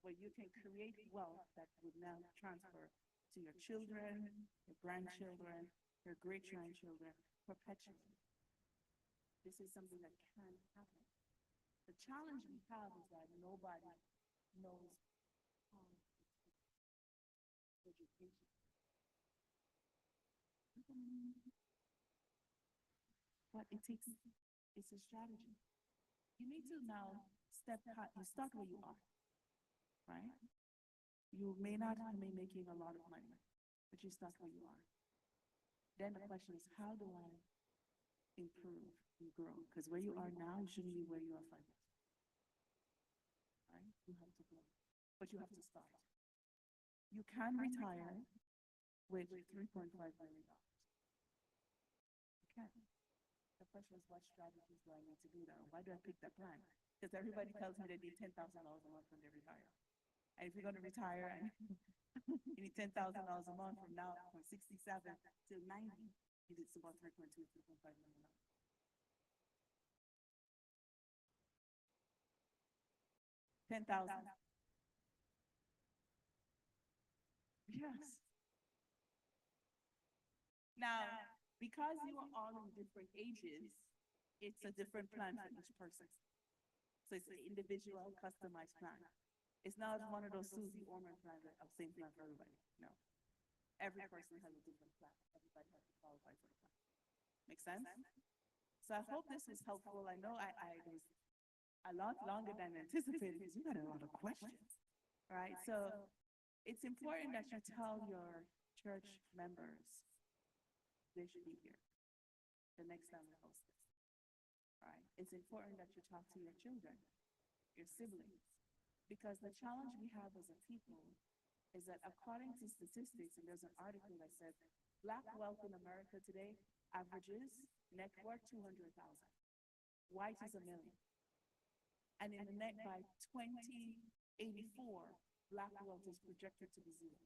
[SPEAKER 2] Where you can create wealth that would now transfer to your children, your grandchildren, your great-grandchildren, perpetually. This is something that can happen. The challenge we have is that nobody knows education. But it's a strategy. You need to now you start where you are, right? You may not be making a lot of money, but you start where you are. Then the question is, how do I improve and grow? Because where you are now shouldn't be where you are 5 years. Right? You have to grow, but you have to start. You can retire with $3.5 million. You can. The question is, what strategies do I need to do that? Why do I pick that plan? Because everybody tells me they need $10,000 a month when they retire. And if you're going to retire and you need $10,000 a month from now, from 67 to 90, it's about $3.2, $3.5 million. 10,000. Yes. Now, because you are all in different ages, it's a different plan for each person. So it's an individual, customized plan. It's not one of those Susie Orman plans of same plan for everybody. No. Every person has a different plan. Everybody has to qualify for the plan. Make sense? So I hope this was helpful. I know I was a lot longer than anticipated because you got a lot of questions. right? So it's important that you tell your church members they should be here the next time we host this, right? It's important that you talk to your children, your siblings, because the challenge we have as a people is that according to statistics, and there's an article that says Black wealth in America today averages net worth 200,000. White is 1 million. And in the net by 2084, Black wealth is projected to be zero.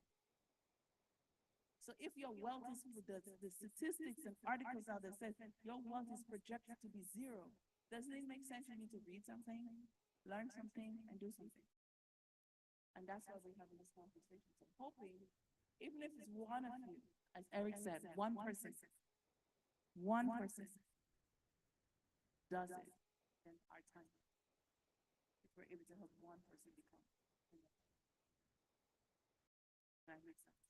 [SPEAKER 2] So if your wealth is, the statistics and articles out there says your wealth is projected to be zero, doesn't it make sense you need to read something, learn something, and do something? And that's why we're having this conversation. So I'm hoping, even if it's one of you, as Eric said, one person does it, then our time, if we're able to help one person become. That makes sense.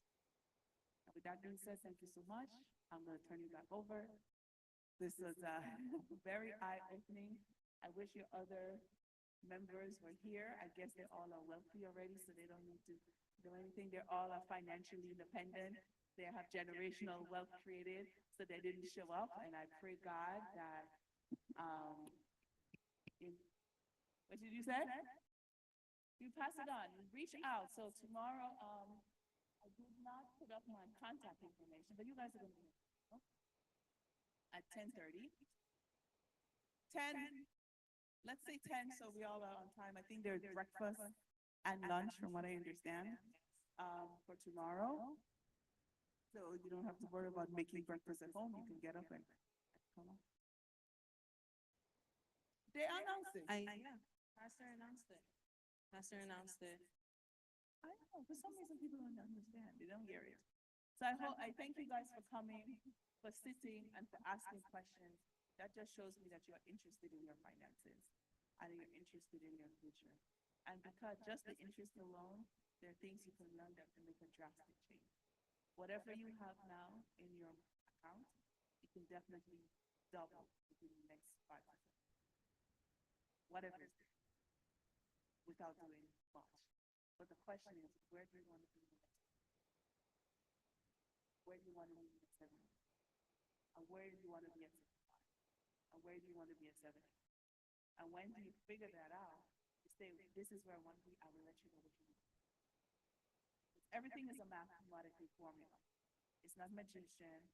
[SPEAKER 2] And with that being said, thank you so much. I'm going to turn you back over. This was very eye-opening. I wish your other members were here. I guess they all are wealthy already, so they don't need to do anything. They all are financially independent. They have generational wealth created, so they didn't show up. And I pray God that, what did you say? You pass it on, reach out. So tomorrow, I did not put up my contact information, but you guys are going to be at 10:30. 10, let's say 10, so we all are on time. I think there's breakfast and lunch, from what I understand, for tomorrow. So you don't have to worry about making breakfast at home. You can get up and come on. They announced it.
[SPEAKER 4] Yeah, Pastor announced it. Pastor announced it.
[SPEAKER 2] I know, for some reason people don't understand, they don't hear it. So I thank you guys for coming, for sitting, and for asking questions. That just shows me that you are interested in your finances and you're interested in your future. And because just the interest alone, there are things you can learn that can make a drastic change. Whatever you have now in your account, you can definitely double within the next 5 years. Whatever it is, without doing much. But the question is, where do you want to be next? Where do you want to be at 7? And where do you want to be at 65? And where do you want to be at 70? And when do you figure that out, you say, this is where I want to be, I will let you know what you need. Everything is a mathematical formula. It's not magician.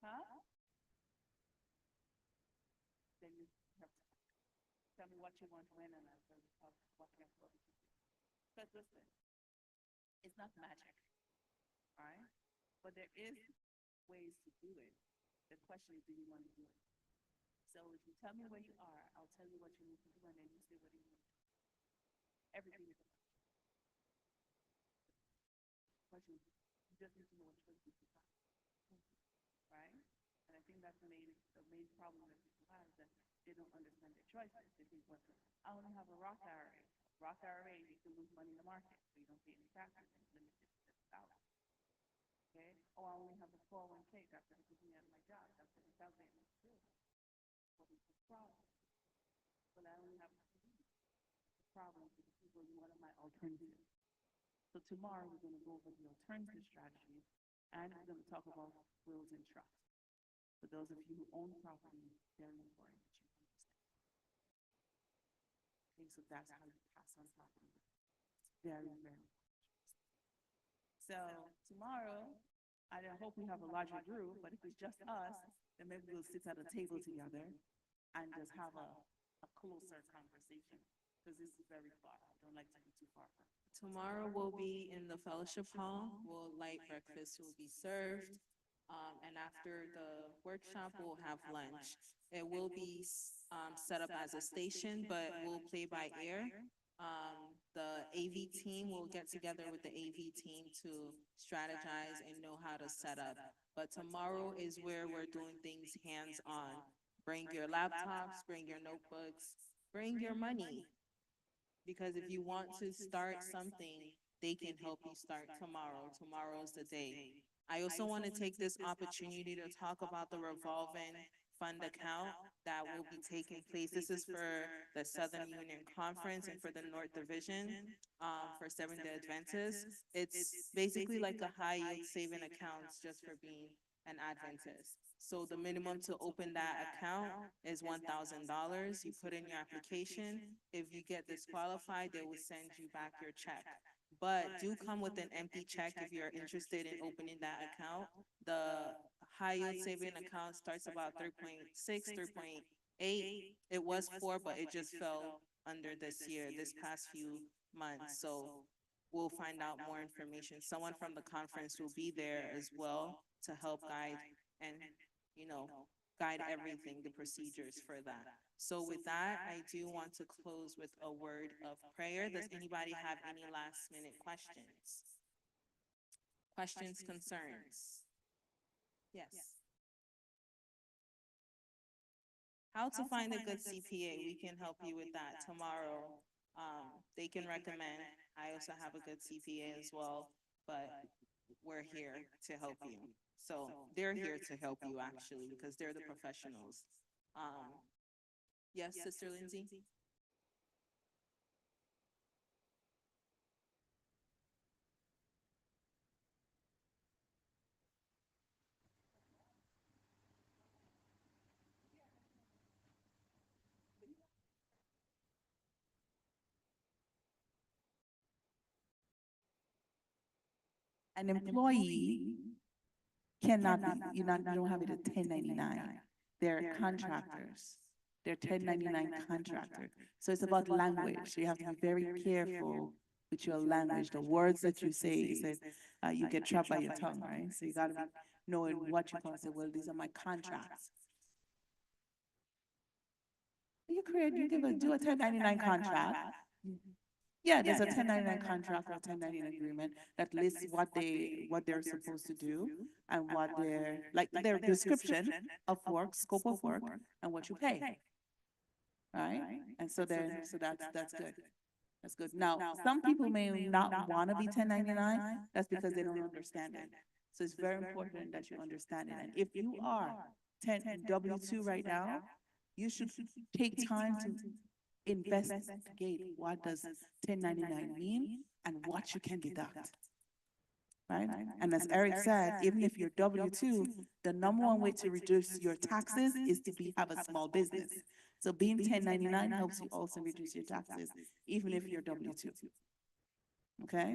[SPEAKER 2] Huh? Then you have to tell me what you want when, and I'll tell you what you have to do. But listen, it's not magic, all right? But there is ways to do it. The question is, do you want to do it? So if you tell me where you are, I'll tell you what you need to do, and then you say what you need to do. Everything is a question. You just need to know what choices you have, right? And I think that's the main problem that people have, is that they don't understand their choices. They think, well, I only have a Roth IRA. Roth IRA, you can lose money in the market, so you don't pay any taxes, and it's limited to $50,000. Okay? Oh, I only have a 401k. That's what keeps me out of my job. That's what $50,000 is true. What is the problem? But I only have a problem with the people who want my alternative. So tomorrow we're going to go over the alternative strategy, and we're going to talk about wills and trusts. For those of you who own property, very important that you understand. Okay, so that's how you pass on property. It's very, very important. So tomorrow, I hope we have a larger group, but if it's just us, then maybe we'll sit at a table together and just have a closer conversation, because this is very far. I don't like to be too far from it.
[SPEAKER 4] Tomorrow we'll be in the fellowship hall. Light breakfast will be served. And after the workshop, we'll have lunch. It will be set up as a station, but we'll play by ear. The AV team will get together with the AV team to strategize and know how to set up. But tomorrow is where we're doing things hands-on. Bring your laptops, bring your notebooks, bring your money. Because if you want to start something, they can help you start tomorrow. Tomorrow's the day. I also want to take this opportunity to talk about the revolving fund account that will be taking place. This is for the Southern Union Conference and for the North Division, for Seventh-day Adventists. It's basically like a high yield saving accounts just for being an Adventist. So the minimum to open that account is $1,000. You put in your application. If you get disqualified, they will send you back your check. But do come with an empty check if you're interested in opening that account. The high yield saving account starts about 3.6, 3.8. It was 4, but it just fell under this year, this past few months. So we'll find out more information. Someone from the conference will be there as well to help guide and, guide everything, the procedures for that. So with that, I do want to close with a word of prayer. Does anybody have any last minute questions? Questions, concerns? Yes. How to find a good CPA? We can help you with that tomorrow. They can recommend. I also have a good CPA as well, but we're here to help you. So they're here to help you actually, because they're the professionals. Yes, Sister Lindsay?
[SPEAKER 2] An employee cannot be, you don't have it at 1099. They're contractors. They're 1099 contractor. So it's about language. So you have to be very careful with your language, the words that you say, is that you get trapped by your tongue, right? So you gotta be knowing what you can say, well, these are my contracts. You do a 1099 contract. Yeah, there's a 1099 contract or a 1099 agreement that lists what they're supposed to do and what their description of work, scope of work, and what you pay. Right? And so that's good. That's good. Now, some people may not want to be 1099. That's because they don't understand it. So it's very important that you understand it. And if you are W-2 right now, you should take time to investigate what does 1099 mean and what you can deduct. Right? And as Eric said, even if you're W-2, the number one way to reduce your taxes is to have a small business. So being 1099 helps you also reduce your taxes, even if you're W-2. Okay?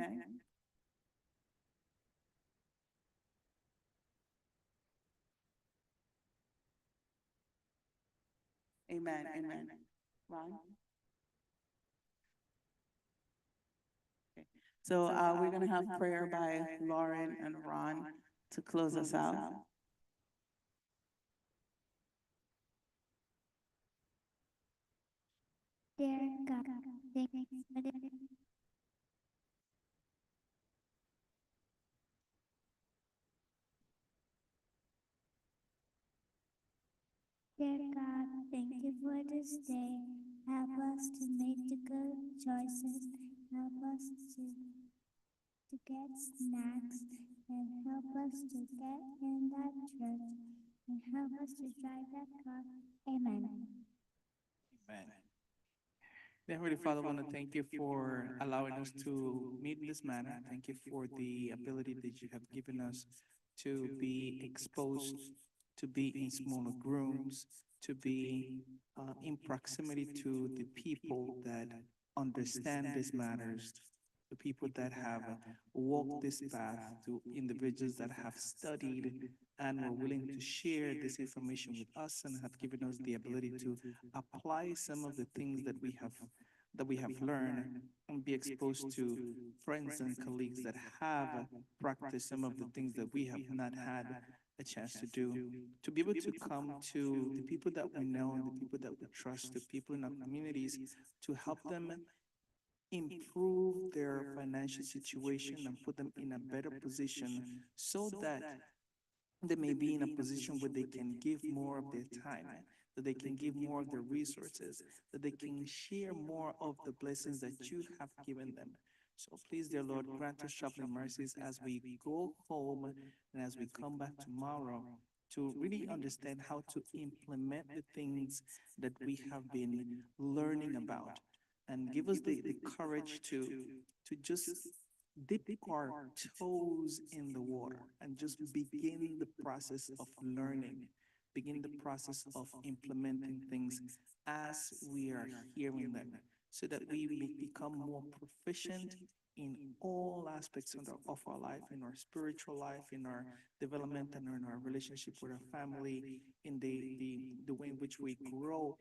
[SPEAKER 2] Amen, amen. Ron? Okay. So we're gonna have prayer by Lauren and Ron to close us out.
[SPEAKER 13] Dear God, thank you for the Dear God, thank you for this day. Help us to make the good choices. Help us to get snacks and help us to get in that church and help us to drive that car. Amen.
[SPEAKER 14] Amen. Dear Heavenly Father, I want to thank you for allowing us to meet in this manner. Thank you for the ability that you have given us to be exposed, to be in smaller rooms, to be in proximity to the people that understand these matters, the people that have walked this path, to individuals that have studied and were willing to share this information with us and have given us the ability to apply some of the things that we have learned and be exposed to friends and colleagues that have practiced some of the things that we have not had a chance to do, to be able to come to the people that we know and the people that we trust, the people in our communities, to help them improve their financial situation and put them in a better position so that they may be in a position where they can give more of their time, that they can give more of their resources, that they can share more of the blessings that you have given them. So please, dear Lord, grant us traveling mercies as we go home and as we come back tomorrow to really understand how to implement the things that we have been learning about, and give us the courage to just dip our toes in the water and just begin the process of learning, begin the process of implementing things as we are hearing them, so that we may become more proficient in all aspects of our life, in our spiritual life, in our development, and in our relationship with our family, in the way in which we grow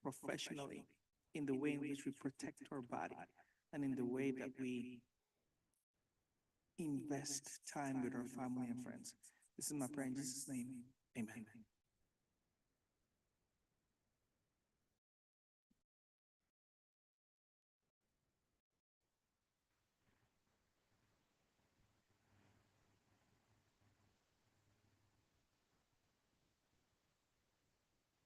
[SPEAKER 14] professionally, in the way in which we protect our body, and in the way that we invest time with our family and friends. This is my prayer in Jesus' name. Amen.